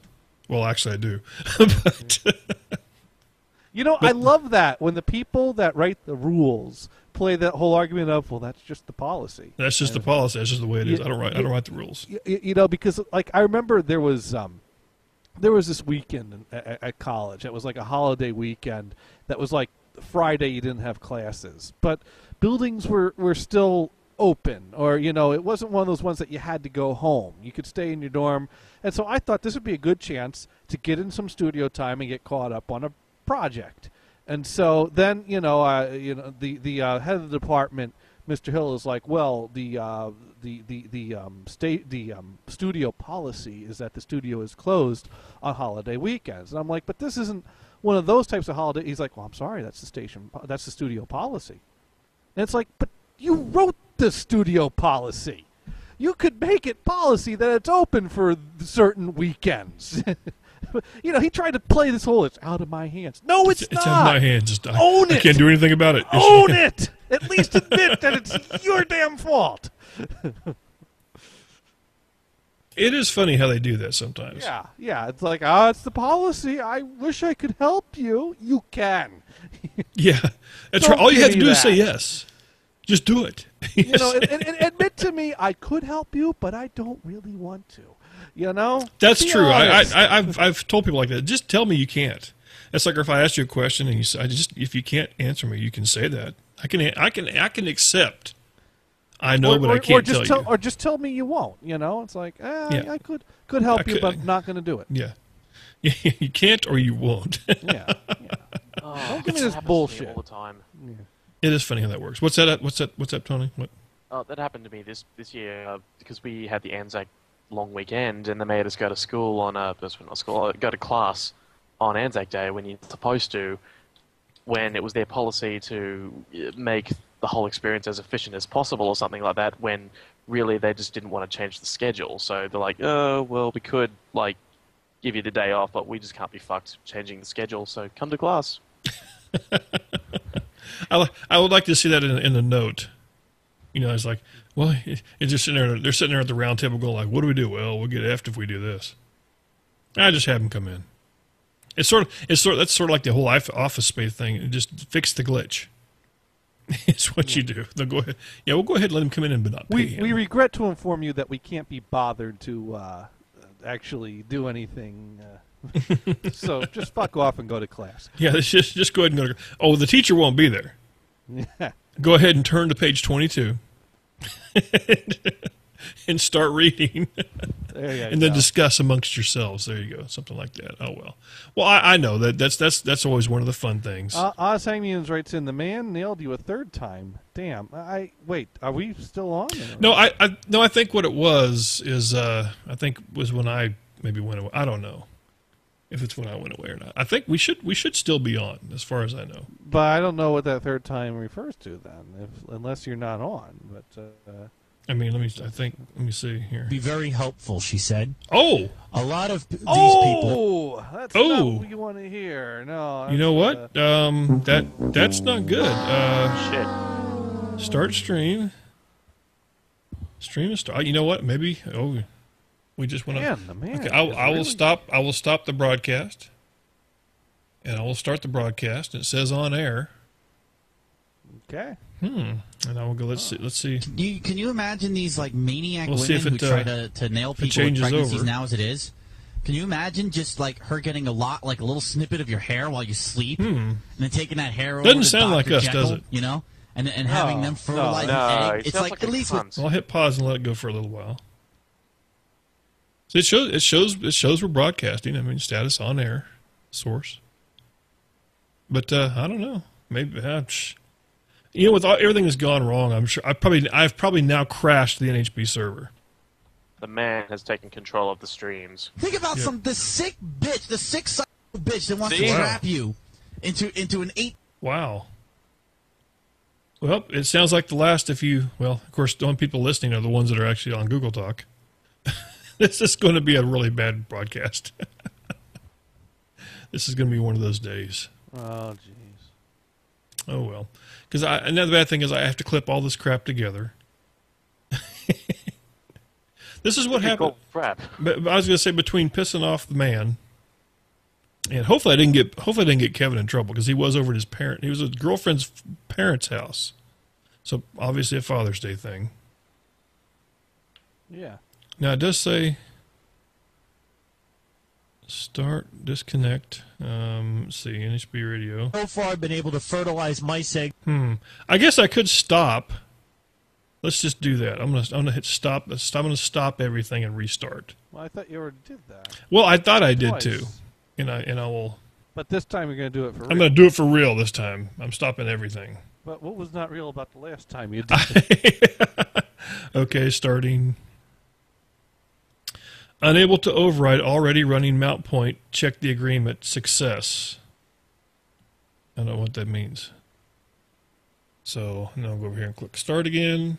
Speaker 1: Well, actually, I do. But
Speaker 2: You know, I love that when the people that write the rules play that whole argument of, well, that's just the policy.
Speaker 1: That's just the policy. That's just the way it is. I don't write the rules.
Speaker 2: You know, because like I remember there was this weekend at college. It was like a holiday weekend. That was like Friday. You didn't have classes, but buildings were still open, or you know, it wasn't one of those ones that you had to go home. You could stay in your dorm, and so I thought this would be a good chance to get in some studio time and get caught up on a project. And so then, the head of the department, Mr. Hill, is like, well, the studio policy is that the studio is closed on holiday weekends. And I'm like, but this isn't one of those types of holidays. He's like, well, I'm sorry, that's the studio policy. And it's like, but you wrote the studio policy. You could make it policy that it's open for certain weekends. You know, he tried to play this whole, it's out of my hands. No, it's not.
Speaker 1: It's out of my hands. Just
Speaker 2: own it.
Speaker 1: I can't do anything about it.
Speaker 2: Own it. At least admit that it's your damn fault.
Speaker 1: It is funny how they do that sometimes.
Speaker 2: Yeah. It's like, it's the policy. I wish I could help you. You can.
Speaker 1: Yeah. That's right. All you have to do is say yes. Just do it.
Speaker 2: You know, and admit to me, I could help you, but I don't really want to. You know?
Speaker 1: That's true. I've told people like that. Just tell me you can't. That's like if I ask you a question and you say, if you can't answer me, you can say that. I can accept. I know, but I can't tell you.
Speaker 2: Or just tell me you won't. You know, it's like, I could help you, but I'm not going to do it.
Speaker 1: Yeah. You can't or you won't.
Speaker 2: Yeah. Don't give me this bullshit
Speaker 13: all the time.
Speaker 2: Yeah.
Speaker 1: It is funny how that works. What's that, Tony? What?
Speaker 13: That happened to me this year because we had the Anzac long weekend, and they made us go to school go to class on Anzac Day when you're supposed to, when it was their policy to make the whole experience as efficient as possible or something like that, when really they just didn't want to change the schedule. So they're like, oh, well, we could like give you the day off, but we just can't be fucked changing the schedule, so come to class.
Speaker 1: I would like to see that in a note. You know, it's like, well, it's just sitting there. They're sitting there at the round table going like, what do we do? Well, we'll get effed if we do this. I just have them come in. That's sort of like the whole Office Space thing. Just fix the glitch. It's what you do. They'll go ahead. Yeah, we'll go ahead and let them come in and not pay him.
Speaker 2: We regret to inform you that we can't be bothered to actually do anything. So just fuck off and go to class.
Speaker 1: Yeah, just go ahead and go to class. Oh, the teacher won't be there.
Speaker 2: Yeah.
Speaker 1: Go ahead and turn to page 22 and start reading. And then discuss amongst yourselves. There you go. Something like that. Oh, well. Well, I know that's always one of the fun things.
Speaker 2: Ozhamians writes in, the man nailed you a third time. Damn. Wait, are we still on?
Speaker 1: No, I think what it was is was when I maybe went away. I don't know if it's when I went away or not. I think we should still be on, as far as I know.
Speaker 2: But I don't know what that third time refers to then, unless you're not on. But
Speaker 1: I mean, let me see here.
Speaker 17: Be very helpful, she said.
Speaker 1: Oh,
Speaker 17: a lot of these people.
Speaker 2: That's not what you want to hear. No.
Speaker 1: You know what? That's not good.
Speaker 13: Shit.
Speaker 1: Start stream. Stream is start. You know what? Maybe. Oh, we just want to. Okay, I will stop. I will stop the broadcast, and I will start the broadcast. And it says on air.
Speaker 2: Okay.
Speaker 1: And I will go. Let's see.
Speaker 17: Can you imagine these like maniac
Speaker 1: we'll
Speaker 17: women who try to nail people with pregnancies now as it is? Can you imagine just like her getting a little snippet of your hair while you sleep, and then taking that hair over
Speaker 1: Doesn't
Speaker 17: to
Speaker 1: sound
Speaker 17: Dr.
Speaker 1: like us,
Speaker 17: Jekyll,
Speaker 1: does it?
Speaker 17: You know, and having them fertilize an egg. It's like at least
Speaker 1: I'll hit pause and let it go for a little while. So it shows we're broadcasting. I mean, status on air, source. But I don't know. Maybe you know, with everything that's gone wrong, I'm sure I've probably now crashed the NHB server.
Speaker 13: The man has taken control of the streams.
Speaker 17: Think about the sick bitch, the sick son of a bitch that wants to trap you into an 8.
Speaker 1: Wow. Well, it sounds like the last. Of course, the only people listening are the ones that are actually on Google Talk. This is going to be a really bad broadcast. This is going to be one of those days.
Speaker 2: Oh, jeez.
Speaker 1: Oh, well. Because another bad thing is I have to clip all this crap together. This is what happened.
Speaker 13: Crap.
Speaker 1: But I was going to say, between pissing off the man And hopefully I didn't get Kevin in trouble because he was over at his parent. He was at his girlfriend's parents' house. So obviously a Father's Day thing.
Speaker 2: Yeah.
Speaker 1: Now it does say start, disconnect. Let's see, NHB radio.
Speaker 18: So far I've been able to fertilize mice egg.
Speaker 1: I guess I could stop. Let's just do that. I'm gonna hit stop. I'm gonna stop everything and restart.
Speaker 2: Well, I thought you already did that.
Speaker 1: Well, I thought I did
Speaker 2: Twice.
Speaker 1: too. And I will.
Speaker 2: But this time you're going to do it for real.
Speaker 1: I'm going to do it for real this time. I'm stopping everything.
Speaker 2: But what was not real about the last time you did it?
Speaker 1: Okay, starting. Unable to override already running mount point. Check the agreement. Success. I don't know what that means. So now I'll go over here and click start again.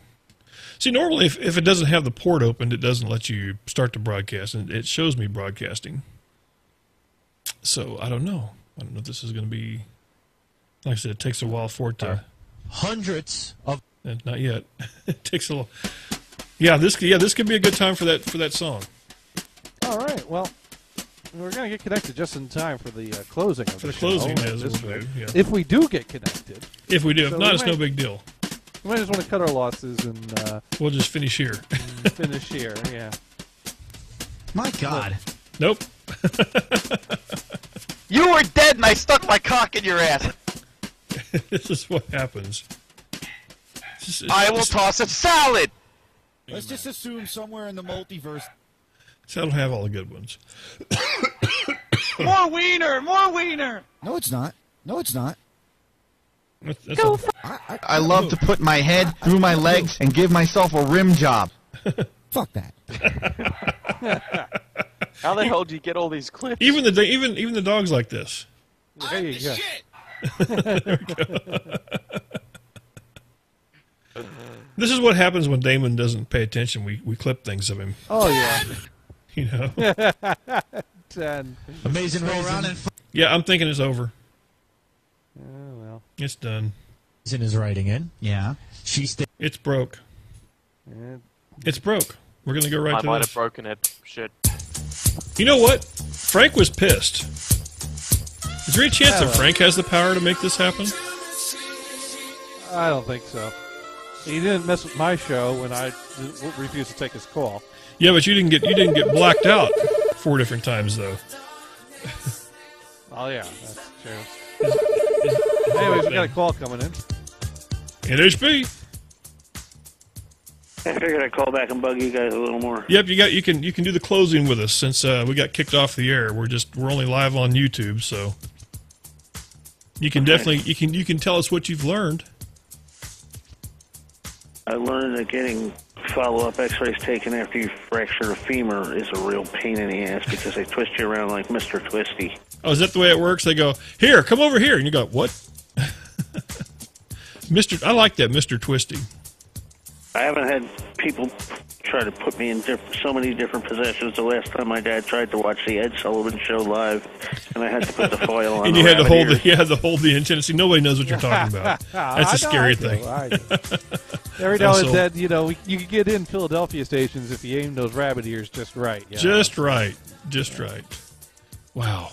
Speaker 1: See, normally if it doesn't have the port opened, it doesn't let you start the broadcast, and it shows me broadcasting. So I don't know. I don't know if this is going to be. Like I said, it takes a while for it to.
Speaker 18: Hundreds of.
Speaker 1: Not yet. It takes a little. Yeah, this could be a good time for that song.
Speaker 2: All right. Well, we're going to get connected just in time for the closing of the show.
Speaker 1: Closing,
Speaker 2: This
Speaker 1: as we'll do, yeah.
Speaker 2: If we do get connected.
Speaker 1: If we do,
Speaker 2: So
Speaker 1: if not, it's no big deal.
Speaker 2: We might just want to cut our losses and.
Speaker 1: We'll just finish here.
Speaker 2: Finish here. Yeah.
Speaker 17: My God.
Speaker 1: Nope.
Speaker 19: You were dead and I stuck my cock in your ass.
Speaker 1: This is what happens.
Speaker 19: I will toss a salad.
Speaker 18: Let's just assume somewhere in the multiverse.
Speaker 1: So I don't have all the good ones.
Speaker 19: More wiener, more wiener.
Speaker 18: No, it's not. No, it's not.
Speaker 19: Go I love to put my head through my legs and give myself a rim job.
Speaker 18: Fuck that.
Speaker 13: How the hell do you get all these clips?
Speaker 1: Even the dogs like this.
Speaker 2: There you go.
Speaker 1: There we go. This is what happens when Damon doesn't pay attention. We clip things of him.
Speaker 2: Oh yeah.
Speaker 1: You know.
Speaker 2: 10.
Speaker 17: Amazing raisin.
Speaker 1: Yeah, I'm thinking it's over.
Speaker 2: Oh well.
Speaker 1: It's done.
Speaker 18: Raisin is writing in.
Speaker 17: Yeah.
Speaker 1: It's broke. It's broke. We're gonna go right
Speaker 13: I
Speaker 1: to
Speaker 13: might
Speaker 1: this.
Speaker 13: have broken it. Shit.
Speaker 1: You know what? Frank was pissed. Is there any chance that Frank has the power to make this happen?
Speaker 2: I don't think so. He didn't mess with my show when I refused to take his call.
Speaker 1: Yeah, but you didn't get blacked out 4 different times though.
Speaker 2: Oh yeah, that's true. Anyways, we got a call coming in.
Speaker 1: NHB.
Speaker 10: I figured I'd call back and bug you guys a little more.
Speaker 1: Yep, you can do the closing with us since we got kicked off the air. We're only live on YouTube, so you can definitely you can tell us what you've learned.
Speaker 10: I learned that getting follow-up x-rays taken after you fracture a femur is a real pain in the ass because they twist you around like Mr. Twisty.
Speaker 1: Oh, is that the way it works? They go, here, come over here. And you go, what? I like that, Mr. Twisty.
Speaker 10: I haven't had people try to put me in so many different positions. The last time my dad tried to watch the Ed Sullivan Show live, and I had to put the foil on.
Speaker 1: And you had to hold the antenna. See, nobody knows what you're talking about. That's a scary thing.
Speaker 2: Every now and then, you can get in Philadelphia stations if you aim those rabbit ears just right.
Speaker 1: Just right. Wow.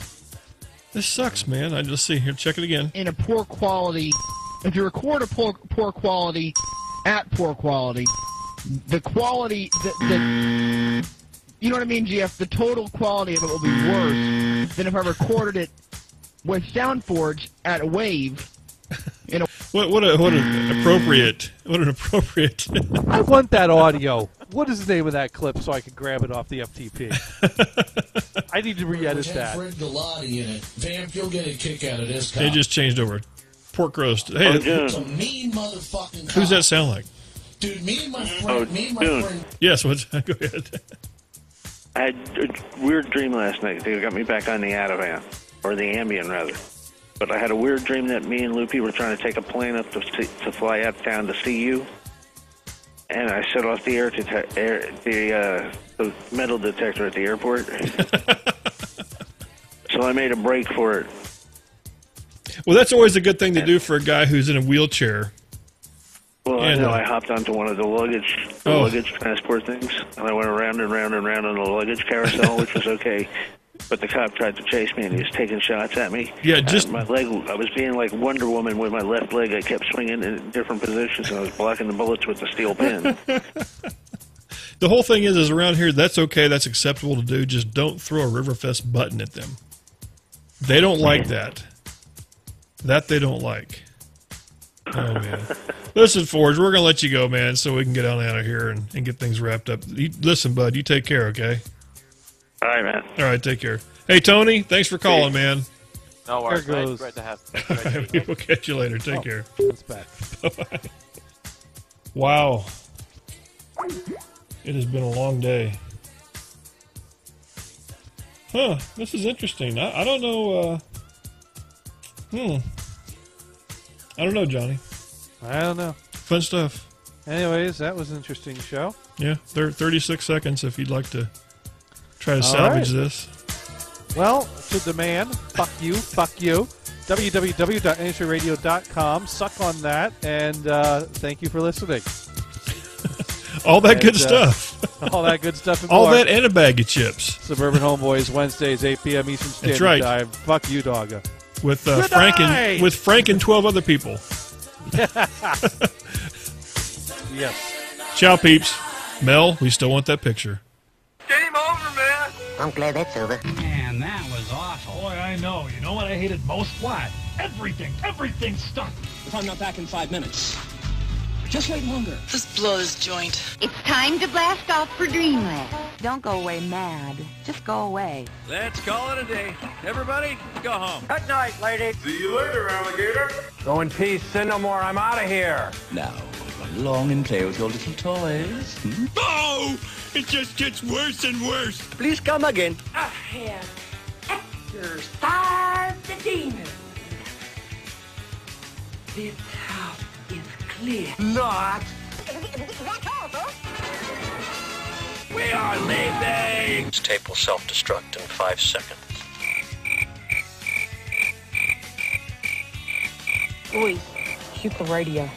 Speaker 1: This sucks, man. I just see here. Check it again.
Speaker 20: In a poor quality, if you record a poor quality at poor quality, the quality, you know what I mean, GF? The total quality of it will be worse than if I recorded it with SoundForge at a wave.
Speaker 1: What an appropriate.
Speaker 2: I want that audio. What is the name of that clip so I can grab it off the FTP? I need to re-edit that.
Speaker 21: Fred Galati in it. Vamp, you'll get a kick out of this.
Speaker 1: They just changed over. Pork roast. Hey,
Speaker 21: it's a mean motherfucking.
Speaker 1: Who's that sound like?
Speaker 21: Dude, me and my friend.
Speaker 1: Yes, go ahead.
Speaker 10: I had a weird dream last night. They got me back on the Ativan, or the Ambien rather. But I had a weird dream that me and Loopy were trying to take a plane up to fly out of town to see you. And I set off the the metal detector at the airport. So I made a break for it.
Speaker 1: Well, that's always a good thing to do for a guy who's in a wheelchair.
Speaker 10: Well, I hopped onto one of the luggage transport things, and I went around and round and round on the luggage carousel, which was okay. But the cop tried to chase me, and he was taking shots at me.
Speaker 1: Yeah, just
Speaker 10: my leg. I was being like Wonder Woman with my left leg. I kept swinging in different positions, and I was blocking the bullets with the steel pin.
Speaker 1: The whole thing is around here, that's okay, that's acceptable to do. Just don't throw a Riverfest button at them. They don't like that. That they don't like. Oh, man. Listen, Forge, we're going to let you go, man, so we can get on out of here and get things wrapped up. Listen, bud, you take care, okay?
Speaker 10: All right, man.
Speaker 1: All right, take care. Hey, Tony, thanks for calling, man.
Speaker 13: No worries, mate. Great to have you.
Speaker 1: We'll catch you later. Take care.
Speaker 2: That's bad.
Speaker 1: Bye-bye. Wow. It has been a long day. Huh, this is interesting. I don't know, I don't know, Johnny.
Speaker 2: I don't know.
Speaker 1: Fun stuff.
Speaker 2: Anyways, that was an interesting show.
Speaker 1: Yeah, 36 seconds if you'd like to try to salvage this.
Speaker 2: Well, to the man, fuck you. www.industryradio.com. Suck on that, and thank you for listening.
Speaker 1: All that good stuff.
Speaker 2: All that good stuff. And
Speaker 1: all
Speaker 2: more.
Speaker 1: that and a bag of chips.
Speaker 2: Suburban Homeboys, Wednesdays, 8 p.m. Eastern Standard Time. Fuck you, dogga.
Speaker 1: With Frank and 12 other people.
Speaker 2: Yes.
Speaker 1: Ciao, peeps. Mel, we still want that picture.
Speaker 21: Game over, man.
Speaker 8: I'm glad that's over.
Speaker 4: Man, that was awful. Boy, I know. You know what I hated most? What? Everything. Everything stunk. If I'm not back in 5 minutes, just wait longer.
Speaker 22: Let's blow this joint.
Speaker 23: It's time to blast off for Dreamland.
Speaker 24: Don't go away mad. Just go away.
Speaker 25: Let's call it a day. Everybody, go home.
Speaker 21: Good night, lady. See you later, alligator.
Speaker 4: Go in peace, sin no more. I'm out of here.
Speaker 26: Now, run along and play with your little toys.
Speaker 21: Oh, it just gets worse and worse.
Speaker 26: Please come again.
Speaker 21: I have exorcised the demon. This house is clear. Not.
Speaker 23: That's all, folks.
Speaker 21: We are leaving.
Speaker 26: This tape will self-destruct in 5 seconds.
Speaker 24: Oi, shoot the radio.